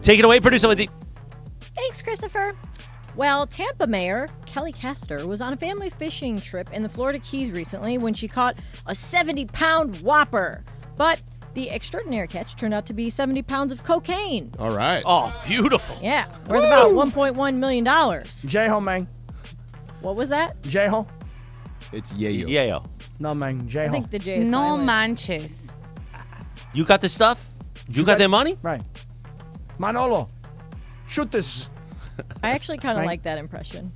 Take it away, producer Lindsay. Thanks, Christopher. Well, Tampa Mayor Kelly Castor was on a family fishing trip in the Florida Keys recently when she caught a 70-pound whopper. But the extraordinary catch turned out to be 70 pounds of cocaine. All right. Oh, beautiful. Yeah, worth about $1.1 million. J-Ho, man. What was that? J-Ho? It's yayo. Yayo. No, man. J-Ho. I think the J is No silent. manches. You got the stuff? You got their money? Right. Manolo, shoot this. I actually kind of Right. like that impression.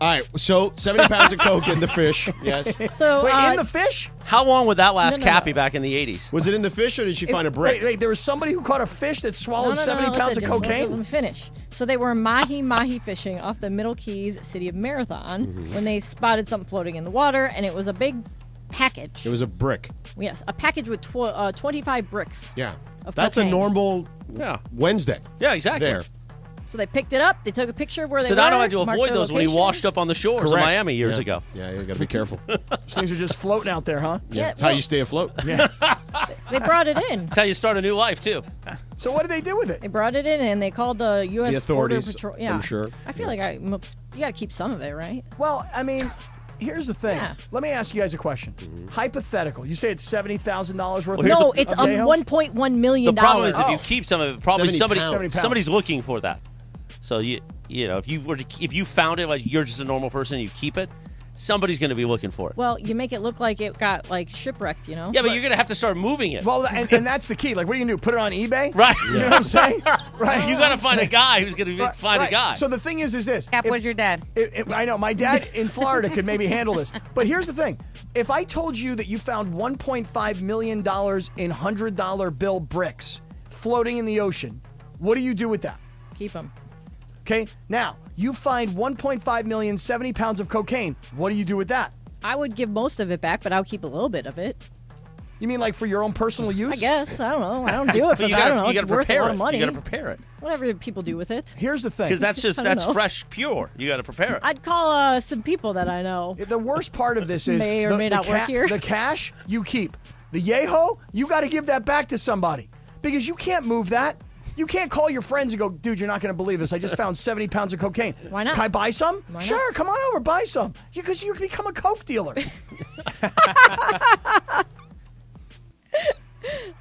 All right, so 70 pounds of coke in the fish. Yes. So, Wait, in the fish? How long would that last No. Cappy back in the 80s? Was it in the fish or did she find a brick? Wait, there was somebody who caught a fish that swallowed 70 pounds listen, of just cocaine? Let me finish. So they were mahi fishing off the Middle Keys city of Marathon when they spotted something floating in the water, and it was a big package. It was a brick. Yes, a package with 25 bricks. Yeah. Of That's cocaine. a normal Wednesday. Yeah, exactly. There. So they picked it up. They took a picture of where they Sedano were. had to marked avoid their those when he location. washed up on the shores Correct. of Miami years Yeah. ago. Yeah, you got to be careful. Those things are just floating out there, huh? Yeah, That's how you stay afloat. Yeah. They brought it in. That's how you start a new life, too. So what did they do with it? They brought it in and they called the U.S. The authorities, Border Patrol. Yeah, I'm sure. I feel like you got to keep some of it, right? Well, I mean, here's the thing. Yeah. Let me ask you guys a question. Hypothetical. You say it's $70,000 worth here's of No, it's of J-Ho? $1.1 million. The problem is if Oh. you keep some of it, probably 70 pounds. somebody's looking for that. So you know, if you found it, like you're just a normal person, you keep it, somebody's going to be looking for it. Well, you make it look like it got like shipwrecked, you know? Yeah, but you're going to have to start moving it. Well, and that's the key. Like, what are you going to do? Put it on eBay? Right. You know what I'm saying? Right. You got to find a guy who's going to find Right. a guy. So the thing is this. Cap, where's your dad? I know. My dad in Florida could maybe handle this. But here's the thing. If I told you that you found $1.5 million in $100 bill bricks floating in the ocean, what do you do with that? Keep them. Okay? Now, you find 1.5 million, 70 pounds of cocaine. What do you do with that? I would give most of it back, but I'll keep a little bit of it. You mean like for your own personal use? I guess. I don't know. I don't do it, but you I don't know. You It's got to worth a prepare lot it. of money. You got to prepare it Whatever people do with it. Here's the thing. because that's I don't that's know. fresh, pure. You got to prepare it. I'd call some people that I know. The worst part of this is May or may not work here. The cash you keep. The Yeho, you got to give that back to somebody because you can't move that. You can't call your friends and go, dude, you're not going to believe this. I just found 70 pounds of cocaine. Why not? Can I buy some? Why Sure, not? come on over, buy some. Because you can become a coke dealer.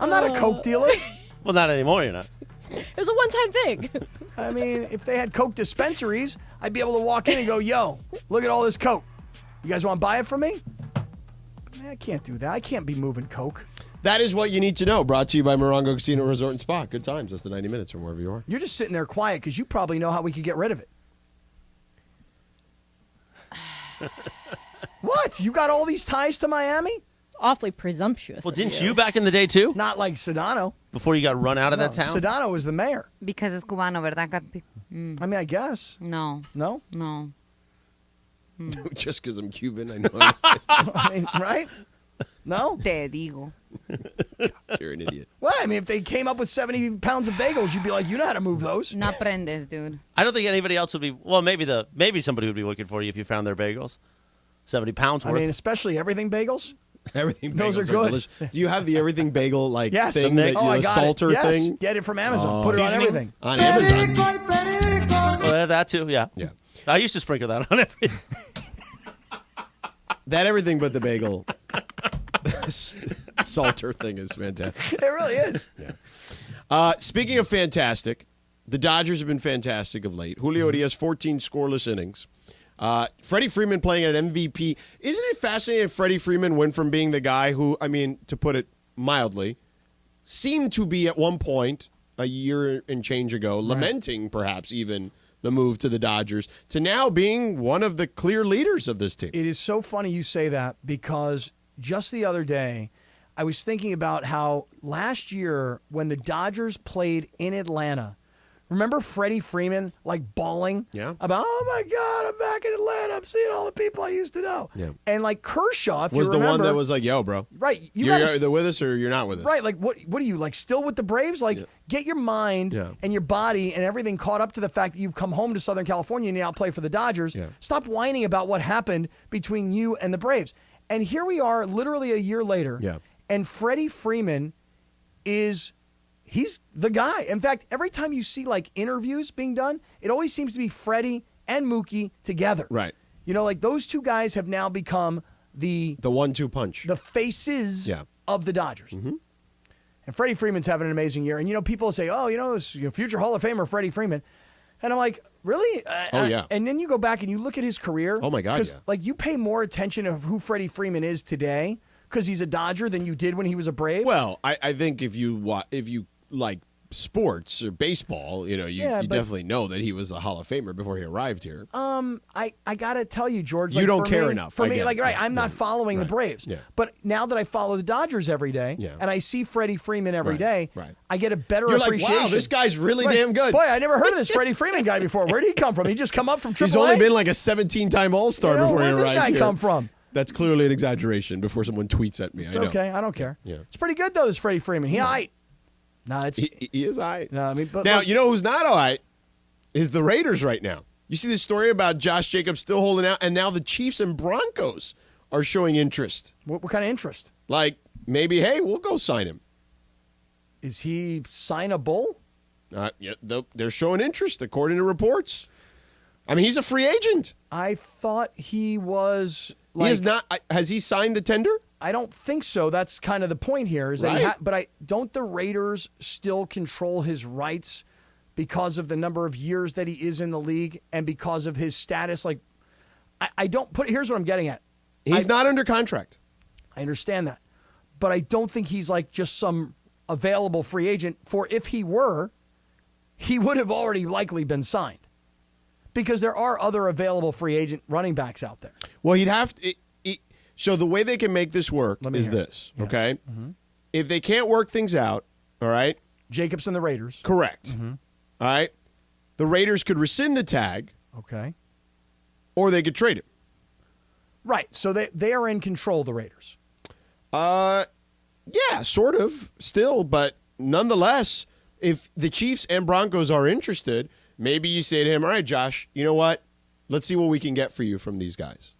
I'm not a coke dealer. Well, not anymore. You're not. It was a one-time thing. I mean, if they had coke dispensaries, I'd be able to walk in and go, yo, look at all this coke. You guys want to buy it from me? Man, I can't do that. I can't be moving coke. That is what you need to know. Brought to you by Morongo Casino Resort and Spa. Good times. Less than 90 minutes from wherever you are. You're just sitting there quiet because you probably know how we could get rid of it. What? You got all these ties to Miami? Awfully presumptuous. Well, of didn't you back in the day too? Not like Sedano. Before you got run out of that town. Sedano was the mayor. Because it's Cubano, ¿verdad, Capi? I mean, I guess. No. No? No. Just because I'm Cuban, I know. I mean, right? No? Te digo. You're an idiot. Well, I mean, if they came up with 70 pounds of bagels, you'd be like, you know how to move those. No aprendes, dude. I don't think anybody else would be. Well, maybe somebody would be looking for you if you found their bagels. 70 pounds I worth. mean, especially everything bagels. Everything Those bagels are good. delicious. Do you have the everything bagel like Yes. thing? The That, mix? Oh, I the got salter it. Yes. thing? Get it from Amazon. Oh. Put it on Seasoning? everything. On Amazon. Well, that too. Yeah. Yeah. I used to sprinkle that on everything. That everything but the bagel salter thing is fantastic. It really is. Speaking of fantastic, the Dodgers have been fantastic of late. Julio Urias, 14 scoreless innings. Freddie Freeman playing at MVP. Isn't it fascinating Freddie Freeman went from being the guy who, I mean, to put it mildly, seemed to be at one point a year and change ago, lamenting perhaps even the move to the Dodgers, to now being one of the clear leaders of this team. It is so funny you say that because just the other day, I was thinking about how last year when the Dodgers played in Atlanta, remember Freddie Freeman like bawling about, oh my God, I'm back in Atlanta. I'm seeing all the people I used to know. Yeah. And like Kershaw, if was you the remember, one that was like, yo, bro. Right. You're either with us or you're not with us. Right. Like, what are you, like, still with the Braves? Like, get your mind and your body and everything caught up to the fact that you've come home to Southern California and you now play for the Dodgers. Stop whining about what happened between you and the Braves. And here we are literally a year later. Yeah. And Freddie Freeman he's the guy. In fact, every time you see like interviews being done, it always seems to be Freddie and Mookie together. Right. You know, like those two guys have now become the 1-2 punch. The faces of the Dodgers. Mm-hmm. And Freddie Freeman's having an amazing year. And, you know, people say, oh, you know, it's future Hall of Famer Freddie Freeman. And I'm like, really? And then you go back and you look at his career. Oh, my God, Because, like, you pay more attention of who Freddie Freeman is today because he's a Dodger than you did when he was a Brave. Well, I think if you like sports or baseball, you know, you definitely know that he was a Hall of Famer before he arrived here. I got to tell you, George. You like, don't for care me, enough. For me, like, right, I'm not following the Braves. Yeah. But now that I follow the Dodgers every day and I see Freddie Freeman every day, I get a better You're appreciation. like, wow, this guy's really damn good. Boy, I never heard of this Freddie Freeman guy before. Where did he come from? He just come up from AAA? He's only been like a 17-time All-Star before he arrived. Where did this guy come from? That's clearly an exaggeration before someone tweets at me. It's okay. I don't care. Yeah. It's pretty good, though, this Freddie Freeman. He is all right. No, I mean, but now, look, you know who's not all right is the Raiders right now. You see this story about Josh Jacobs still holding out, and now the Chiefs and Broncos are showing interest. What kind of interest? Like, maybe, hey, we'll go sign him. Is he signable? They're showing interest, according to reports. I mean, he's a free agent. I thought he was. He is not. Has he signed the tender? I don't think so. That's kind of the point here. Is that but don't the Raiders still control his rights because of the number of years that he is in the league and because of his status? Like, I don't put. Here's what I'm getting at. He's not under contract. I understand that, but I don't think he's like just some available free agent. For if he were, he would have already likely been signed. Because there are other available free agent running backs out there. Well, he'd have to. So the way they can make this work is this, okay? Mm-hmm. If they can't work things out, all right? Jacobs and the Raiders. Correct. Mm-hmm. All right? The Raiders could rescind the tag. Okay. Or they could trade him. Right. So they are in control, the Raiders. Yeah, sort of, still. But nonetheless, if the Chiefs and Broncos are interested, maybe you say to him, all right, Josh, you know what? Let's see what we can get for you from these guys.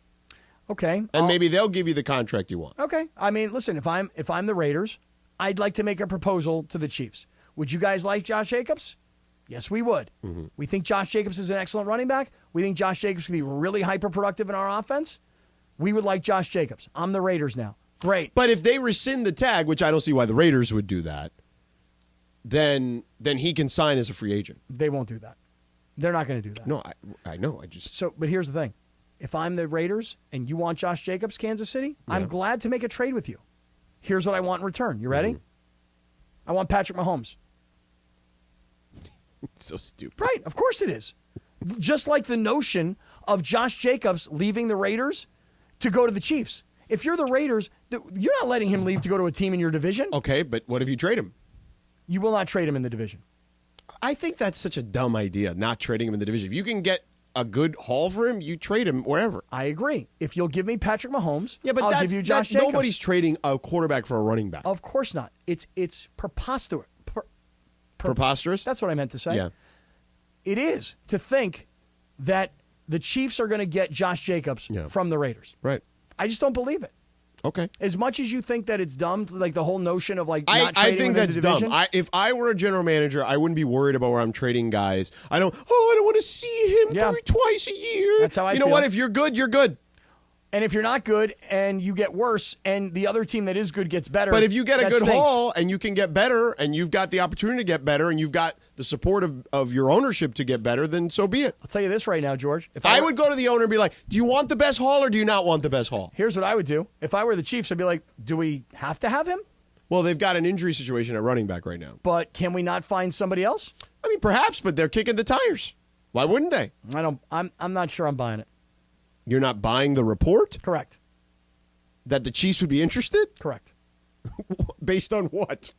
Okay. And maybe they'll give you the contract you want. Okay. I mean, listen, if I'm the Raiders, I'd like to make a proposal to the Chiefs. Would you guys like Josh Jacobs? Yes, we would. Mm-hmm. We think Josh Jacobs is an excellent running back. We think Josh Jacobs can be really hyper-productive in our offense. We would like Josh Jacobs. I'm the Raiders now. Great. But if they rescind the tag, which I don't see why the Raiders would do that, then he can sign as a free agent. They won't do that. They're not going to do that. No, I know. But here's the thing. If I'm the Raiders and you want Josh Jacobs, Kansas City, I'm glad to make a trade with you. Here's what I want in return. You ready? I want Patrick Mahomes. So stupid. Right. Of course it is. Just like the notion of Josh Jacobs leaving the Raiders to go to the Chiefs. If you're the Raiders, you're not letting him leave to go to a team in your division. Okay, but what if you trade him? You will not trade him in the division. I think that's such a dumb idea, not trading him in the division. If you can get a good haul for him, you trade him wherever. I agree. If you'll give me Patrick Mahomes, but I'll give you Josh Jacobs. Nobody's trading a quarterback for a running back. Of course not. It's preposterous. Preposterous? That's what I meant to say. Yeah. It is to think that the Chiefs are going to get Josh Jacobs from the Raiders. Right. I just don't believe it. Okay. As much as you think that it's dumb, like the whole notion of like not I trading think within that's the division. dumb. If I were a general manager, I wouldn't be worried about where I'm trading guys. I don't want to see him twice a year. That's how I feel. You know what? If you're good, you're good. And if you're not good and you get worse and the other team that is good gets better. But if you get a good stinks. haul and you can get better and you've got the opportunity to get better and you've got the support of your ownership to get better, then so be it. I'll tell you this right now, George. If I would go to the owner and be like, do you want the best haul or do you not want the best haul? Here's what I would do. If I were the Chiefs, I'd be like, do we have to have him? Well, they've got an injury situation at running back right now. But can we not find somebody else? I mean, perhaps, but they're kicking the tires. Why wouldn't they? I'm not sure I'm buying it. You're not buying the report? Correct. That the Chiefs would be interested? Correct. Based on what?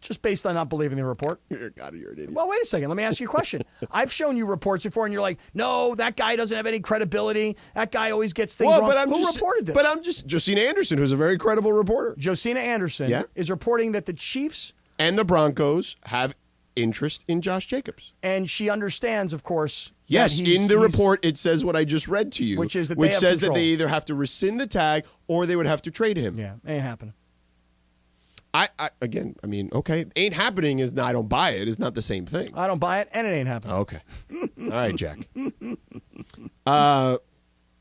Just based on not believing the report. You're an idiot. Well, wait a second. Let me ask you a question. I've shown you reports before, and you're like, no, that guy doesn't have any credibility. That guy always gets things wrong. Who reported this? But I'm just Josina Anderson, who's a very credible reporter. Josina Anderson is reporting that the Chiefs and the Broncos have interest in Josh Jacobs. And she understands, of course. Yes, in the report, it says what I just read to you. Which is that that they either have to rescind the tag or they would have to trade him. Yeah, ain't happening. Again, I mean, okay. Ain't happening is not, I don't buy it. It's not the same thing. I don't buy it, and it ain't happening. Okay. All right, Jack.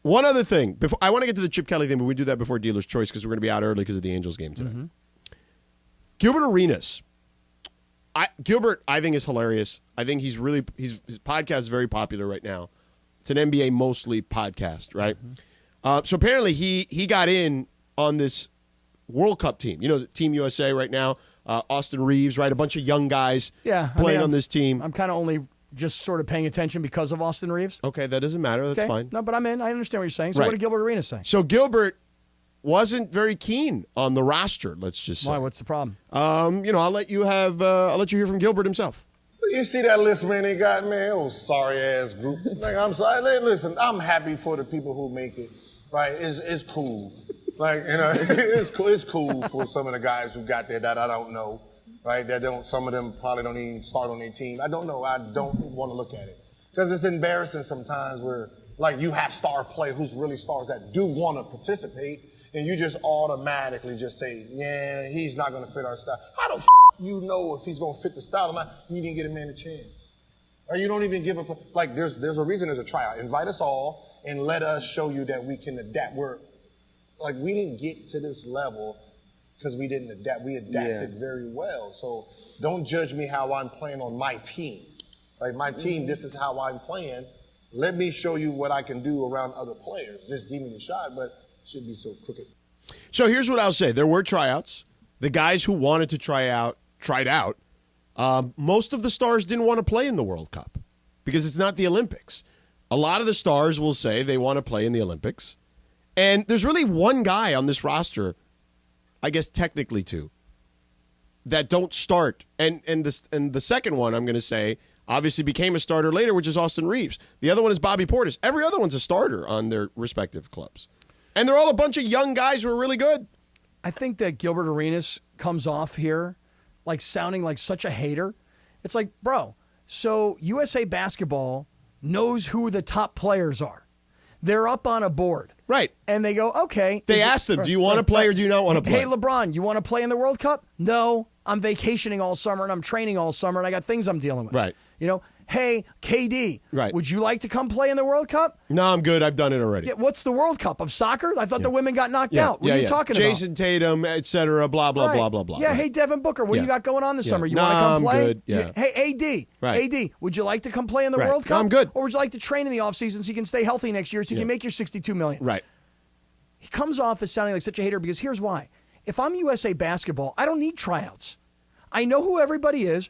One other thing. Before I want to get to the Chip Kelly thing, but we do that before Dealer's Choice because we're going to be out early because of the Angels game today. Mm-hmm. Gilbert Arenas. Gilbert, I think, is hilarious. I think his podcast is very popular right now. It's an NBA mostly podcast, right? Mm-hmm. So apparently he got in on this World Cup team. You know, the Team USA right now, Austin Reeves, right? A bunch of young guys playing on this team. I'm kind of only just sort of paying attention because of Austin Reeves. Okay, that doesn't matter. That's fine. No, but I'm in. I understand what you're saying. So right. What did Gilbert Arenas say? So Gilbert wasn't very keen on the roster, let's just say. Why? What's the problem? I'll let you hear from Gilbert himself. You see that list, man, they got, man, oh, sorry-ass group. Like, I'm sorry. Listen, I'm happy for the people who make it, right? It's cool. Like, you know, it's cool for some of the guys who got there that I don't know, right? Some of them probably don't even start on their team. I don't know. I don't want to look at it. Because it's embarrassing sometimes where, like, you have star players who's really stars that do want to participate, and you just automatically just say, yeah, he's not going to fit our style. How the you know if he's going to fit the style or not? You didn't get a man a chance. Or you don't even give a, like, there's a reason there's a tryout. Invite us all and let us show you that we can adapt. We didn't get to this level because we didn't adapt. We adapted very well. So don't judge me how I'm playing on my team. Like, my team, this is how I'm playing. Let me show you what I can do around other players. Just give me the shot, but it shouldn't be so crooked. So here's what I'll say. There were tryouts. The guys who wanted to tried out. Most of the stars didn't want to play in the World Cup because it's not the Olympics. A lot of the stars will say they want to play in the Olympics. And there's really one guy on this roster, I guess technically two, that don't start. And the second one, I'm going to say, obviously became a starter later, which is Austin Reeves. The other one is Bobby Portis. Every other one's a starter on their respective clubs. And they're all a bunch of young guys who are really good. I think that Gilbert Arenas comes off here like sounding like such a hater. It's like, bro, so USA Basketball knows who the top players are. They're up on a board. Right. And they go, okay. They ask them, do you want to play or do you not want to play? Hey, LeBron, you want to play in the World Cup? No, I'm vacationing all summer and I'm training all summer and I got things I'm dealing with. Right. You know, hey, KD, right. Would you like to come play in the World Cup? No, I'm good. I've done it already. Yeah, what's the World Cup? Of soccer? I thought the women got knocked out. What are you talking about? Jason Tatum, et cetera, blah, blah, blah, blah, blah. Yeah, hey, Devin Booker, what do you got going on this summer? You want to come play? I'm good. Yeah. Hey, AD, AD, would you like to come play in the World Cup? No, I'm good. Or would you like to train in the offseason so you can stay healthy next year so you can make your $62 million? Right. He comes off as sounding like such a hater because here's why. If I'm USA Basketball, I don't need tryouts. I know who everybody is,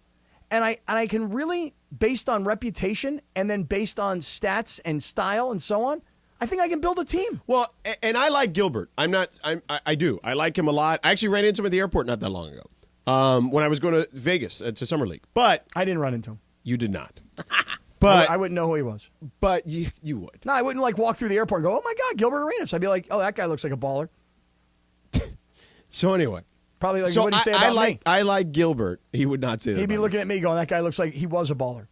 and I can really, based on reputation and then based on stats and style and so on, I think I can build a team. Well, and I like Gilbert. I do. I like him a lot. I actually ran into him at the airport not that long ago when I was going to Vegas to Summer League. But I didn't run into him. You did not. But I wouldn't know who he was. But you would. No, I wouldn't like walk through the airport and go, oh my God, Gilbert Arenas. I'd be like, oh, that guy looks like a baller. So anyway. Probably like what he say about me. I like Gilbert. He would not say that. He'd be looking at me going, that guy looks like he was a baller.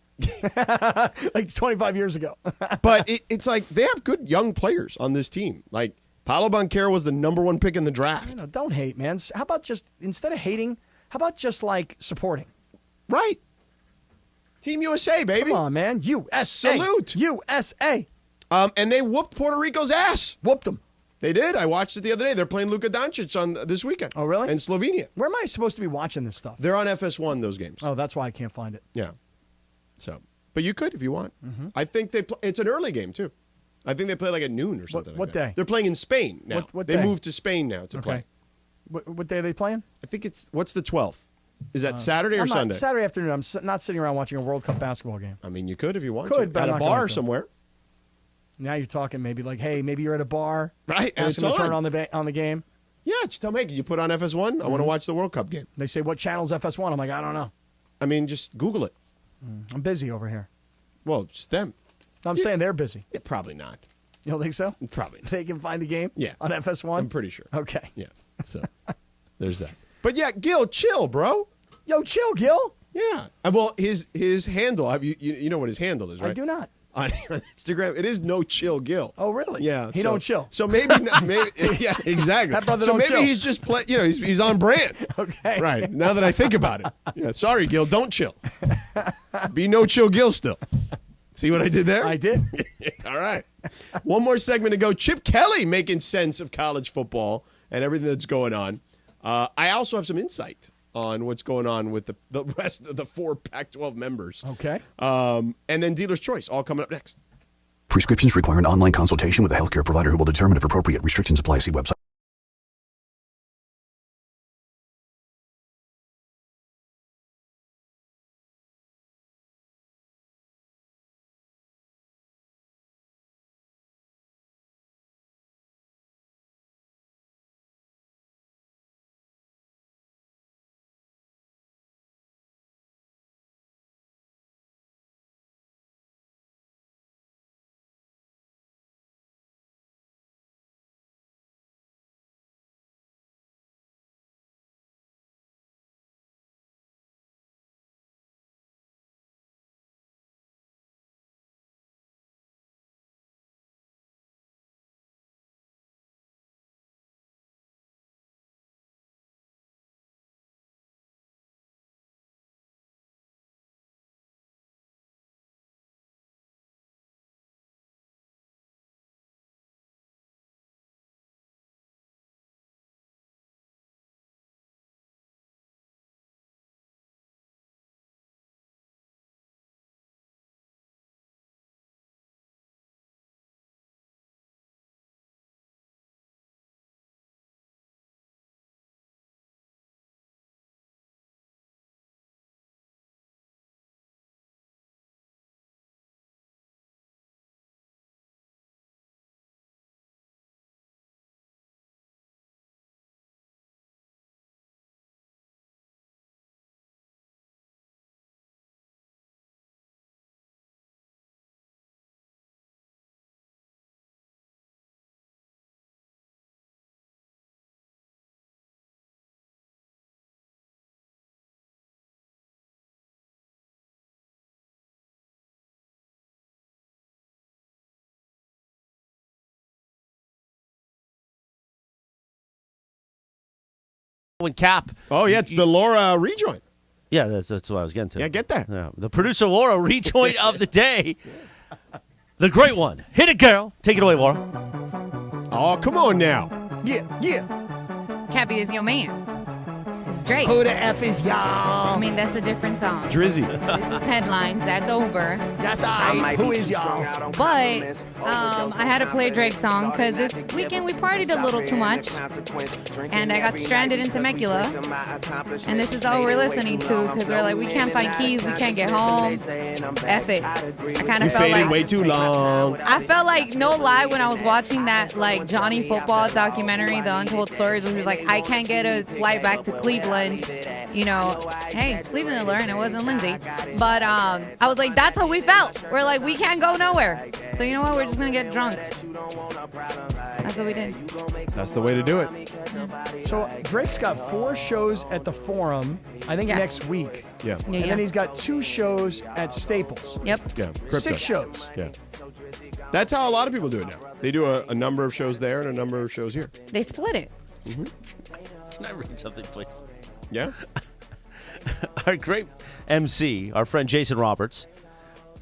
Like 25 years ago. But it's like they have good young players on this team. Like Paolo Banchero was the #1 pick in the draft. Don't hate, man. How about just, instead of hating, how about just like supporting? Right. Team USA, baby. Come on, man. USA. Salute. USA. And they whooped Puerto Rico's ass. Whooped them. They did. I watched it the other day. They're playing Luka Doncic on this weekend. Oh, really? And Slovenia. Where am I supposed to be watching this stuff? They're on FS1, those games. Oh, that's why I can't find it. Yeah. So, but you could if you want. Mm-hmm. I think it's an early game, too. I think they play like at noon or something. What day? They're playing in Spain now. What they day? moved to Spain now to play. What day are they playing? I think what's the 12th? Is that Saturday or Sunday? Saturday afternoon. I'm not sitting around watching a World Cup basketball game. I mean, you could if you want to. At a bar somewhere. Now you're talking maybe like, hey, maybe you're at a bar. Right. And ask them to turn on the game. Yeah, just tell me, can you put on FS1? I want to watch the World Cup game. They say, what channel's FS1? I'm like, I don't know. I mean, just Google it. I'm busy over here. Well, just them. I'm saying they're busy. Yeah, probably not. You don't think so? Probably not. They can find the game on FS1? I'm pretty sure. Okay. Yeah, so there's that. But yeah, Gil, chill, bro. Yo, chill, Gil. Yeah. Well, his handle, you know what his handle is, right? I do not. On Instagram, it is No Chill Gil. Oh, really? Yeah. He don't chill. So maybe yeah, exactly. That brother so don't maybe chill. he's just he's on brand. Okay. Right. Now that I think about it. Yeah, sorry, Gil, don't chill. Be No Chill Gil still. See what I did there? I did. All right. One more segment to go. Chip Kelly making sense of college football and everything that's going on. I also have some insight on what's going on with the rest of the 4 Pac-12 members. Okay. And then Dealer's Choice, all coming up next. Prescriptions require an online consultation with a healthcare provider who will determine if appropriate. Restrictions apply. See website. When Cap. Oh, yeah, it's the Laura rejoin. Yeah, that's what I was getting to. Yeah, get that. Yeah, the producer Laura rejoin of the day. The great one. Hit it, girl. Take it away, Laura. Oh, come on now. Yeah. Cappy is your man. It's Drake. Who the F is y'all? I mean, that's a different song. Drizzy. This is headlines. That's over. That's I. Who is y'all? But I had to play a Drake song because this weekend we partied a little too much, and I got stranded in Temecula. And this is all we're listening to because we're like, we can't find keys, we can't get home. F it. I kind You of felt faded like way too long. I felt like, no lie, when I was watching that like Johnny Football documentary, The Untold Stories, which was like, I can't get a flight back to Cleveland. You know, hey, Cleveland alert, and it wasn't Lindsay. But I was like, that's how we felt. We're like, we can't go nowhere. So you know what? We're just going to get drunk. That's what we did. That's the way to do it. So Drake's got 4 shows at the Forum, I think next week. Yeah. And then he's got 2 shows at Staples. Yep. Yeah. Crypto. 6 shows. Yeah. That's how a lot of people do it now. They do a number of shows there and a number of shows here. They split it. Mm-hmm. Can I read something, please? Yeah. Our great MC, our friend Jason Roberts,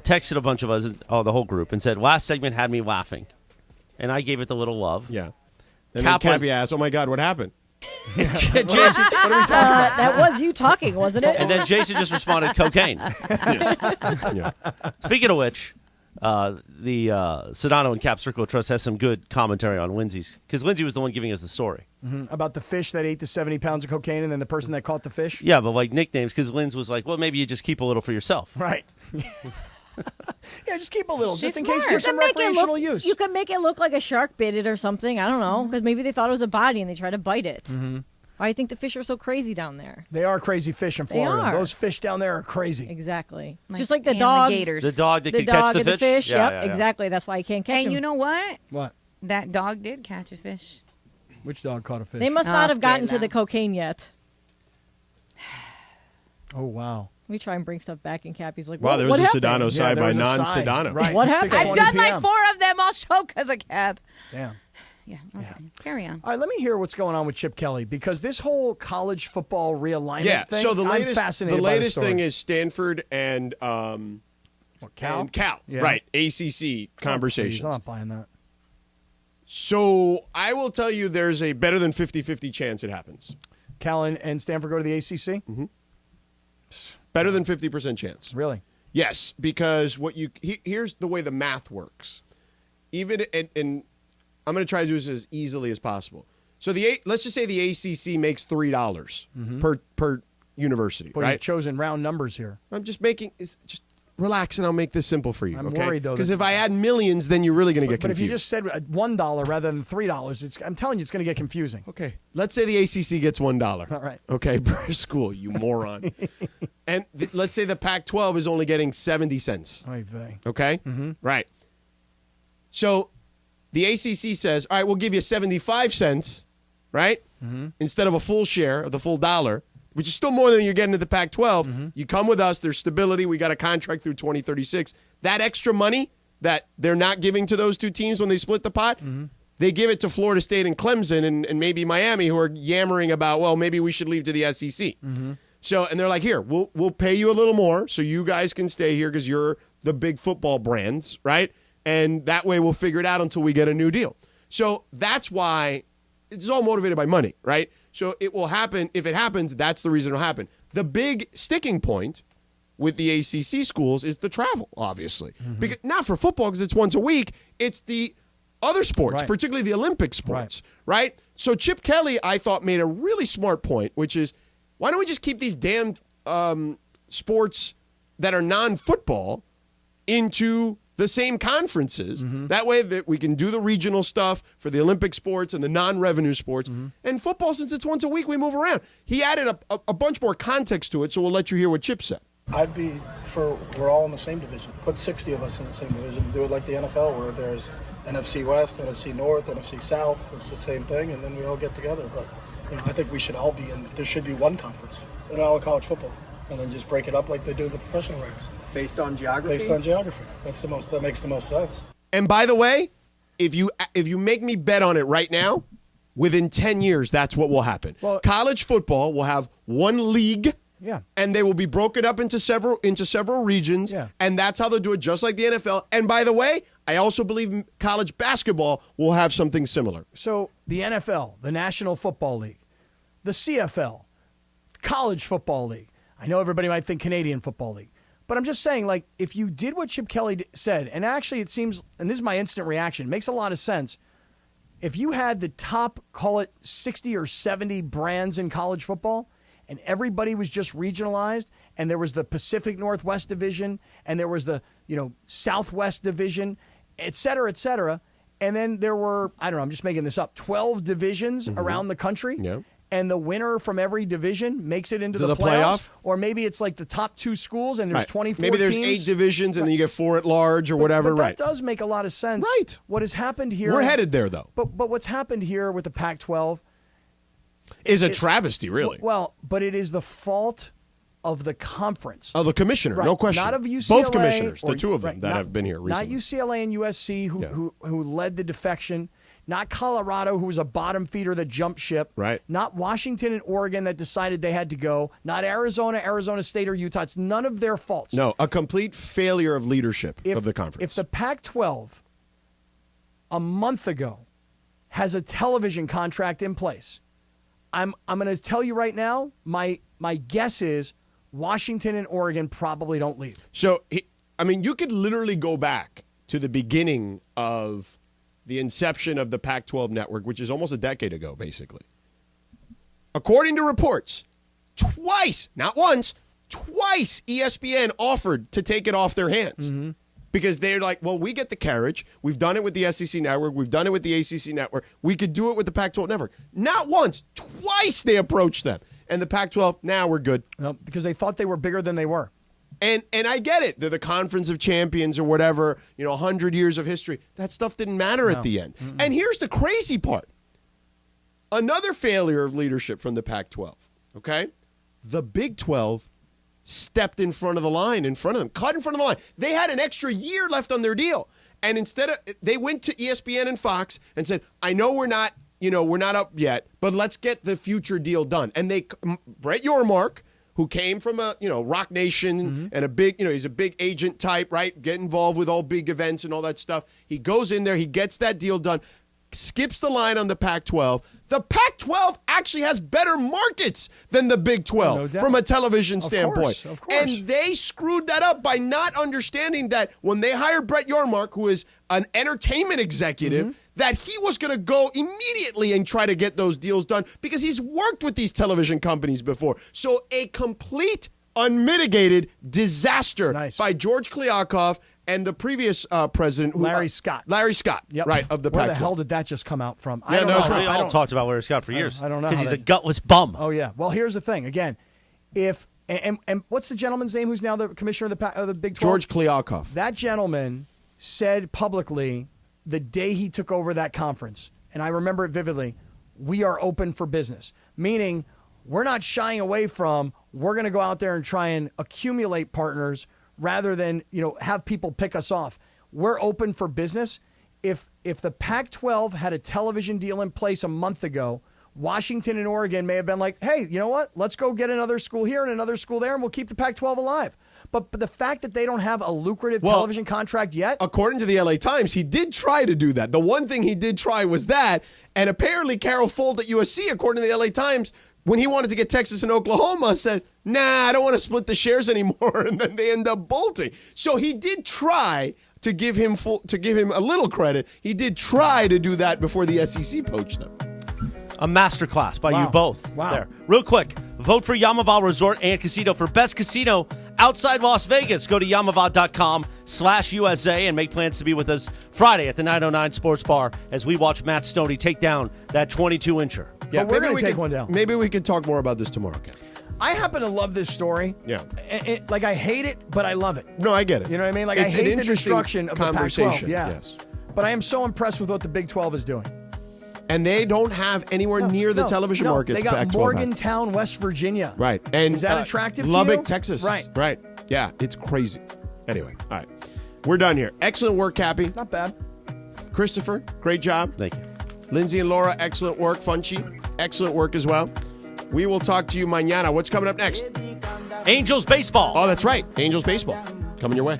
texted a bunch of us, the whole group, and said, last segment had me laughing. And I gave it the little love. Yeah. And then Cappy asked, oh, my God, what happened? Jason, that was you talking, wasn't it? And then Jason just responded, cocaine. Yeah. Speaking of which, the Sedano and Cap Circle of Trust has some good commentary on Lindsay's, because Lindsay was the one giving us the story. Mm-hmm. About the fish that ate the 70 pounds of cocaine and then the person that caught the fish? Yeah, but like nicknames, because Lindsay was like, well, maybe you just keep a little for yourself. Right. Yeah, just keep a little, She's just in case smart. for some Make it recreational look- use. You could make it look like a shark bit it or something. I don't know, because maybe they thought it was a body and they tried to bite it. Mm-hmm. Why do you think the fish are so crazy down there? They are crazy fish in They Florida. are. Those fish down there are crazy. Exactly. Like Just like the dogs. alligators. The dog that The could catch dog the and fish? the fish. Yeah, Yep, yeah, yeah. exactly. That's why you can't catch And them. you know what? What? That dog did catch a fish. Which dog caught a fish? They must not have gotten Okay, to the cocaine yet. Oh, wow. We try and bring stuff back, and Cappy's like, Wow, "What- there what was a happened?" Sedano side there by was a non-Sedano. side. Right. What happened? 6:20 I've done like PM. 4 of them all show because of Cap. Damn. Yeah, okay. Carry on. All right, let me hear what's going on with Chip Kelly, because this whole college football realignment Yeah. thing, So the I'm latest, fascinated by the story. thing is Stanford and Cal? and Cal, Yeah. right? ACC conversations. Please, I'm not buying that. So I will tell you, there's a better than 50-50 chance it happens. Cal and Stanford go to the ACC? Mm-hmm. Better than 50% chance. Really? Yes, because here's the way the math works. Even and I'm going to try to do this as easily as possible. So let's just say the ACC makes $3 per university, Boy, right? you've chosen round numbers here. I'm just just relax, and I'll make this simple for you. I'm okay? worried, though, because that- if I add millions, then you're really going to get But confused. if you just said $1 rather than $3, I'm telling you, it's going to get confusing. Okay, let's say the ACC gets $1. All right. Okay, per school, you moron. And let's say the Pac-12 is only getting 70 cents. Oy vey. Okay? Right. So the ACC says, all right, we'll give you 75 cents, right? Instead of a full share of the full dollar, which is still more than you're getting at the Pac-12. You come with us. There's stability. We got a contract through 2036. That extra money that they're not giving to those two teams when they split the pot, they give it to Florida State and Clemson and maybe Miami, who are yammering about, well, maybe we should leave to the SEC. So, and they're like, here, we'll pay you a little more so you guys can stay here because you're the big football brands, right? And that way we'll figure it out until we get a new deal. So that's why it's all motivated by money, right? So it will happen. If it happens, that's the reason it'll happen. The big sticking point with the ACC schools is the travel, obviously. Because, not for football because it's once a week. It's the other sports, Right. particularly the Olympic sports, right? So Chip Kelly, I thought, made a really smart point, which is, why don't we just keep these damn sports that are non-football into the same conferences? That way that we can do the regional stuff for the Olympic sports and the non-revenue sports. And football, since it's once a week, we move around. He added a bunch more context to it, so we'll let you hear what Chip said. I'd be for we're all in the same division. Put 60 of us in the same division. Do it like the NFL, where there's NFC West, NFC North, NFC South. It's the same thing, and then we all get together. But I think we should all be in. There should be one conference in all of college football, and then just break it up like they do the professional ranks. Based on geography? Based on geography. That makes the most sense. And by the way, if you make me bet on it right now, within 10 years, that's what will happen. College football will have one league. Yeah. And they will be broken up into several regions. Yeah. And that's how they'll do it, just like the NFL. And by the way, I also believe college basketball will have something similar. So the NFL, the National Football League, the CFL, College Football League. I know everybody might think Canadian Football League. But I'm just saying, like, if you did what Chip Kelly said, and actually it seems, and this is my instant reaction, it makes a lot of sense. If you had the top, call it 60 or 70 brands in college football, and everybody was just regionalized, and there was the Pacific Northwest Division, and there was the, Southwest Division, et cetera, and then there were, I don't know, I'm just making this up, 12 divisions around the country. Yeah. And the winner from every division makes it into To the the playoffs. playoff? Or maybe it's like the top 2 schools and there's Right. 24 Maybe there's teams. 8 divisions and then you get 4 at large or whatever. But Right. that does make a lot of sense. Right. What has happened here. We're headed there, though. But what's happened here with the Pac-12 Is a travesty, really. Well, but it is the fault of the conference. Oh, the commissioner, Right. no question. Not of UCLA. Both commissioners, the two of them right, that not- have been here recently. Not UCLA and USC who led the defection. Not Colorado, who was a bottom feeder that jumped ship. Right. Not Washington and Oregon that decided they had to go. Not Arizona, Arizona State, or Utah. It's none of their faults. No, a complete failure of leadership of the conference. If the Pac-12 a month ago has a television contract in place, I'm going to tell you right now, my guess is Washington and Oregon probably don't leave. So, you could literally go back to the beginning of the inception of the Pac-12 network, which is almost a decade ago, basically. According to reports, twice, not once, twice twice ESPN offered to take it off their hands. Mm-hmm. Because they're like, well, we get the carriage. We've done it with the SEC Network. We've done it with the ACC Network. We could do it with the Pac-12 Network. Not once, twice they approached them. And the Pac-12, now we're good. No, because they thought they were bigger than they were. And I get it. They're the Conference of Champions or whatever, 100 years of history. That stuff didn't matter at the end. Mm-mm. And here's the crazy part. Another failure of leadership from the Pac-12, okay? The Big 12 stepped in front of the line, cut in front of the line. They had an extra year left on their deal. And instead they went to ESPN and Fox and said, I know we're not up yet, but let's get the future deal done. And Brett Yormark, who came from a, Rock Nation and a big, he's a big agent type, right? Get involved with all big events and all that stuff. He goes in there, he gets that deal done, skips the line on the Pac-12. The Pac-12 actually has better markets than the Big 12 from a television standpoint. Of course. And they screwed that up by not understanding that when they hired Brett Yormark, who is an entertainment executive, that he was going to go immediately and try to get those deals done because he's worked with these television companies before. So a complete, unmitigated disaster by George Kliavkoff and the previous president, Larry Scott. Larry Scott, right, of the Pac-12. Where the hell did that just come out from? Yeah, We all talked about Larry Scott for years. I don't know. Because he's a gutless bum. Oh, yeah. Well, here's the thing. Again, and what's the gentleman's name who's now the commissioner of the Big 12? George Kliavkoff. That gentleman said publicly the day he took over that conference, and I remember it vividly, we are open for business. Meaning, we're not shying away from, we're going to go out there and try and accumulate partners rather than, have people pick us off. We're open for business. If the Pac-12 had a television deal in place a month ago, Washington and Oregon may have been like, hey, you know what? Let's go get another school here and another school there, and we'll keep the Pac-12 alive. But the fact that they don't have a lucrative television contract yet. According to the LA Times, he did try to do that. The one thing he did try was that. And apparently Carol Fold at USC, according to the LA Times, when he wanted to get Texas and Oklahoma, said, nah, I don't want to split the shares anymore. And then they end up bolting. So he did try to give him a little credit. He did try to do that before the SEC poached them. A masterclass by you both. Wow. There. Real quick, vote for Yamava Resort and Casino for best casino outside Las Vegas. Go to yamava.com/USA and make plans to be with us Friday at the 909 Sports Bar as we watch Matt Stoney take down that 22-incher. Yeah, we're going to take one down. Maybe we could talk more about this tomorrow, Ken. I happen to love this story. Yeah. I hate it, but I love it. No, I get it. You know what I mean? It's I hate an the destruction of the conversation. Pac-12. Yeah. Yes. But I am so impressed with what the Big 12 is doing. And they don't have anywhere near the television markets. They got Pac-12 Morgantown, West Virginia. Right. And is that attractive to Lubbock, you? Texas. Right. Right. Yeah, it's crazy. Anyway, all right. We're done here. Excellent work, Cappy. Not bad. Christopher, great job. Thank you. Lindsay and Laura, excellent work. Funchi, excellent work as well. We will talk to you mañana. What's coming up next? Angels baseball. Oh, that's right. Angels baseball. Coming your way.